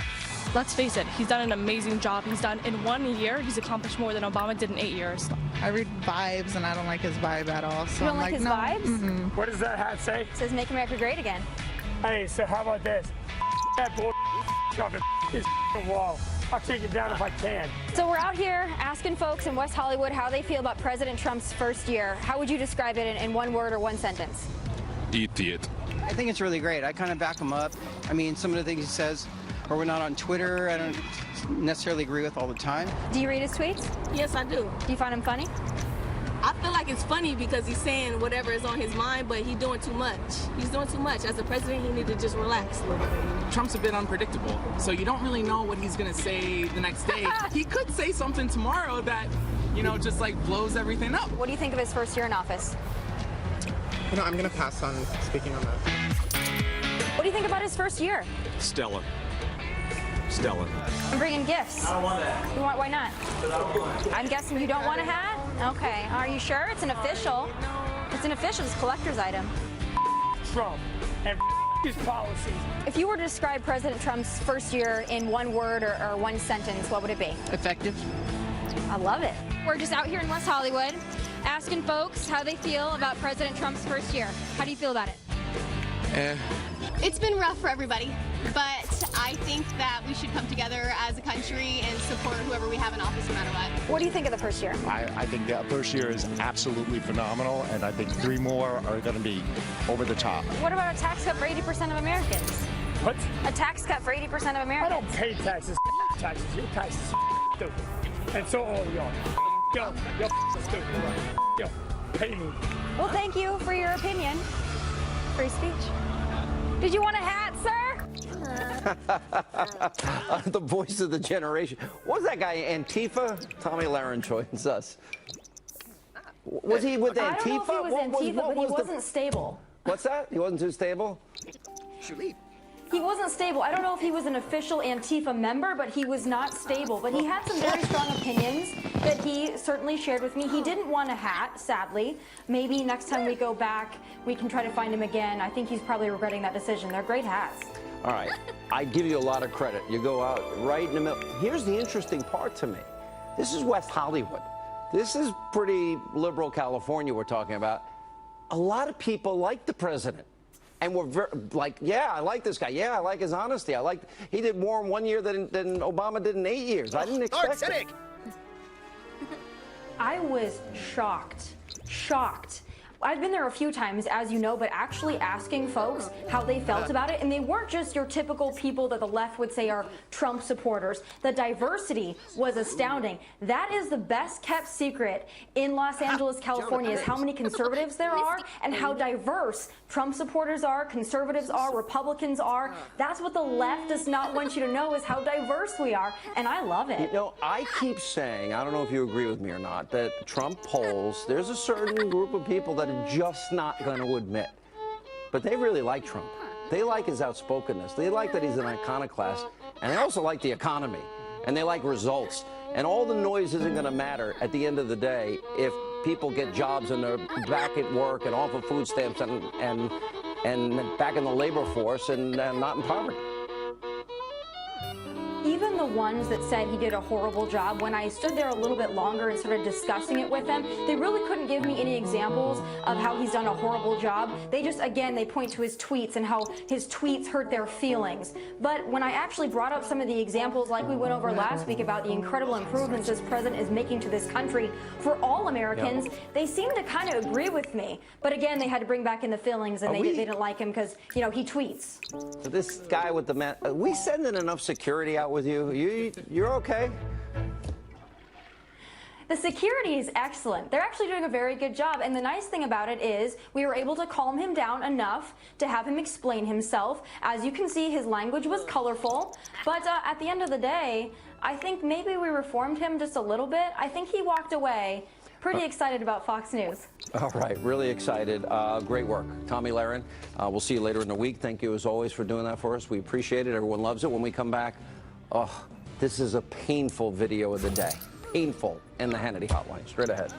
Let's face it, he's done an amazing job. He's done in 1 year, he's accomplished more than Obama did in 8 years. I read vibes and I don't like his vibe at all. So You don't I'm like his no. vibes? Mm-mm. What does that hat say? It says Make America Great Again. Hey, so how about this? That bull up his wall. I'll take it down if I can. So we're out here asking folks in West Hollywood how they feel about President Trump's first year. How would you describe it in one word or one sentence? Idiot. I think it's really great. I kind of back him up. I mean, some of the things he says, or we're not on Twitter, I don't necessarily agree with all the time. Do you read his tweets? Yes, I do. Do you find him funny? I feel like it's funny because he's saying whatever is on his mind, but he's doing too much. He's doing too much. As a president, he needs to just relax a little bit. Trump's a bit unpredictable, so you don't really know what he's going to say the next day. He could say something tomorrow that, just like blows everything up. What do you think of his first year in office? I'm going to pass on speaking on that. What do you think about his first year? Stellar. I'm bringing gifts. I don't want that. Why not? I'm guessing you don't want a hat? Okay. Are you sure? It's an official. It's a collector's item. Trump and his policies. If you were to describe President Trump's first year in one word or one sentence, what would it be? Effective. I love it. We're just out here in West Hollywood asking folks how they feel about President Trump's first year. How do you feel about it? It's been rough for everybody, but I think that we should come together as a country and support whoever we have in office no matter what. What do you think of the first year? I think the first year is absolutely phenomenal, and I think 3 more are going to be over the top. What about a tax cut for 80% of Americans? What? A tax cut for 80% of Americans? I don't pay taxes. Your taxes are stupid. And so all of y'all. You're stupid. Yo, pay me. Well, thank you for your opinion. Free speech. Did you want a hat, sir? The voice of the generation. What was that guy, Antifa? Tomi Lahren joins us. Was he with Antifa? I don't know if he was Antifa, but he wasn't stable. What's that? He wasn't too stable? He wasn't stable. I don't know if he was an official Antifa member, but he was not stable. But he had some very strong opinions that he certainly shared with me. He didn't want a hat, sadly. Maybe next time we go back, we can try to find him again. I think he's probably regretting that decision. They're great hats. All right. I give you a lot of credit. You go out right in the middle. Here's the interesting part to me. This is West Hollywood. This is pretty liberal California we're talking about. A lot of people like the president. And we're like, yeah, I like this guy. Yeah, I like his honesty. He did more in 1 year than Obama did in 8 years. I didn't expect it. I was shocked. I've been there a few times, as you know, but actually asking folks how they felt about it, and they weren't just your typical people that the left would say are Trump supporters. The diversity was astounding. That is the best kept secret in Los Angeles, California, is how many conservatives there are and how diverse Trump supporters are, conservatives are, Republicans are. That's what the left does not want you to know, is how diverse we are, and I love it. I keep saying, I don't know if you agree with me or not, that Trump polls, there's a certain group of people that are just not going to admit. But they really like Trump. They like his outspokenness. They like that he's an iconoclast. And they also like the economy. And they like results. And all the noise isn't going to matter at the end of the day if people get jobs and they're back at work and off of food stamps and back in the labor force and not in poverty. Even the ones that said he did a horrible job, when I stood there a little bit longer and started discussing it with them, they really couldn't give me any examples of how he's done a horrible job. They just, again, they point to his tweets and how his tweets hurt their feelings. But when I actually brought up some of the examples like we went over last week about the incredible improvements this president is making to this country for all Americans, they seemed to kind of agree with me. But again, they had to bring back in the feelings, and they didn't like him because, you know, he tweets. So this guy with the man, are we sending enough security out with you? You're okay? The security is excellent. They're actually doing a very good job. And the nice thing about it is we were able to calm him down enough to have him explain himself. As you can see, his language was colorful. But at the end of the day, I think maybe we reformed him just a little bit. I think he walked away pretty excited about Fox News. All right, really excited. Great work. Tomi Lahren, we'll see you later in the week. Thank you, as always, for doing that for us. We appreciate it. Everyone loves it. When we come back, oh, this is a painful video of the day. Painful in the Hannity Hotline. Straight ahead.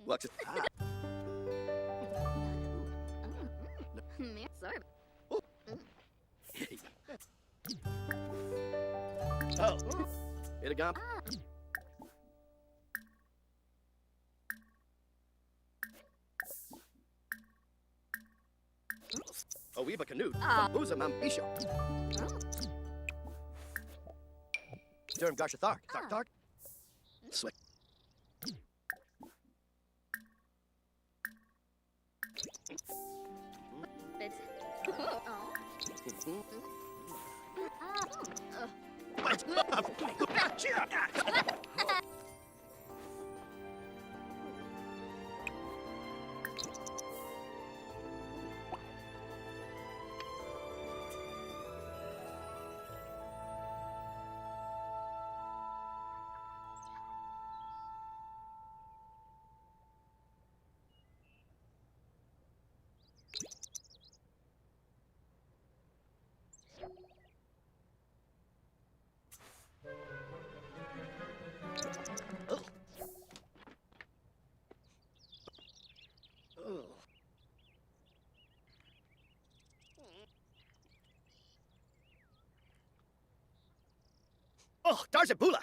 What's it? Sorry. Oh, it a gum? Oh, we have a canoe. Who's a mampisha? Durham Garsha Thark. Thark. Slick. Oh, Darzabula!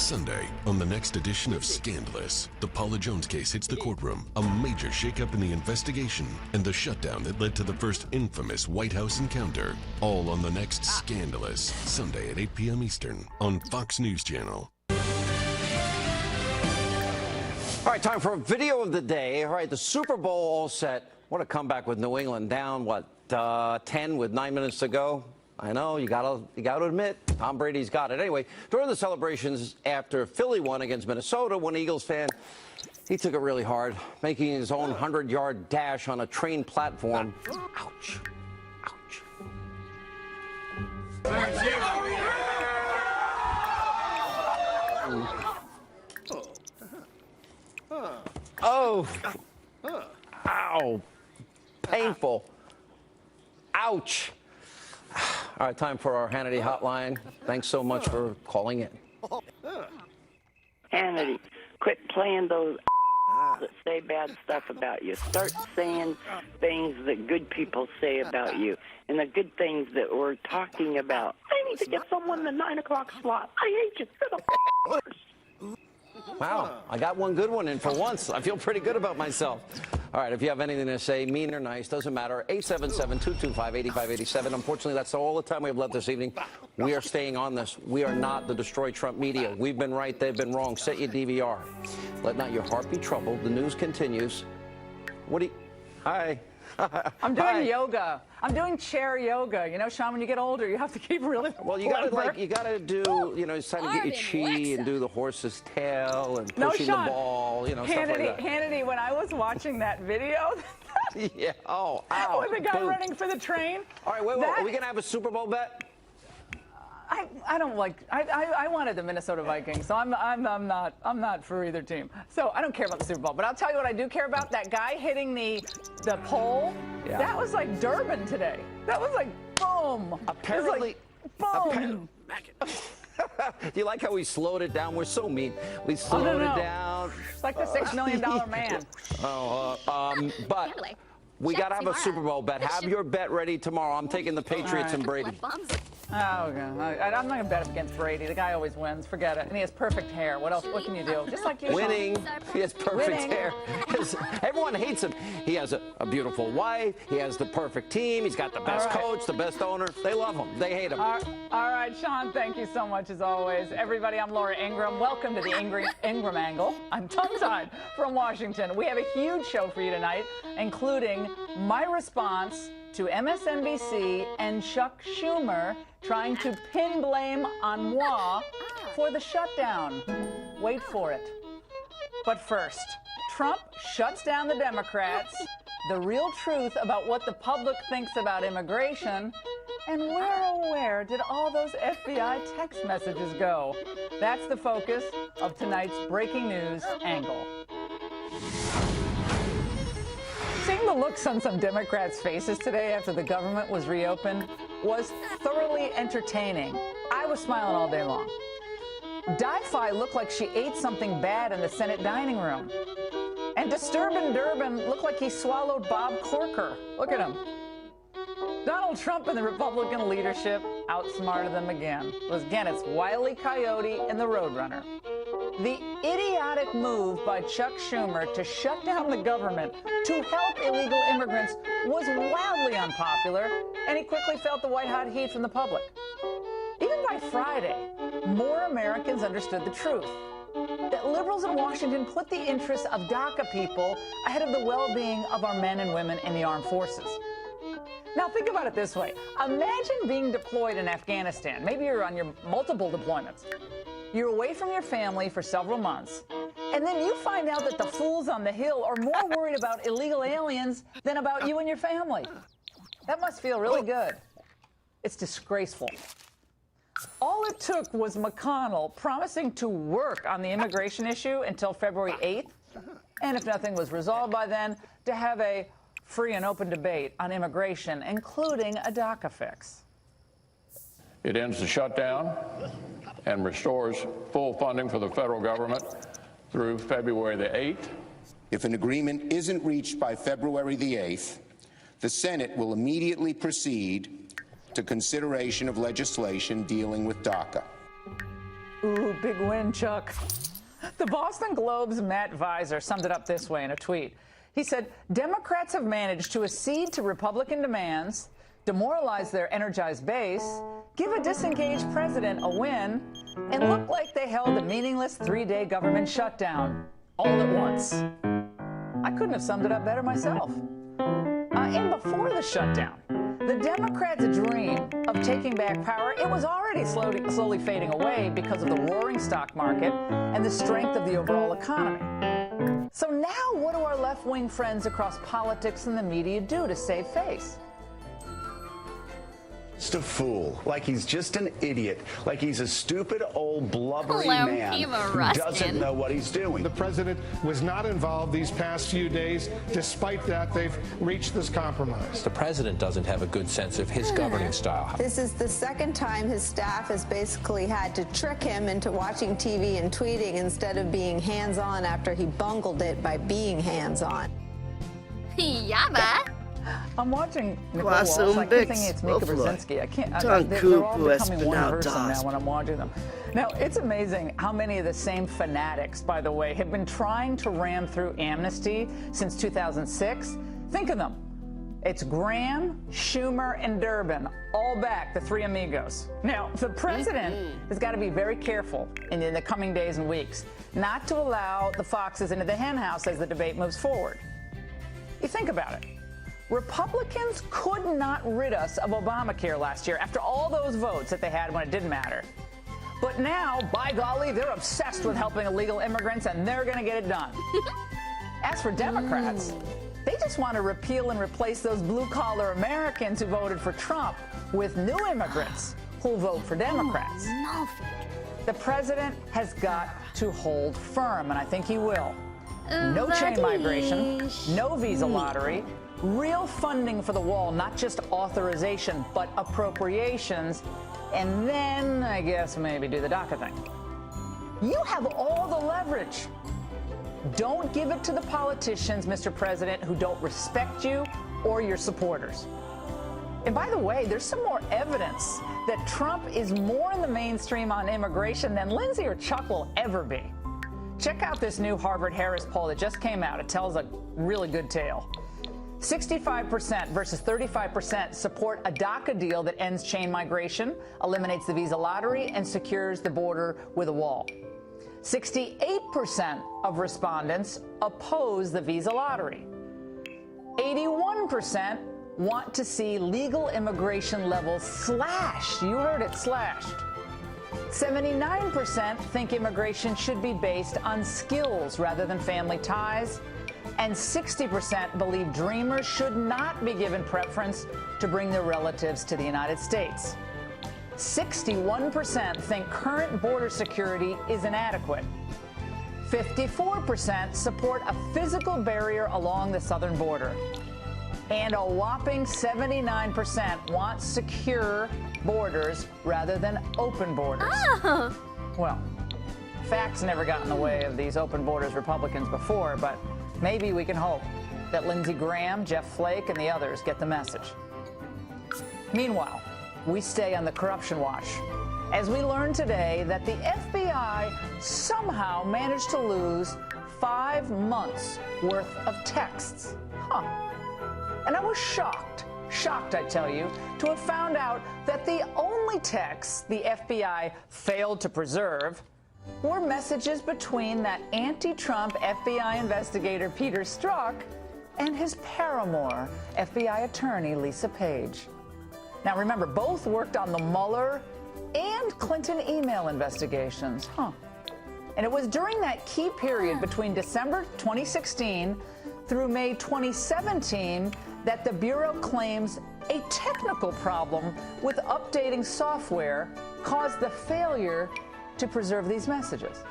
Sunday, on the next edition of Scandalous, the Paula Jones case hits the courtroom, a major shakeup in the investigation, and the shutdown that led to the first infamous White House encounter. All on the next Scandalous, Sunday at 8 p.m. Eastern on Fox News Channel. All right, time for a video of the day. All right, the Super Bowl all set. What a comeback with New England down, 10 with 9 minutes to go. I know, you gotta admit, Tom Brady's got it. Anyway, during the celebrations after Philly won against Minnesota, one Eagles fan, he took it really hard, making his own 100-yard dash on a train platform. Ouch. Ouch. Oh. Ow. Painful. Ouch. All right, time for our Hannity hotline. Thanks so much for calling in. Hannity, quit playing those that say bad stuff about you. Start saying things that good people say about you and the good things that we're talking about. I need to get someone in the 9 o'clock slot. I hate you. Wow, I got one good one in for once. I feel pretty good about myself. All right, if you have anything to say, mean or nice, doesn't matter. 877-225-8587. Unfortunately, that's all the time we have left this evening. We are staying on this. We are not the Destroy Trump media. We've been right, they've been wrong. Set your DVR. Let not your heart be troubled. The news continues. What do you... Hi. I'm doing yoga. I'm doing chair yoga. You know, Sean, when you get older, you have to keep really. Well, you gotta do. You know, it's time to get your chi and do the horse's tail and pushing the ball. You know, stuff like that. Hannity, when I was watching that video. Yeah. Oh, ow. With the guy running for the train. All right, wait. Are we gonna have a Super Bowl bet? I don't like. I wanted the Minnesota Vikings, so I'm not for either team. So I don't care about the Super Bowl. But I'll tell you what I do care about. That guy hitting the pole. Yeah. That was like Durbin today. That was like boom. Apparently. Boom. Do you like how we slowed it down? We're so mean. We slowed it down. It's like the $6 million man. But we got to have a Super Bowl bet. Have your bet ready tomorrow. I'm taking the Patriots and Brady. Oh, okay. I'm not going to bet against Brady. The guy always wins. Forget it. And he has perfect hair. What else? What can you do? Just like you. Winning. He has perfect hair. Everyone hates him. He has a beautiful wife. He has the perfect team. He's got the best coach, the best owner. They love him. They hate him. All right, Sean, thank you so much as always. Everybody, I'm Laura Ingraham. Welcome to the Ingraham Angle. I'm tongue-tied from Washington. We have a huge show for you tonight, including my response to MSNBC and Chuck Schumer trying to pin blame on moi for the shutdown. Wait for it. But first, Trump shuts down the Democrats, the real truth about what the public thinks about immigration, and where did all those FBI text messages go? That's the focus of tonight's breaking news angle. Seeing the looks on some Democrats' faces today after the government was reopened was thoroughly entertaining. I was smiling all day long. Di-Fi looked like she ate something bad in the Senate dining room. And Disturbin' Durbin looked like he swallowed Bob Corker. Look at him. Donald Trump and the Republican leadership outsmarted them again. It's Wile E. Coyote and the Roadrunner. The idiotic move by Chuck Schumer to shut down the government to help illegal immigrants was wildly unpopular, and he quickly felt the white-hot heat from the public. Even by Friday, more Americans understood the truth, that liberals in Washington put the interests of DACA people ahead of the well-being of our men and women in the armed forces. Now think about it this way. Imagine being deployed in Afghanistan. Maybe you're on your multiple deployments. You're away from your family for several months, and then you find out that the fools on the Hill are more worried about illegal aliens than about you and your family. That must feel really good. It's disgraceful. All it took was McConnell promising to work on the immigration issue until February 8th, and if nothing was resolved by then, to have a free and open debate on immigration, including a DACA fix. It ends the shutdown and restores full funding for the federal government through February the 8th. If an agreement isn't reached by February the 8th, the Senate will immediately proceed to consideration of legislation dealing with DACA. Ooh, big win, Chuck. The Boston Globe's Matt Visor summed it up this way in a tweet. He said, Democrats have managed to accede to Republican demands, demoralize their energized base, give a disengaged president a win, and look like they held a meaningless 3-day government shutdown all at once. I couldn't have summed it up better myself. And before the shutdown, the Democrats' dream of taking back power, it was already slowly fading away because of the roaring stock market and the strength of the overall economy. So now what do our left-wing friends across politics and the media do to save face? Just a fool, like he's just an idiot, like he's a stupid old blubbery man who doesn't know what he's doing. The president was not involved these past few days. Despite that, they've reached this compromise. The president doesn't have a good sense of his governing style. This is the second time his staff has basically had to trick him into watching TV and tweeting instead of being hands-on after he bungled it by being hands-on. Yaba. I'm watching Nicole Walsh. I keep thinking it's Mika Brzezinski. I can't. They're all becoming one person now when I'm watching them. Now, it's amazing how many of the same fanatics, by the way, have been trying to ram through amnesty since 2006. Think of them. It's Graham, Schumer, and Durbin, all back, the three amigos. Now, the president has got to be very careful in the coming days and weeks not to allow the foxes into the henhouse as the debate moves forward. You think about it. Republicans could not rid us of Obamacare last year after all those votes that they had when it didn't matter. But now, by golly, they're obsessed with helping illegal immigrants, and they're going to get it done. As for Democrats, they just want to repeal and replace those blue-collar Americans who voted for Trump with new immigrants who'll vote for Democrats. The president has got to hold firm, and I think he will. No chain migration, no visa lottery, real funding for the wall, not just authorization, but appropriations, and then, I guess, maybe do the DACA thing. You have all the leverage. Don't give it to the politicians, Mr. President, who don't respect you or your supporters. And by the way, there's some more evidence that Trump is more in the mainstream on immigration than Lindsay or Chuck will ever be. Check out this new Harvard-Harris poll that just came out. It tells a really good tale. 65% versus 35% support a DACA deal that ends chain migration, eliminates the visa lottery, and secures the border with a wall. 68% of respondents oppose the visa lottery. 81% want to see legal immigration levels slashed. You heard it, slashed. 79% think immigration should be based on skills rather than family ties. And 60% believe Dreamers should not be given preference to bring their relatives to the United States. 61% think current border security is inadequate. 54% support a physical barrier along the southern border. And a whopping 79% want secure borders rather than open borders. Well, facts never got in the way of these open borders Republicans before, but maybe we can hope that Lindsey Graham, Jeff Flake, and the others get the message. Meanwhile, we stay on the corruption watch as we learn today that the FBI somehow managed to lose 5 months worth of texts. And I was shocked, I tell you, to have found out that the only texts the FBI failed to preserve were messages between that anti-Trump FBI investigator Peter Strzok and his paramour, FBI attorney Lisa Page. Now remember, both worked on the Mueller and Clinton email investigations. And it was during that key period between December 2016 through May 2017 that the Bureau claims a technical problem with updating software caused the failure to preserve these messages.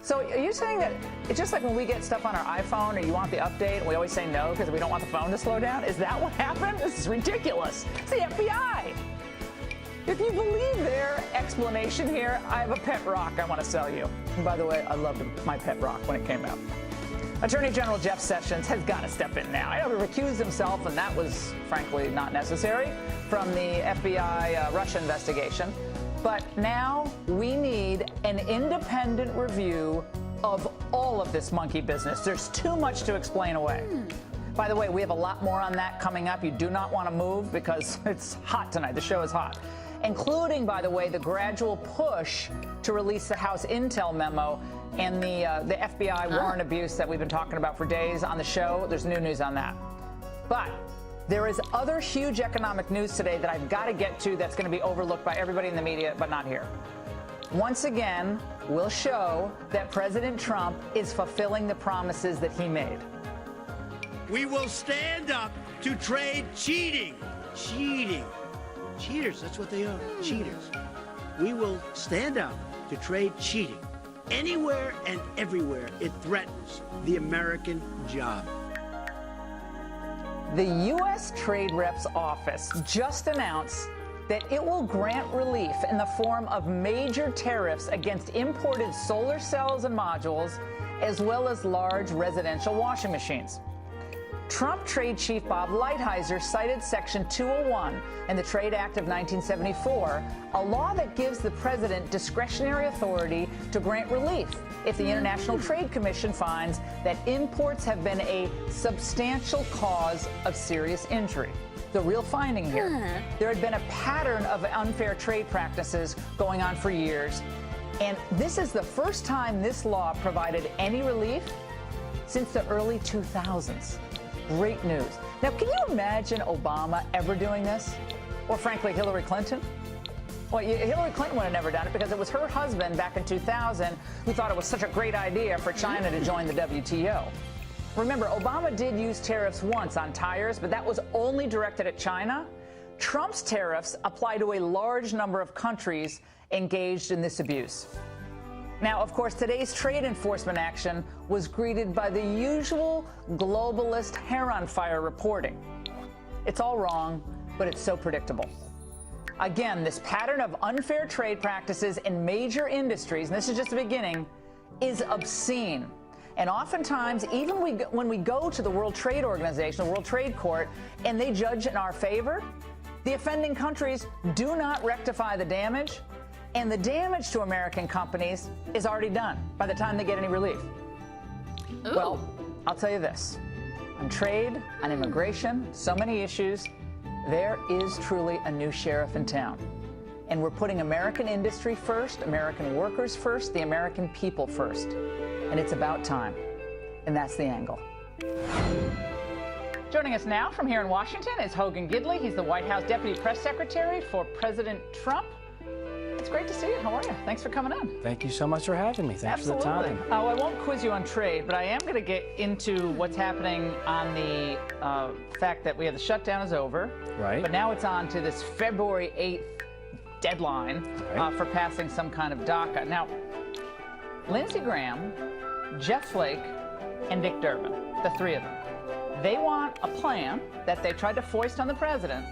So are you saying that it's just like when we get stuff on our iPhone or you want the update and we always say no because we don't want the phone to slow down? Is that what happened? This is ridiculous. It's the FBI. If you believe their explanation here, I have a pet rock I want to sell you. And by the way, I loved my pet rock when it came out. Attorney General Jeff Sessions has got to step in now. I know he recused himself, and that was, frankly, not necessary from the FBI Russia investigation. But now we need an independent review of all of this monkey business. There's too much to explain away. By the way, we have a lot more on that coming up. You do not want to move because it's hot tonight. The show is hot. Including, by the way, the gradual push to release the House Intel memo and the FBI warrant abuse that we've been talking about for days on the show. There's new news on that. But there is other huge economic news today that I've got to get to that's going to be overlooked by everybody in the media, but not here. Once again, we'll show that President Trump is fulfilling the promises that he made. We will stand up to trade cheating. Cheating. Cheaters, that's what they are. Cheaters. We will stand up to trade cheating. Anywhere and everywhere it threatens the American job. The U.S. Trade Rep's office just announced that it will grant relief in the form of major tariffs against imported solar cells and modules, as well as large residential washing machines. Trump Trade Chief Bob Lighthizer cited Section 201 in the Trade Act of 1974, a law that gives the president discretionary authority to grant relief if the International Trade Commission finds that imports have been a substantial cause of serious injury. The real finding here, there had been a pattern of unfair trade practices going on for years, and this is the first time this law provided any relief since the early 2000s. Great news. Now, can you imagine Obama ever doing this? Or frankly, Hillary Clinton? Well, Hillary Clinton would have never done it because it was her husband back in 2000 who thought it was such a great idea for China to join the WTO. Remember, Obama did use tariffs once on tires, but that was only directed at China. Trump's tariffs apply to a large number of countries engaged in this abuse. Now, of course, today's trade enforcement action was greeted by the usual globalist hair on fire reporting. It's all wrong, but it's so predictable. Again, this pattern of unfair trade practices in major industries, and this is just the beginning, is obscene. And oftentimes, even when we go to the World Trade Organization, the World Trade Court, and they judge in our favor, the offending countries do not rectify the damage, and the damage to American companies is already done by the time they get any relief. Ooh. Well, I'll tell you this. On trade, on immigration, so many issues, there is truly a new sheriff in town. And we're putting American industry first, American workers first, the American people first. And it's about time. And that's the angle. Joining us now from here in Washington is Hogan Gidley. He's the White House Deputy Press Secretary for President Trump. It's great to see you. How are you? Thanks for coming on. Thank you so much for having me. Thanks Absolutely. for the time. Oh, I won't quiz you on trade, but I am going to get into what's happening on the fact that we have the shutdown is over. Right. But now it's on to this February 8th deadline for passing some kind of DACA. Now, Lindsey Graham, Jeff Flake, and Dick Durbin, the three of them, they want a plan that they tried to foist on the president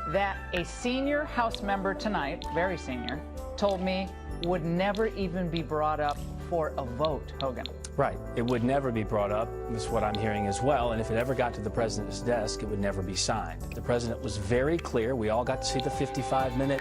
that a senior House member tonight, very senior, told me would never even be brought up for a vote, Hogan. Right. It would never be brought up. That's what I'm hearing as well. And if it ever got to the president's desk, it would never be signed. The president was very clear. We all got to see the 55-minute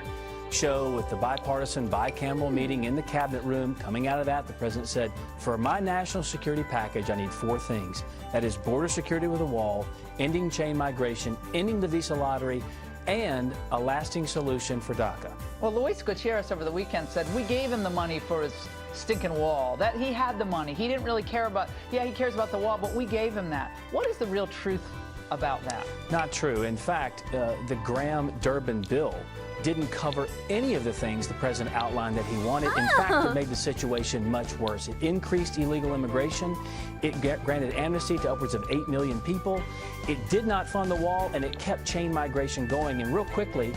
show with the bipartisan, bicameral meeting in the cabinet room. Coming out of that, the president said, for my national security package, I need 4 things. That is border security with a wall, ending chain migration, ending the visa lottery, and a lasting solution for DACA. Well, Luis Gutierrez over the weekend said we gave him the money for his stinking wall, that he had the money. He didn't really care about, he cares about the wall, but we gave him that. What is the real truth about that? Not true. In fact, the Graham-Durbin bill didn't cover any of the things the president outlined that he wanted. In fact, it made the situation much worse. It increased illegal immigration. It granted amnesty to upwards of 8 million people. It did not fund the wall, and it kept chain migration going. And real quickly,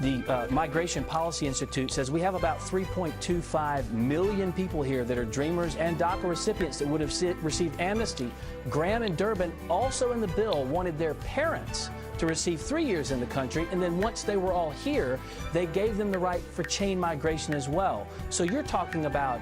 the Migration Policy Institute says we have about 3.25 million people here that are dreamers and DACA recipients that would have received amnesty. Graham and Durbin also in the bill wanted their parents to receive 3 years in the country, and then once they were all here, they gave them the right for chain migration as well. So you're talking about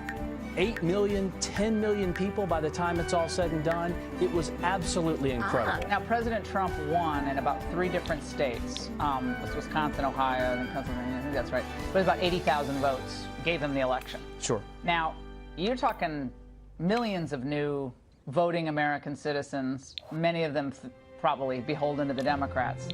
8 million, 10 million people by the time it's all said and done. It was absolutely incredible. Now, President Trump won in about 3 different states. It was Wisconsin, Ohio, and Pennsylvania. I think that's right. But about 80,000 votes gave him the election. Sure. Now, you're talking millions of new voting American citizens, many of them probably beholden to the Democrats.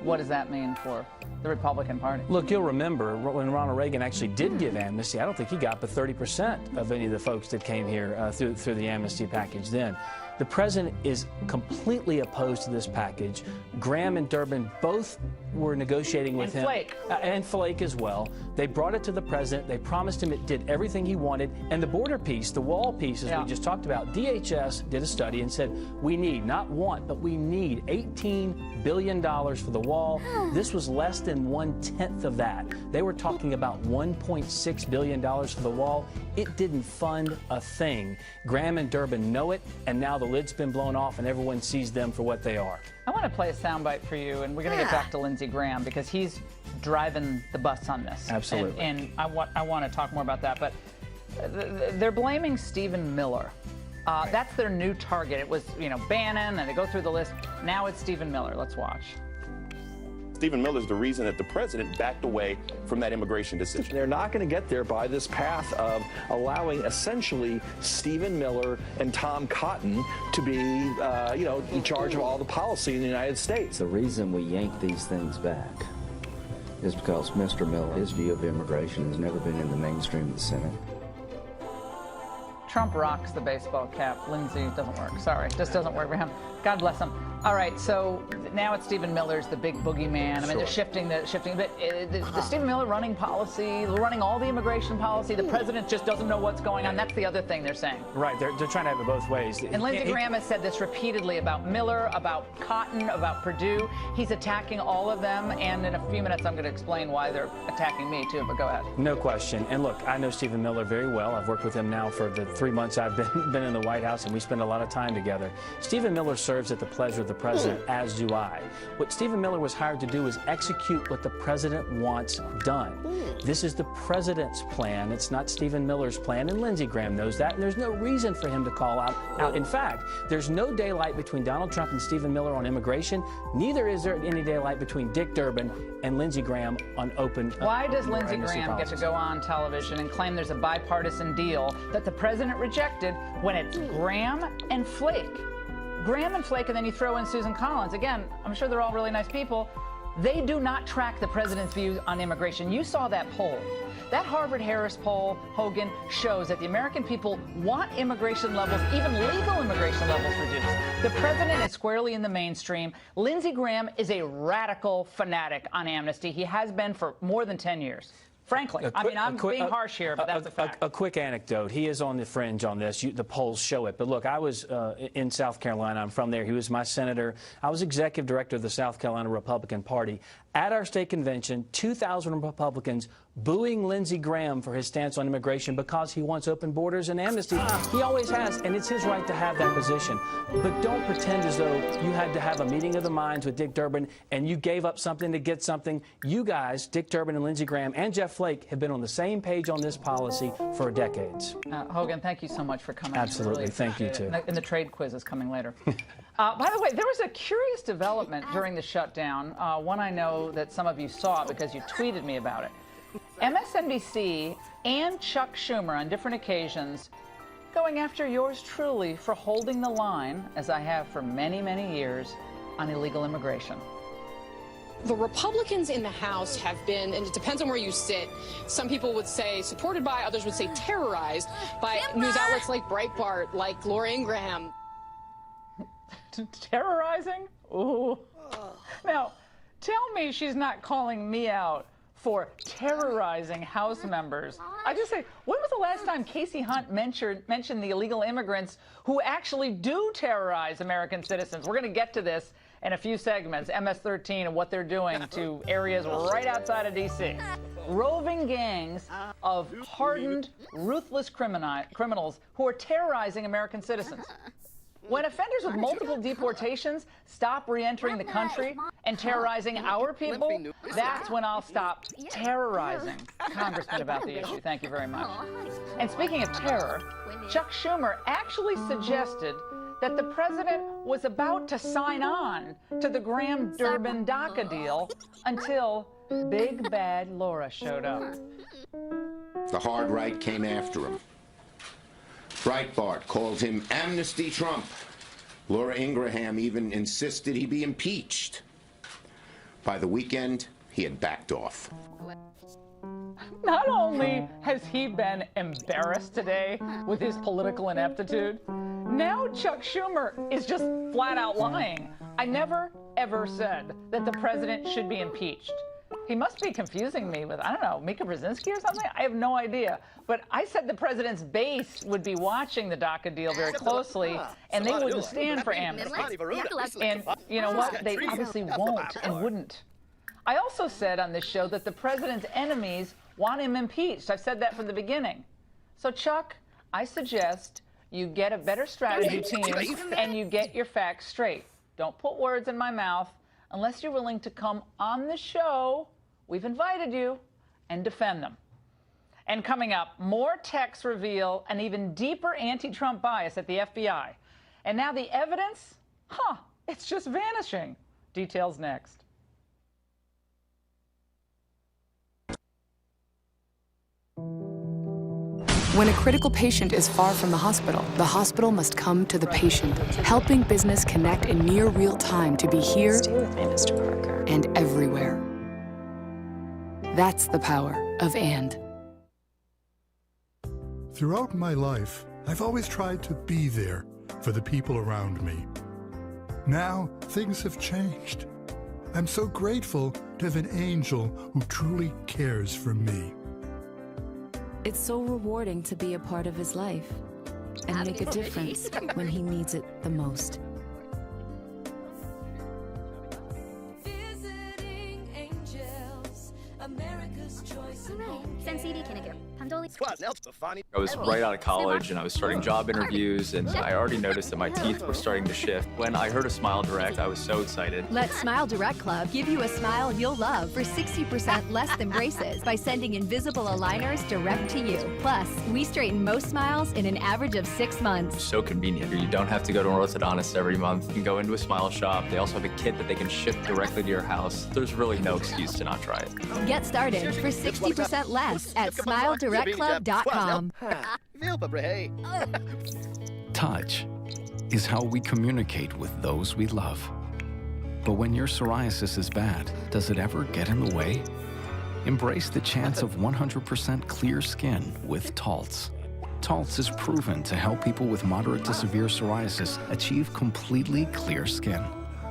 What does that mean for the Republican Party? Look, you'll remember when Ronald Reagan actually did give amnesty, I don't think he got but 30% of any of the folks that came here through the amnesty package then. The president is completely opposed to this package. Graham and Durbin both were negotiating with him. Flake. And Flake as well. They brought it to the president. They promised him it did everything he wanted. And the border piece, the wall piece, as we just talked about, DHS did a study and said, we need, not want, but we need $18 billion for the wall. This was less than 1/10 of that. They were talking about $1.6 billion for the wall. It didn't fund a thing. Graham and Durbin know it, and now the lid's been blown off and everyone sees them for what they are. I want to play a soundbite for you, and we're going to get back to Lindsey Graham because he's driving the bus on this. Absolutely. And I want to talk more about that, but they're blaming Stephen Miller. That's their new target. It was, Bannon, and they go through the list. Now it's Stephen Miller. Let's watch. Stephen Miller is the reason that the president backed away from that immigration decision. They're not going to get there by this path of allowing essentially Stephen Miller and Tom Cotton to be, in charge of all the policy in the United States. The reason we yank these things back is because Mr. Miller, his view of immigration has never been in the mainstream of the Senate. Trump rocks the baseball cap. Lindsey doesn't work. Sorry, just doesn't work for him. God bless him. All right, so now it's Stephen Miller's the big boogeyman. I mean, they're shifting, but the Stephen Miller running policy, running all the immigration policy, the president just doesn't know what's going on. That's the other thing they're saying. Right, they're trying to have it both ways. And Lindsey Graham has said this repeatedly about Miller, about Cotton, about Perdue. He's attacking all of them, and in a few minutes I'm going to explain why they're attacking me too, but go ahead. No question. And look, I know Stephen Miller very well. I've worked with him now for the 3 months I've been in the White House, and we spend a lot of time together. Stephen Miller serves at the pleasure of the president, as do I. What Stephen Miller was hired to do is execute what the president wants done. This is the president's plan. It's not Stephen Miller's plan, and Lindsey Graham knows that, and there's no reason for him to call out. In fact, there's no daylight between Donald Trump and Stephen Miller on immigration. Neither is there any daylight between Dick Durbin and Lindsey Graham on open Why does Lindsey Graham get to go on television and claim there's a bipartisan deal that the president rejected when it's Graham and Flake? Graham and Flake, and then you throw in Susan Collins. Again, I'm sure they're all really nice people. They do not track the president's views on immigration. You saw that poll. That Harvard-Harris poll, Hogan, shows that the American people want immigration levels, even legal immigration levels, reduced. The president is squarely in the mainstream. Lindsey Graham is a radical fanatic on amnesty. He has been for more than 10 years. Frankly, I'm being harsh here, but that's a fact. A quick anecdote. He is on the fringe on this. The polls show it. But look, I was in South Carolina. I'm from there. He was my senator. I was executive director of the South Carolina Republican Party. At our state convention, 2,000 Republicans booing Lindsey Graham for his stance on immigration because he wants open borders and amnesty. He always has, and it's his right to have that position. But don't pretend as though you had to have a meeting of the minds with Dick Durbin and you gave up something to get something. You guys, Dick Durbin and Lindsey Graham and Jeff Flake, have been on the same page on this policy for decades. Hogan, thank you so much for coming. Absolutely. Thank you, too. And the trade quiz is coming later. By the way, there was a curious development during the shutdown, one I know that some of you saw because you tweeted me about it. MSNBC and Chuck Schumer on different occasions going after yours truly for holding the line, as I have for many, many years, on illegal immigration. The Republicans in the House have been, and it depends on where you sit, some people would say supported by, others would say terrorized by news outlets like Breitbart, like Laura Ingraham. Terrorizing? Ooh. Now, tell me she's not calling me out for terrorizing House members. I just say, when was the last time Casey Hunt mentioned the illegal immigrants who actually do terrorize American citizens? We're going to get to this in a few segments, MS-13 and what they're doing to areas right outside of D.C. Roving gangs of hardened, ruthless criminals who are terrorizing American citizens. When offenders with multiple deportations stop re-entering the country and terrorizing our people, that's when I'll stop terrorizing Congressmen about the issue. Thank you very much. And speaking of terror, Chuck Schumer actually suggested that the president was about to sign on to the Graham-Durbin DACA deal until Big Bad Laura showed up. The hard right came after him. Breitbart called him Amnesty Trump. Laura Ingraham even insisted he be impeached. By the weekend, he had backed off. Not only has he been embarrassed today with his political ineptitude, now Chuck Schumer is just flat out lying. I never, ever said that the president should be impeached. He must be confusing me with, I don't know, Mika Brzezinski or something? I have no idea. But I said the president's base would be watching the DACA deal very closely, and they wouldn't stand for amnesty. And you know what? They obviously won't and wouldn't. I also said on this show that the president's enemies want him impeached. I've said that from the beginning. So, Chuck, I suggest you get a better strategy team and you get your facts straight. Don't put words in my mouth unless you're willing to come on the show. We've invited you, and defend them. And coming up, more texts reveal an even deeper anti-Trump bias at the FBI. And now the evidence? It's just vanishing. Details next. When a critical patient is far from the hospital must come to the patient, helping business connect in near real time to be here Mr. Parker. and everywhere. That's the power of "and." Throughout my life, I've always tried to be there for the people around me. Now, things have changed. I'm so grateful to have an angel who truly cares for me. It's so rewarding to be a part of his life and make a difference when he needs it the most. I was right out of college and I was starting job interviews, and I already noticed that my teeth were starting to shift. When I heard of Smile Direct, I was so excited. Let Smile Direct Club give you a smile you'll love for 60% less than braces by sending invisible aligners direct to you. Plus, we straighten most smiles in an average of 6 months. So convenient. You don't have to go to an orthodontist every month. You can go into a Smile shop. They also have a kit that they can ship directly to your house. There's really no excuse to not try it. Get started for 60% less at SmileDirectClub.com. Touch is how we communicate with those we love. But when your psoriasis is bad, does it ever get in the way? Embrace the chance of 100% clear skin with Taltz. Taltz is proven to help people with moderate to severe psoriasis achieve completely clear skin.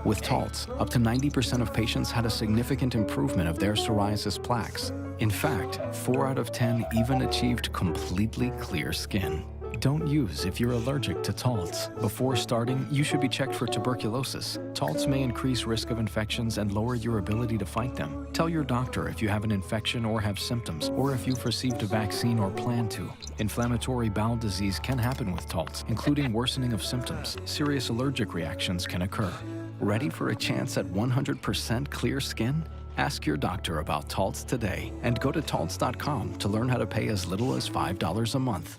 With Taltz, up to 90% of patients had a significant improvement of their psoriasis plaques. In fact, 4 out of 10 even achieved completely clear skin. Don't use if you're allergic to Taltz. Before starting, you should be checked for tuberculosis. Taltz may increase risk of infections and lower your ability to fight them. Tell your doctor if you have an infection or have symptoms, or if you've received a vaccine or plan to. Inflammatory bowel disease can happen with Taltz, including worsening of symptoms. Serious allergic reactions can occur. Ready for a chance at 100% clear skin? Ask your doctor about Taltz today and go to Taltz.com to learn how to pay as little as $5 a month.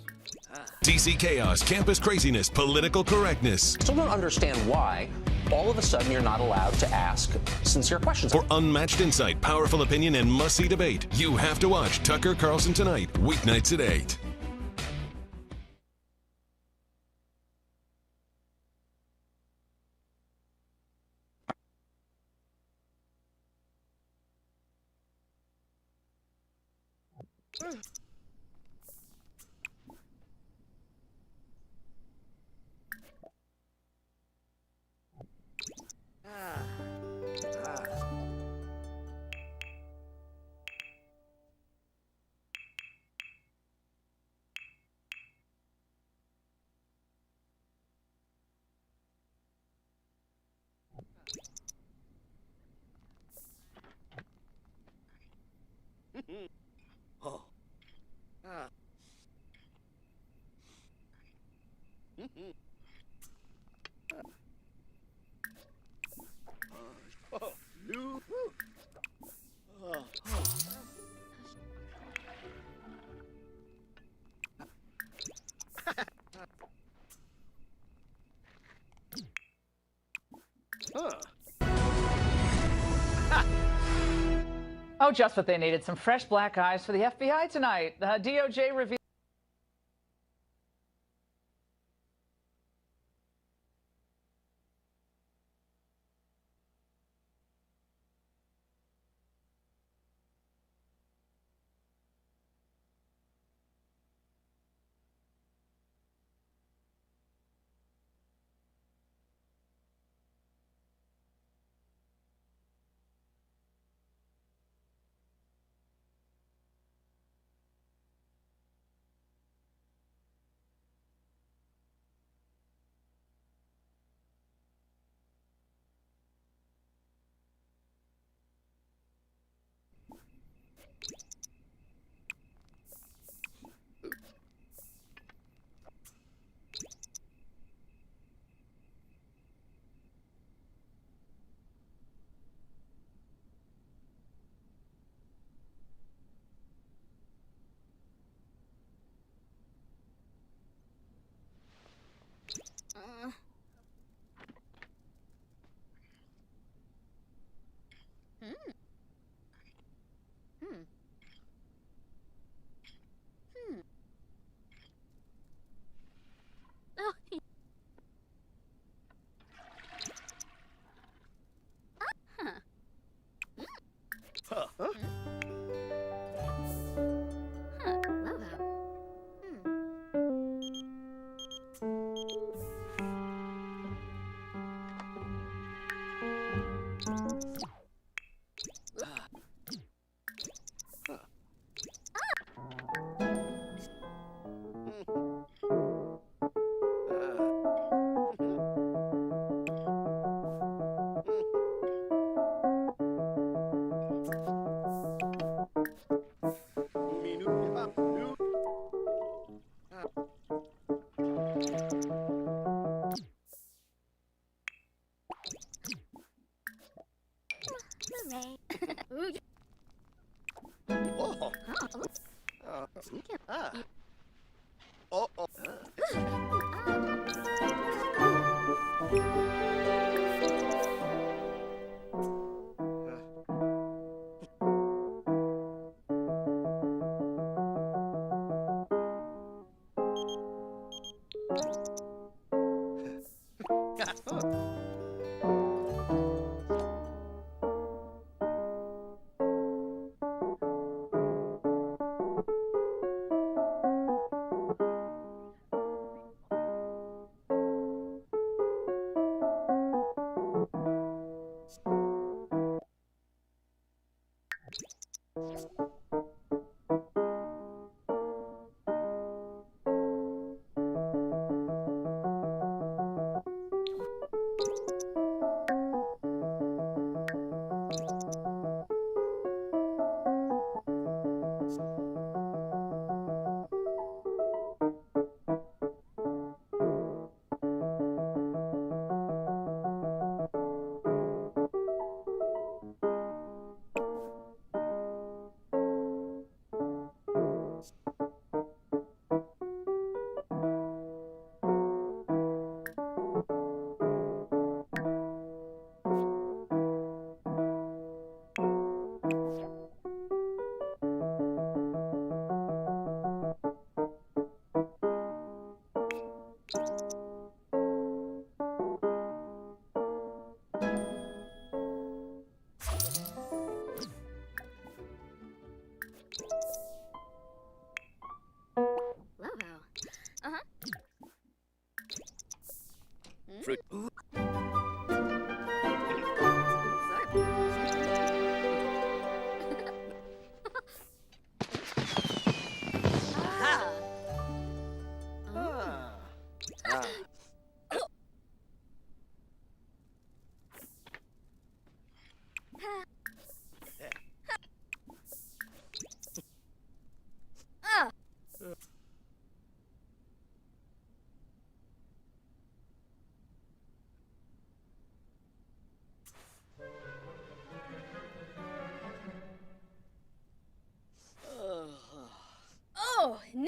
DC chaos, campus craziness, political correctness. Still don't understand why all of a sudden you're not allowed to ask sincere questions. For unmatched insight, powerful opinion, and must-see debate, you have to watch Tucker Carlson Tonight, weeknights at 8. Oh, just what they needed. Some fresh black eyes for the FBI tonight. The DOJ revealed.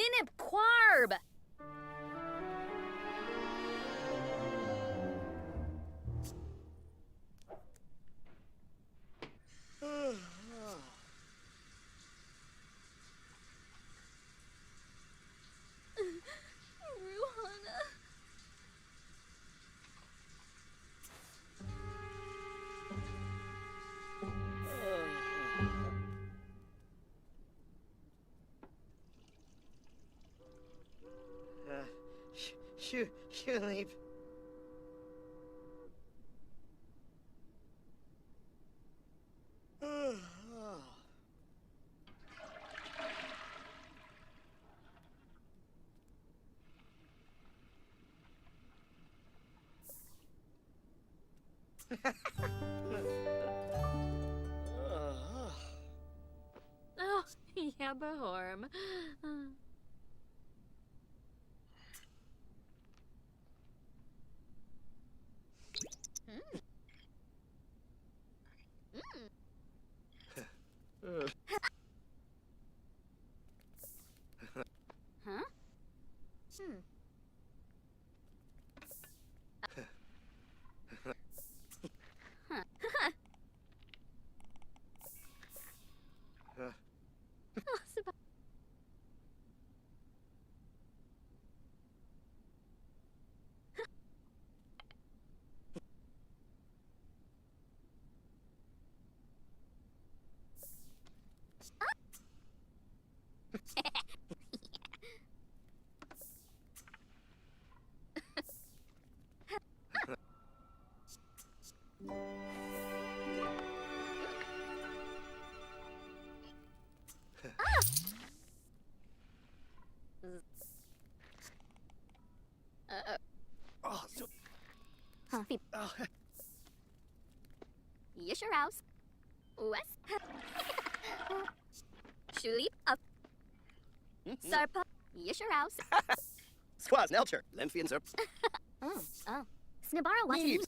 Minip Quarb! Ruhana. Shulip. Oh, yeah, Bahorm. Huh? Yesharaus. West. Shulip up. Sarpa. Yesharaus. Squaz, Nelcher, Lemphian Zerp. Oh. Snibara Watson.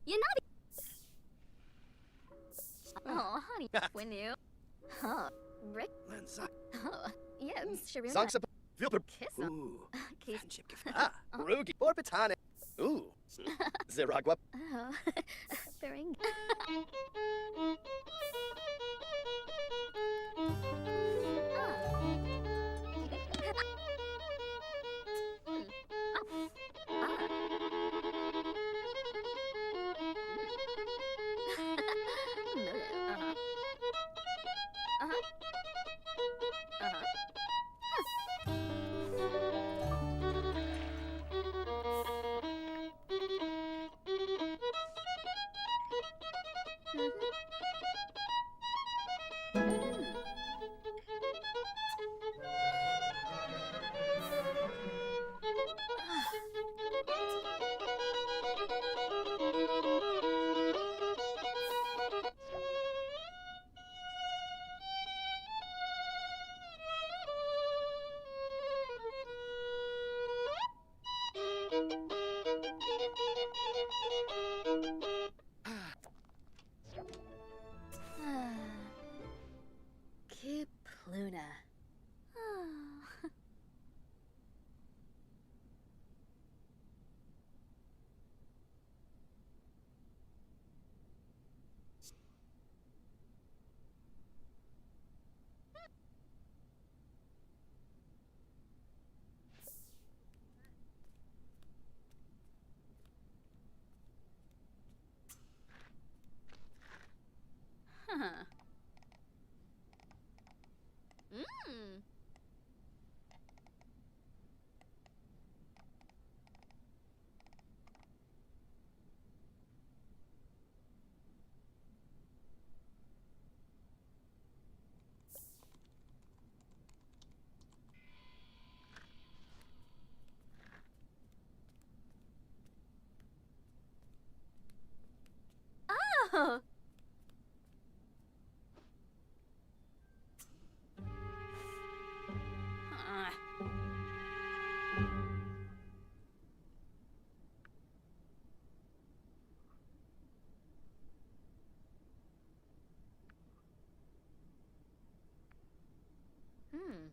Yanadi. Oh, honey. When you. Huh. Rick. Lanza. Oh, yes, Sharuna. Zonksap. Vilper. Kiss. Ooh. Kiss. Ah, Rugi. Orbitane. Ooh. Ziragwa. Oh. Bering. Kipluna. Oh. Huh. Oh. Hmm.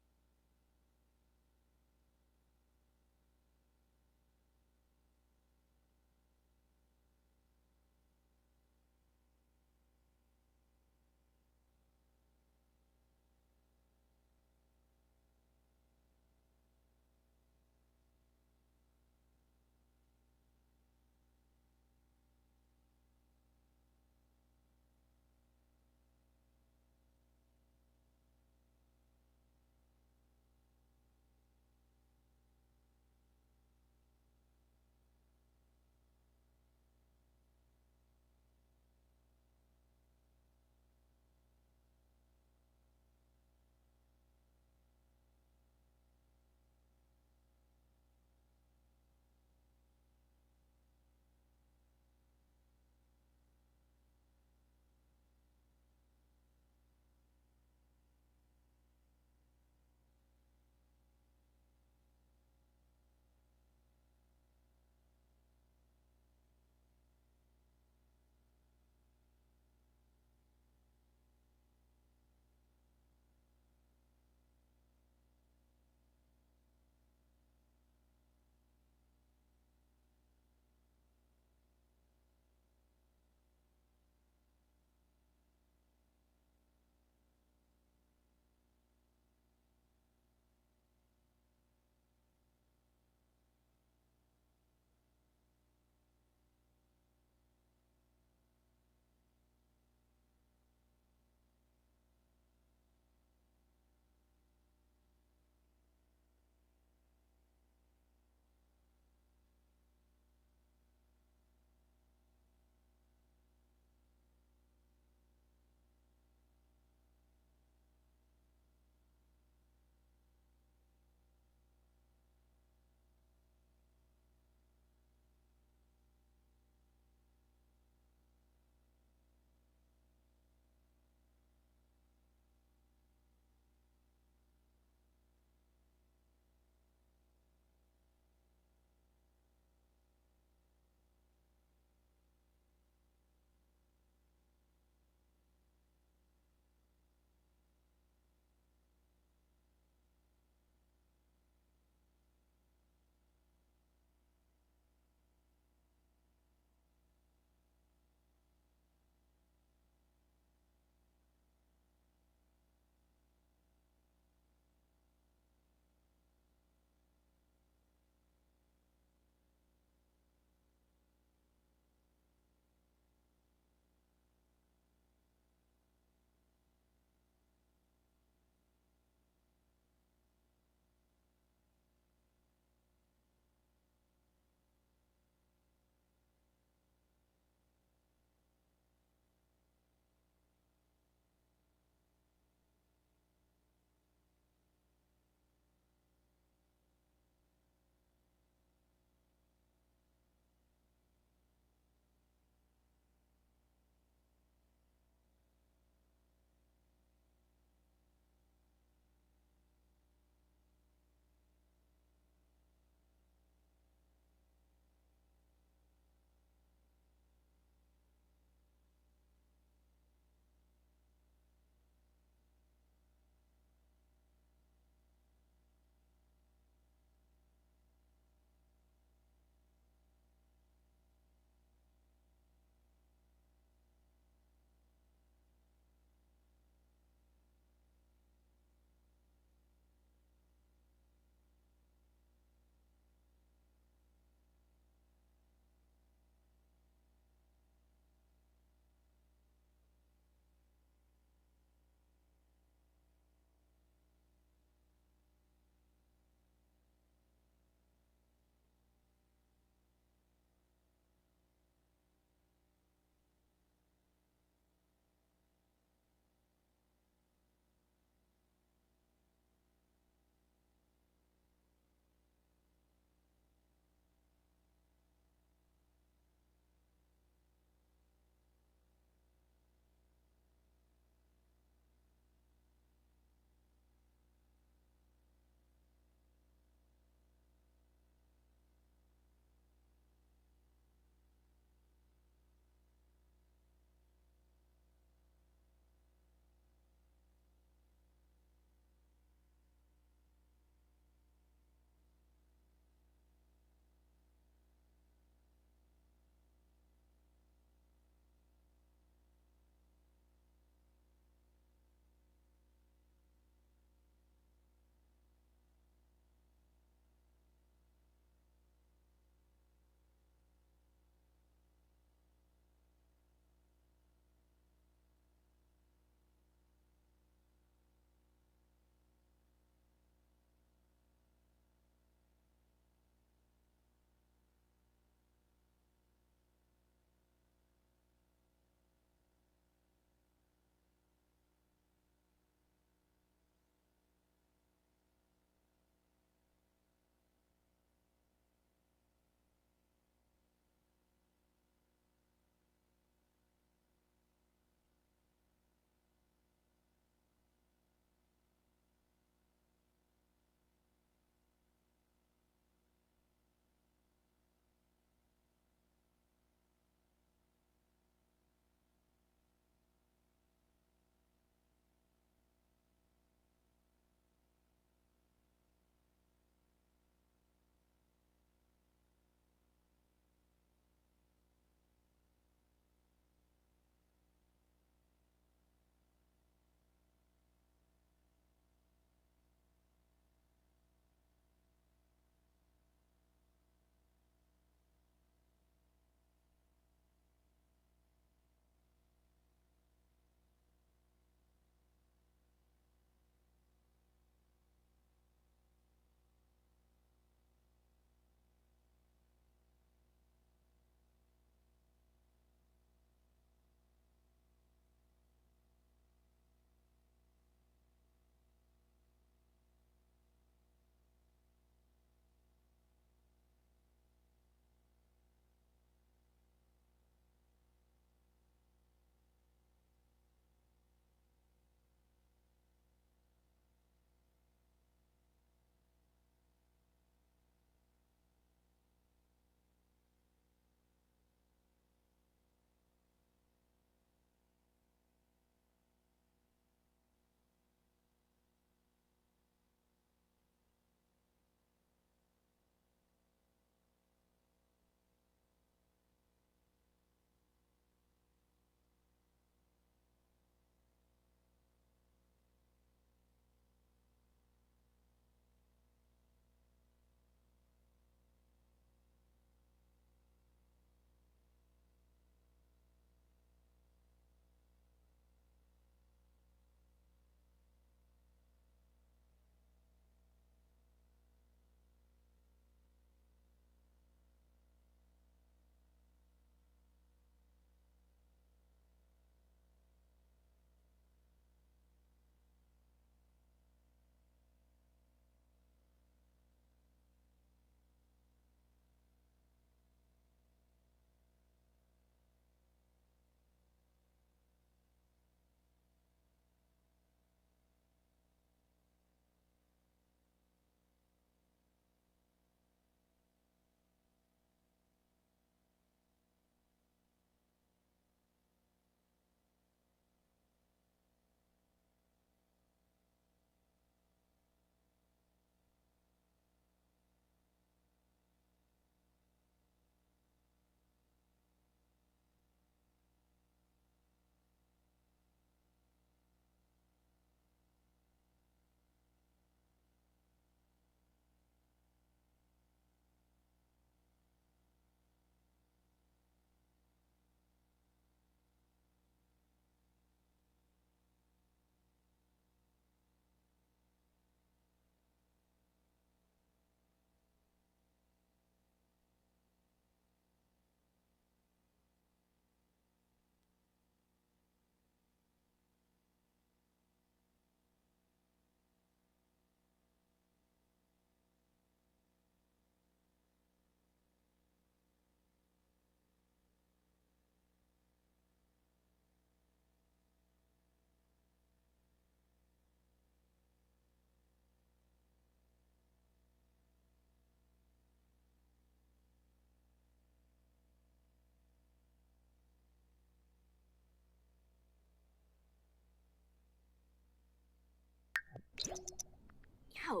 Yow.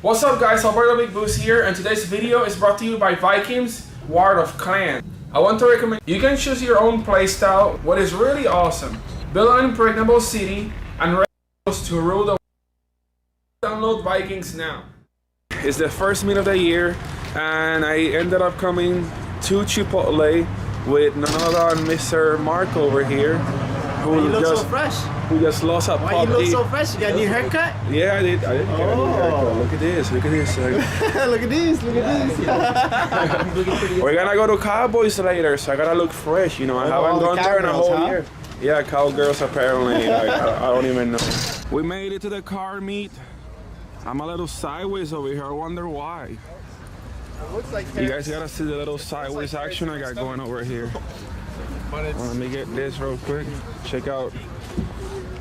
What's up guys, Alberto Big Boost here, and today's video is brought to you by Vikings Ward of Clan. I want to recommend you can choose your own playstyle. What is really awesome, build an impregnable city and ready to rule the world. Download Vikings now. It's the first meet of the year and I ended up coming to Chipotle with none other than Mr. Mark over here. You look so fresh. Who just lost a puppy. Why you look so fresh? You got a new haircut? Yeah, I did get a new haircut. Look at this, look at this. Look at this, look at this. We're gonna go to Cowboys later, so I gotta look fresh, you know. I haven't gone there in a whole year. Yeah, cowgirls apparently. I don't even know. We made it to the car meet. I'm a little sideways over here. I wonder why. You guys gotta see the little sideways action I got going over here. Let me get this real quick. Check out.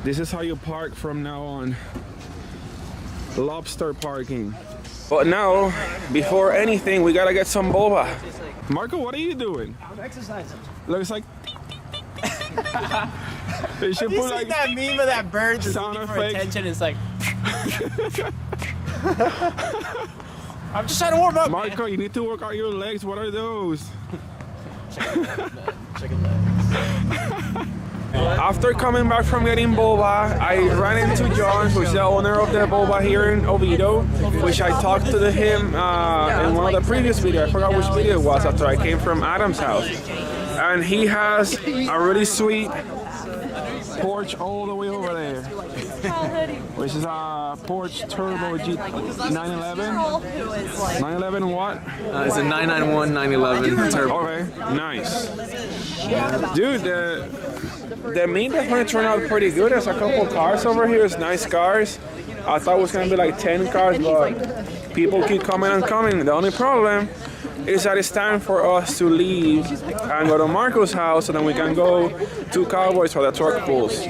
This is how you park from now on. Lobster parking. But now, before anything, we gotta get some boba. Marco, what are you doing? I'm exercising. Looks like. They should put like that meme of that bird just sound looking for attention. It's like. I'm just trying to warm up. Marco, man. You need to work out your legs. What are those? After coming back from getting boba, I ran into John, who's the owner of the boba here in Oviedo, which I talked to him in one of the previous videos. I forgot which video it was after I came from Adam's house. And he has a really sweet porch all the way over there, which is a Porsche Turbo G 911. 911 what? It's a 991 911 Turbo. Okay, nice. Dude, the meet definitely turned out pretty good. There's a couple cars over here. It's nice cars. I thought it was going to be like 10 cars, but people keep coming and coming. The only problem is that it's time for us to leave and go to Marco's house, and then we can go to Cowboys for the truck pulls.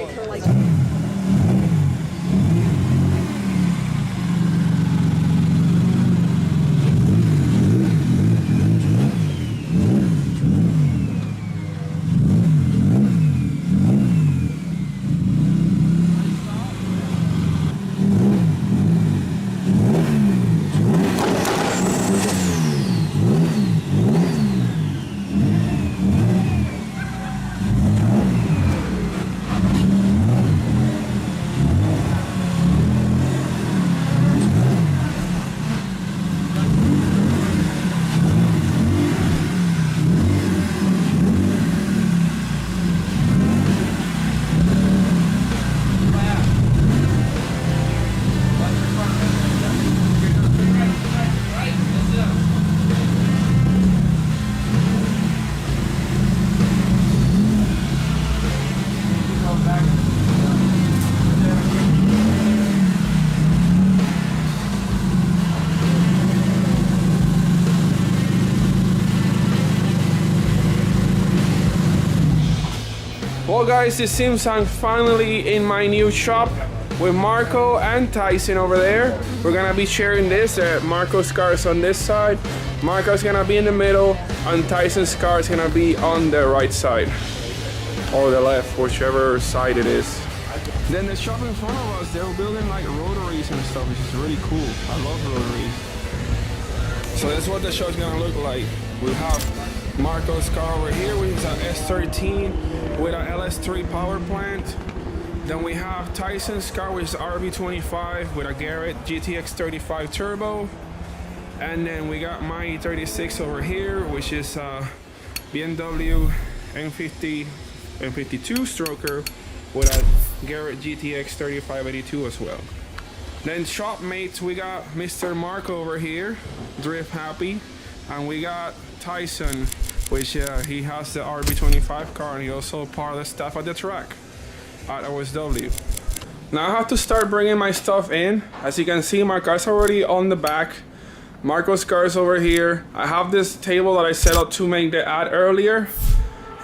Well guys, it seems I'm finally in my new shop with Marco and Tyson over there. We're gonna be sharing this. Marco's car is on this side, Marco's gonna be in the middle, and Tyson's car is gonna be on the right side. Or the left, whichever side it is. Then the shop in front of us, they're building like rotaries and stuff, which is really cool. I love rotaries. So that's what the shop's gonna look like. We have Marco's car over here, which is an S13 with an LS3 power plant. Then we have Tyson's car, which is RB25 with a Garrett GTX 35 turbo. And then we got my E36 over here, which is a BMW M52 stroker with a Garrett GTX 3582 as well. Then shop mates, we got Mr. Marco over here, Drift Happy, and we got Tyson, which he has the RB25 car, and he also part of the staff at the track at OSW. Now I have to start bringing my stuff in. As you can see, my car's already on the back. Marco's car is over here. I have this table that I set up to make the ad earlier.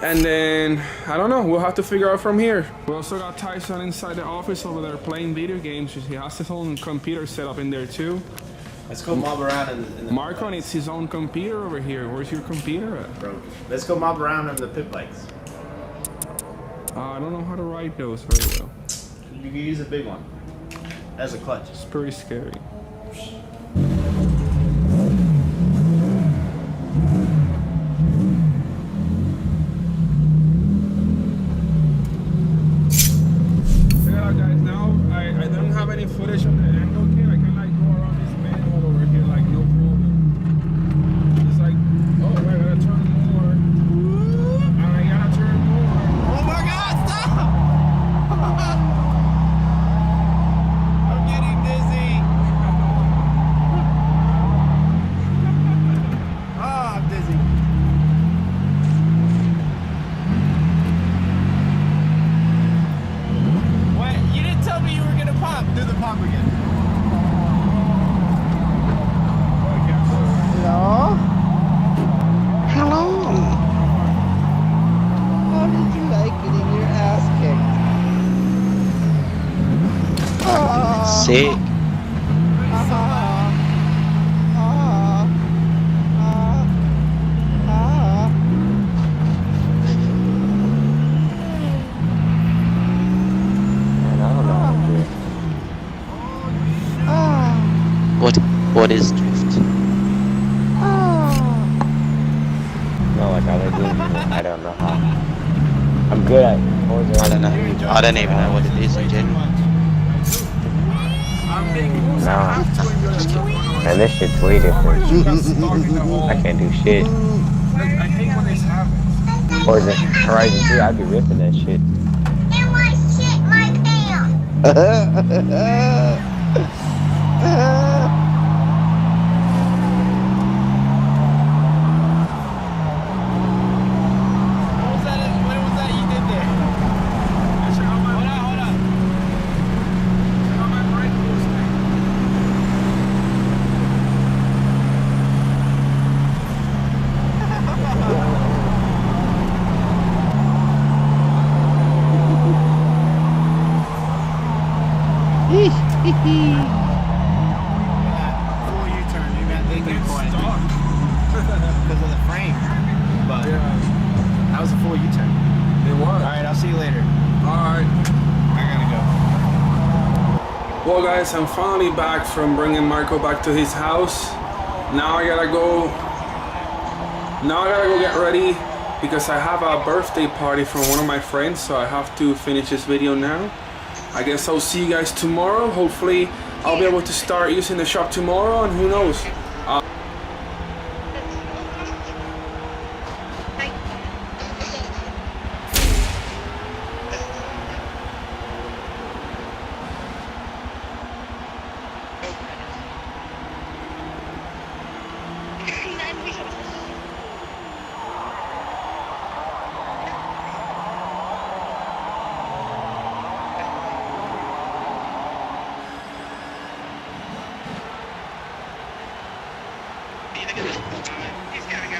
And then, I don't know, we'll have to figure out from here. We also got Tyson inside the office over there playing video games. He has his own computer set up in there too. Let's go mob around in the Marco needs his own computer over here. Where's your computer at? Bro, let's go mob around in the pit bikes. I don't know how to ride those very well. You can use a big one as a clutch. It's pretty scary. Footage of the angle kit, I can like go around this manhole over here like no problem. It's like, oh, I gotta turn more. And I gotta turn more. Oh my god, stop! I'm getting dizzy. Oh, I'm dizzy. What? You didn't tell me you were gonna pop. Do the pop again. Hello? Hello? How did you like getting your ass kicked? Sick. What is drift? No, like I don't know how. I'm good at I don't know. I don't even know what it is in general. No. Man, this shit's way different. I can't do shit. Or is it Horizon 3? I'd be ripping that shit. And I shit my pants. Full U-turn, you got the point because of the frame. But that was a full U-turn. It was. Alright, I'll see you later. Alright. I gotta go. Well guys, I'm finally back from bringing Marco back to his house. Now I gotta go get ready because I have a birthday party from one of my friends, so I have to finish this video now. I guess I'll see you guys tomorrow. Hopefully I'll be able to start using the shop tomorrow, and who knows. He's gotta go.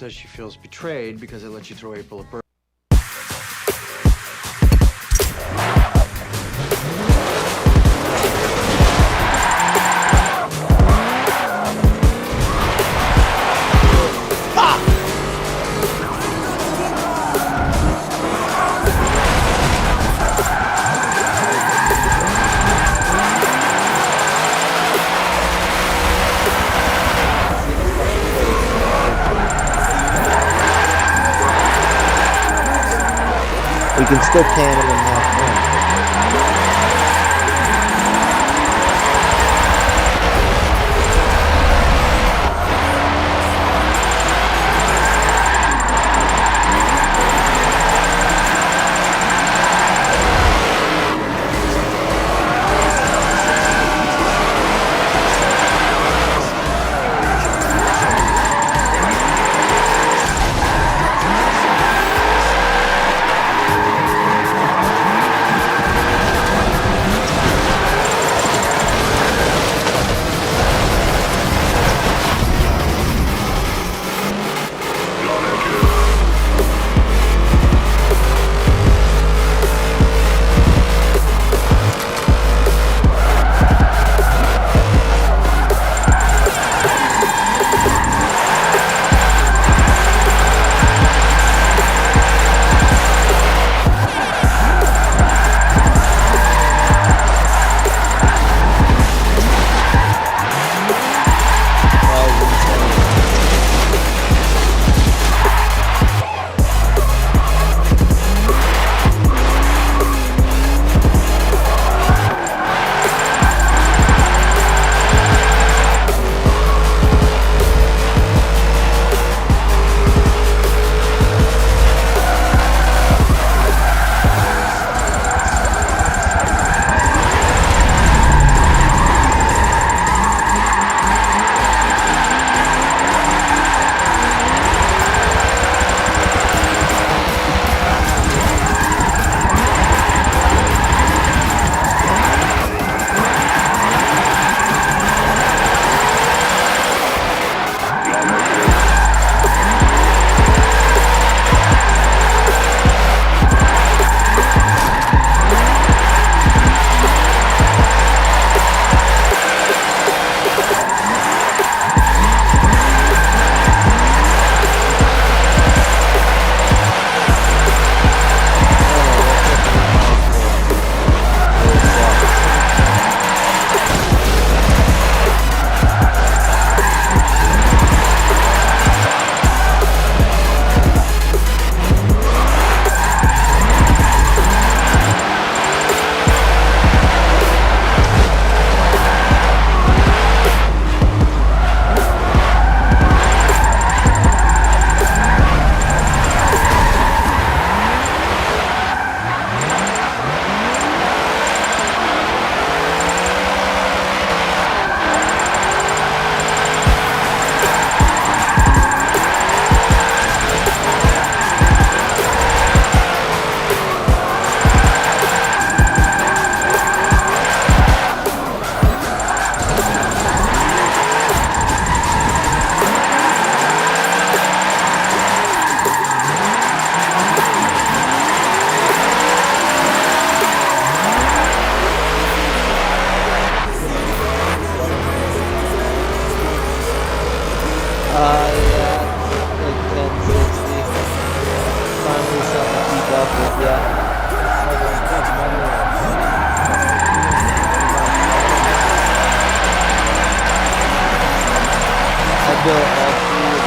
says she feels betrayed because I let you throw April a bird. We can still can it in half one. built all three of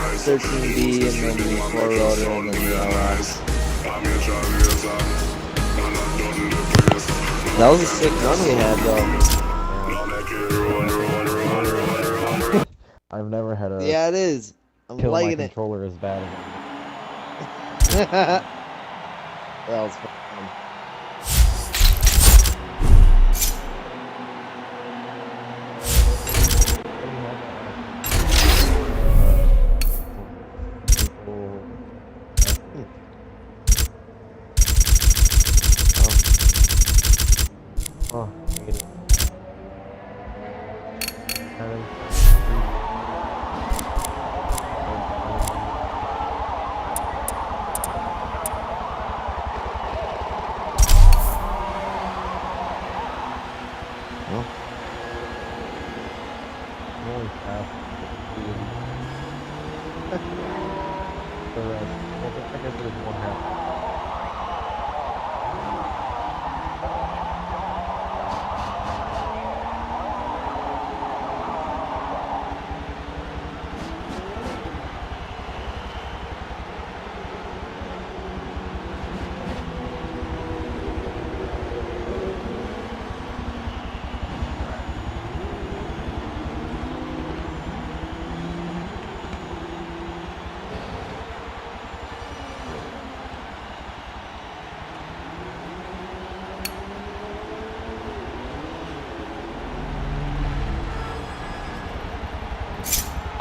these 13B and then the 4-rotor and then the LS. That was a sick run we had though. I've never had a Yeah, it is. I'm kill liking my it. controller as bad as That was fun. Oh, negative.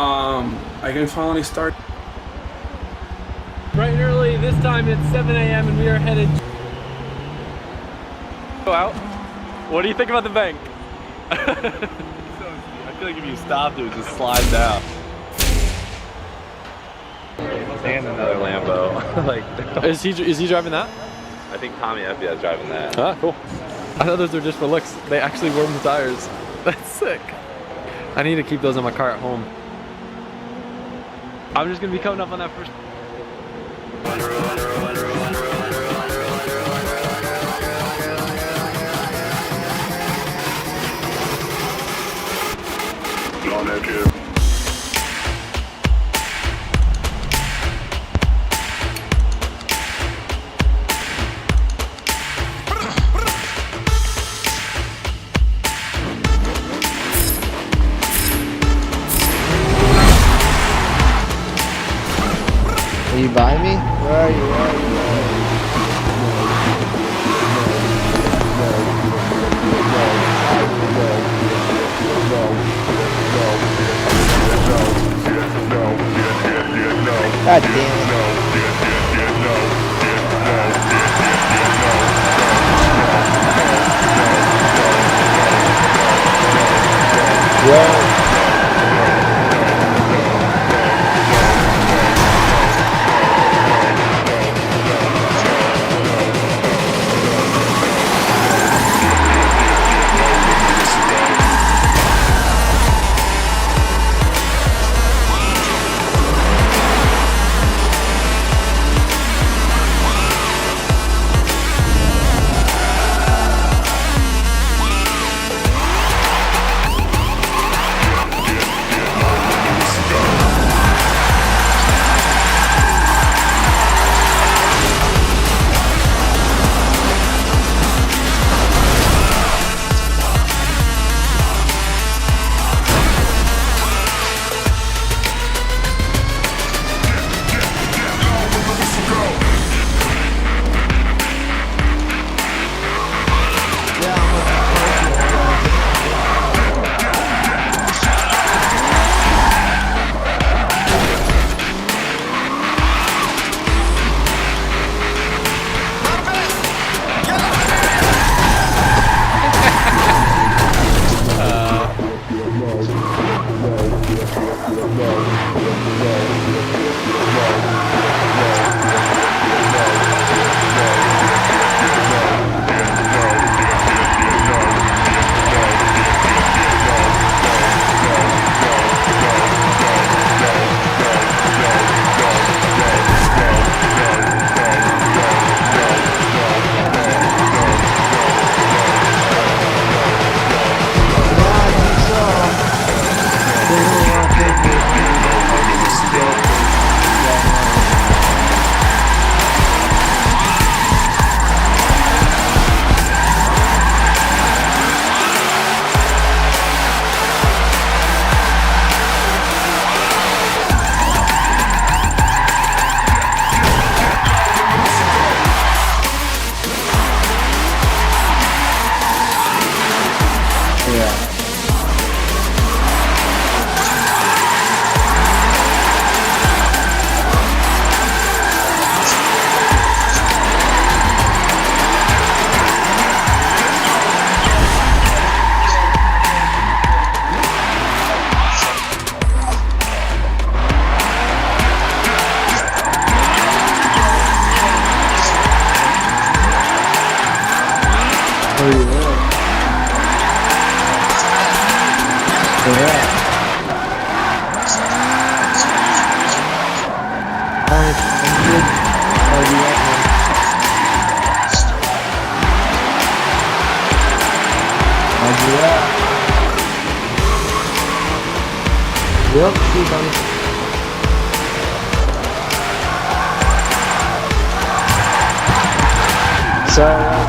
I can finally start. Bright and early, this time it's 7 a.m. and we are headed. Go out. What do you think about the bank? I feel like if you stopped, it would just slide down. And another Lambo. Like, is he driving that? I think Tommy Effia is driving that. Ah, cool. I thought those were just for looks. They actually warm the tires. That's sick. I need to keep those in my car at home. I'm just gonna be coming up on that first. John F. here. Are you by me? Where are you? Where are you? God damn it. Whoa. Yep, see buddy. Sorry,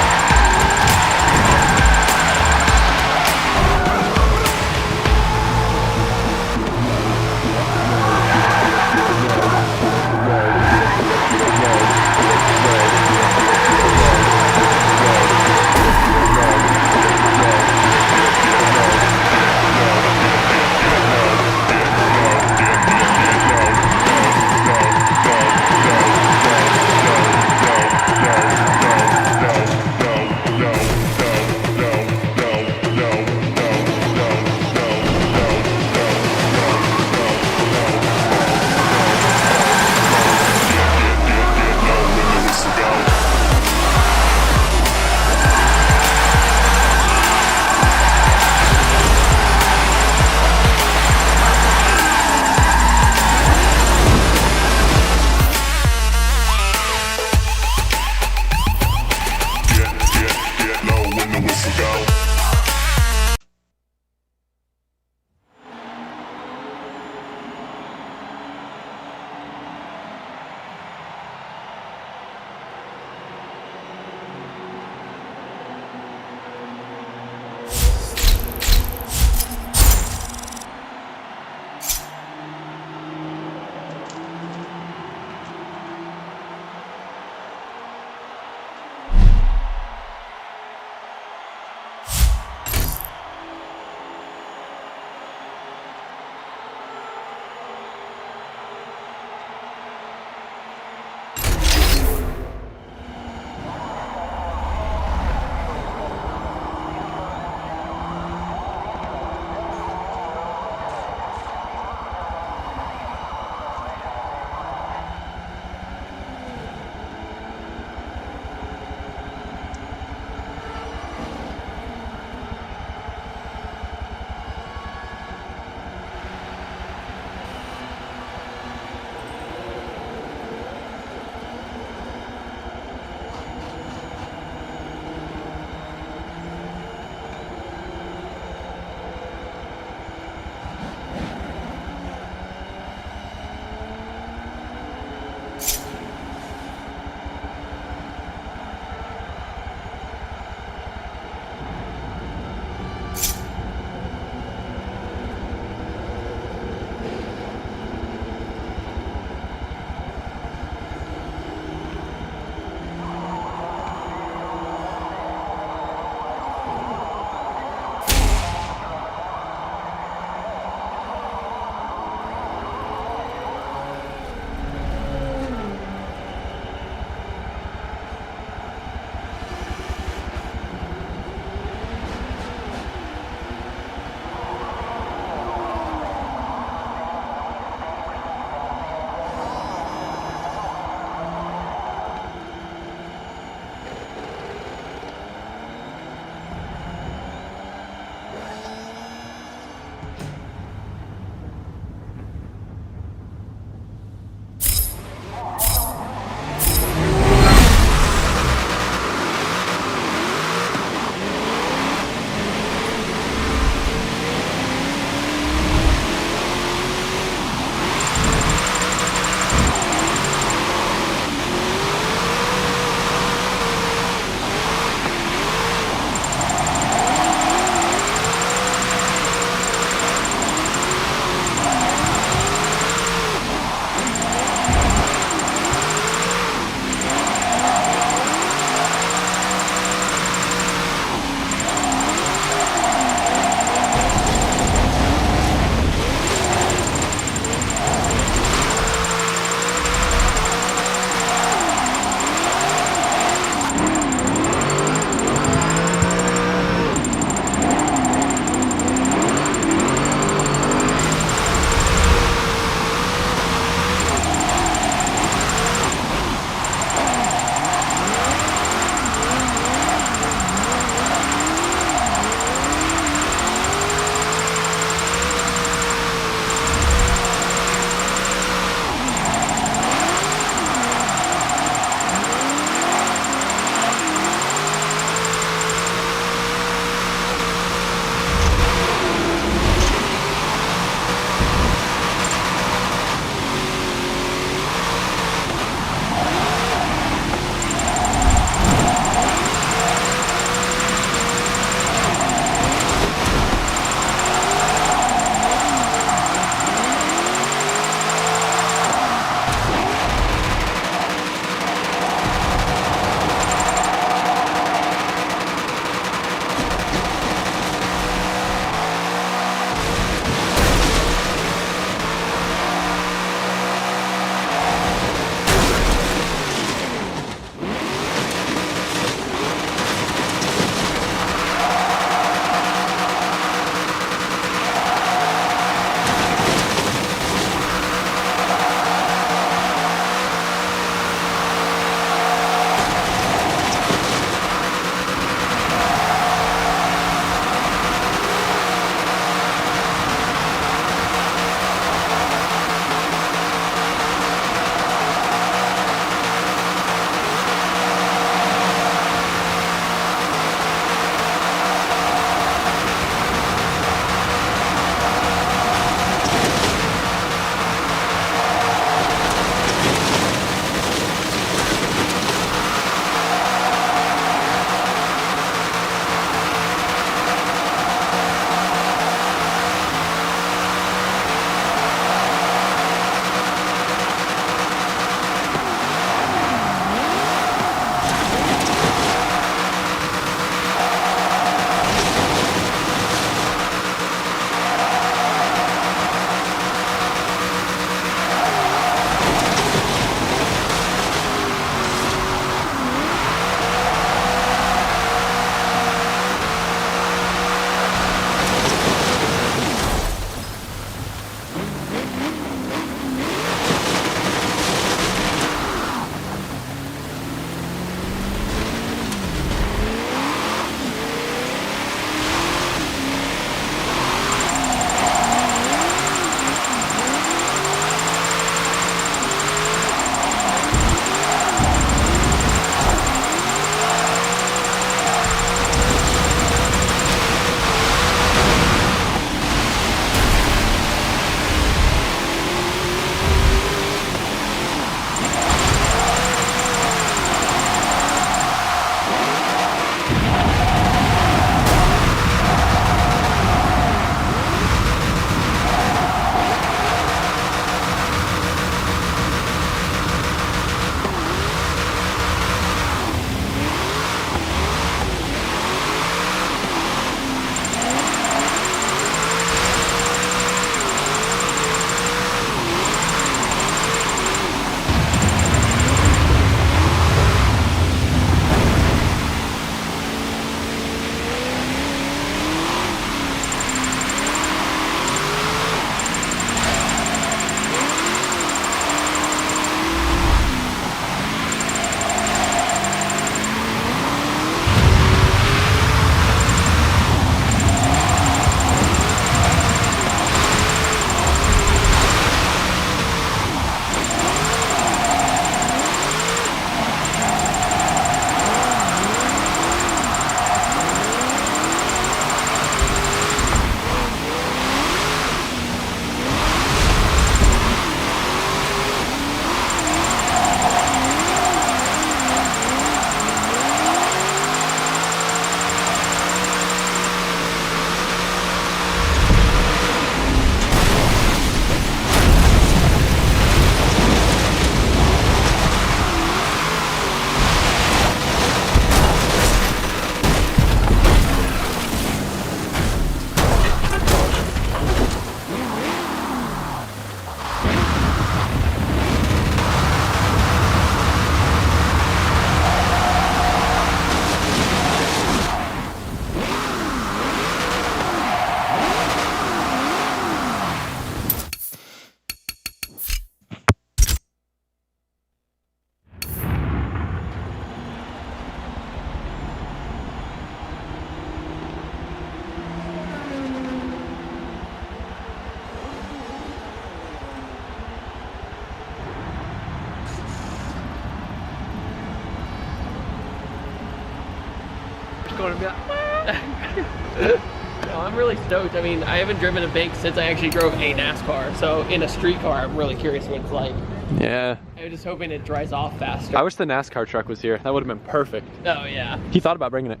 want to be like, No, I'm really stoked. I mean, I haven't driven a bank since I actually drove a NASCAR. So in a street car, I'm really curious what it's like. yeah. I'm just hoping it dries off faster. I wish the NASCAR truck was here. That would have been perfect. Oh yeah. He thought about bringing it.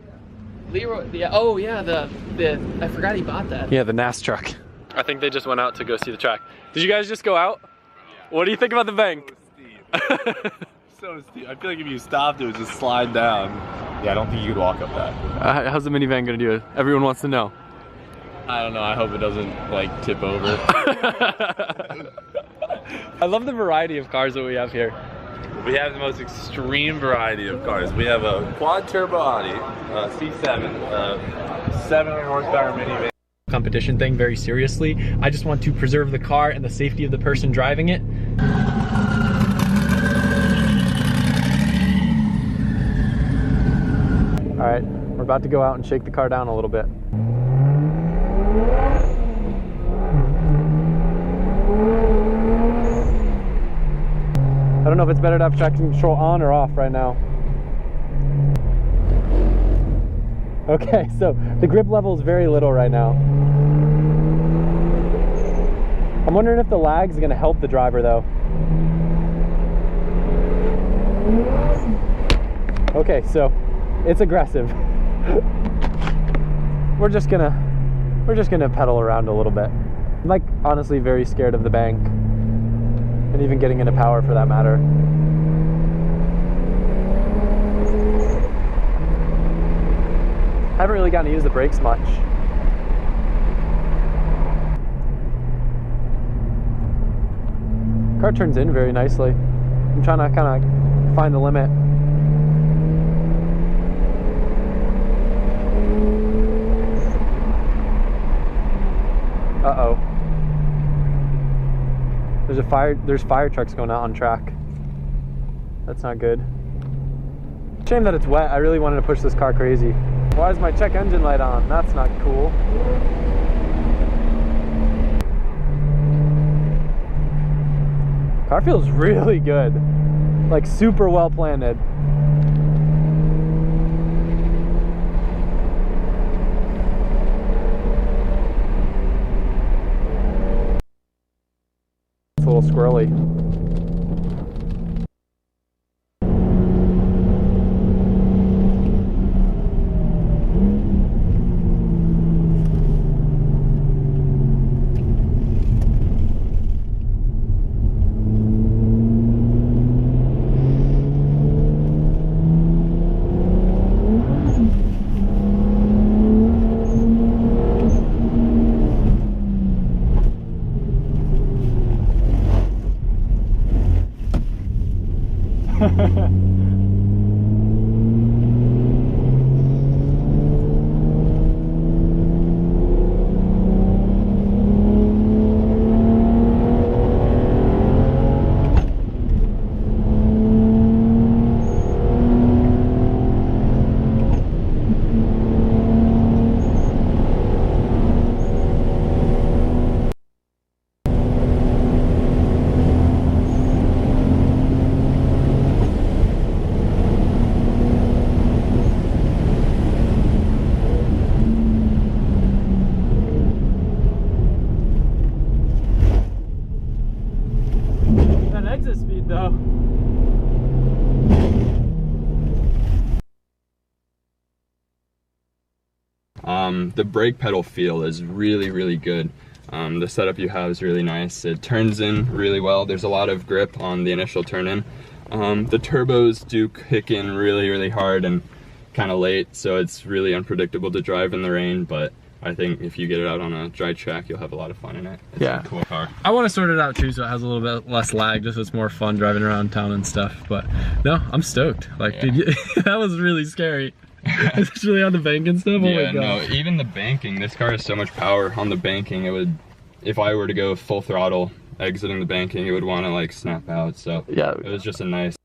Leroy, yeah. Oh yeah, the I forgot he bought that. Yeah, the NAS truck. I think they just went out to go see the track. Did you guys just go out? What do you think about the bank? So steep. I feel like if you stopped, it would just slide down. Yeah, I don't think you could walk up that. How's the minivan gonna do? Everyone wants to know. I don't know. I hope it doesn't like tip over. I love the variety of cars that we have here. We have the most extreme variety of cars. We have a quad turbo Audi, C7, 700 horsepower minivan. Competition thing very seriously. I just want to preserve the car and the safety of the person driving it. All right, we're about to go out and shake the car down a little bit. I don't know if it's better to have traction control on or off right now. Okay, so the grip level is very little right now. I'm wondering if the lag is gonna help the driver though. Okay, so it's aggressive. We're just gonna pedal around a little bit. I'm like honestly very scared of the bank. And even getting into power for that matter. I haven't really gotten to use the brakes much. Car turns in very nicely. I'm trying to kind of find the limit. Uh-oh. There's fire trucks going out on track. That's not good. Shame that it's wet. I really wanted to push this car crazy. Why is my check engine light on? That's not cool. Car feels really good. Like super well planted. It's a little squirrely. The brake pedal feel is really, really good. The setup you have is really nice. It turns in really well. There's a lot of grip on the initial turn in. The turbos do kick in really, really hard and kind of late, so it's really unpredictable to drive in the rain, but I think if you get it out on a dry track, you'll have a lot of fun in it. It's a cool car. I want to sort it out too, so it has a little bit less lag, just so it's more fun driving around town and stuff. But no, I'm stoked. Like, dude, that was really scary. Especially on the bank and stuff. Oh my God. No, even the banking, this car has so much power on the banking. It would, if I were to go full throttle exiting the banking, it would want to like snap out. So yeah, it was just a nice.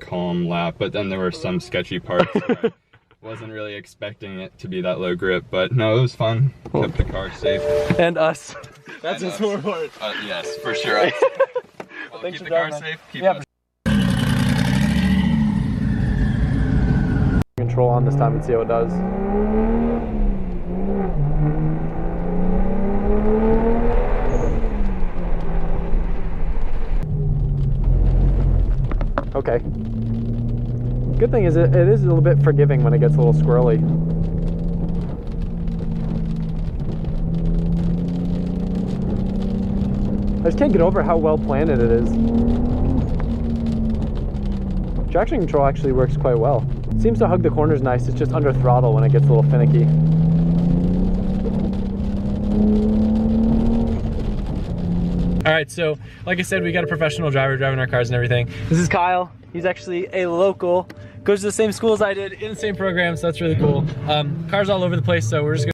calm lap, but then there were some sketchy parts where I wasn't really expecting it to be that low grip, but no, it was fun. Kept the car safe. And us. That's what's more important. Yes, for sure. Well, thanks keep for the car driving, safe. Keep yeah, us. Control on this time and see how it does. Okay. Good thing is it is a little bit forgiving when it gets a little squirrely. I just can't get over how well planted it is. Traction control actually works quite well. It seems to hug the corners nice, it's just under throttle when it gets a little finicky. Alright, so like I said, we got a professional driver driving our cars and everything. This is Kyle. He's actually a local, goes to the same school as I did, in the same program, so that's really cool. Cars all over the place, so we're just gonna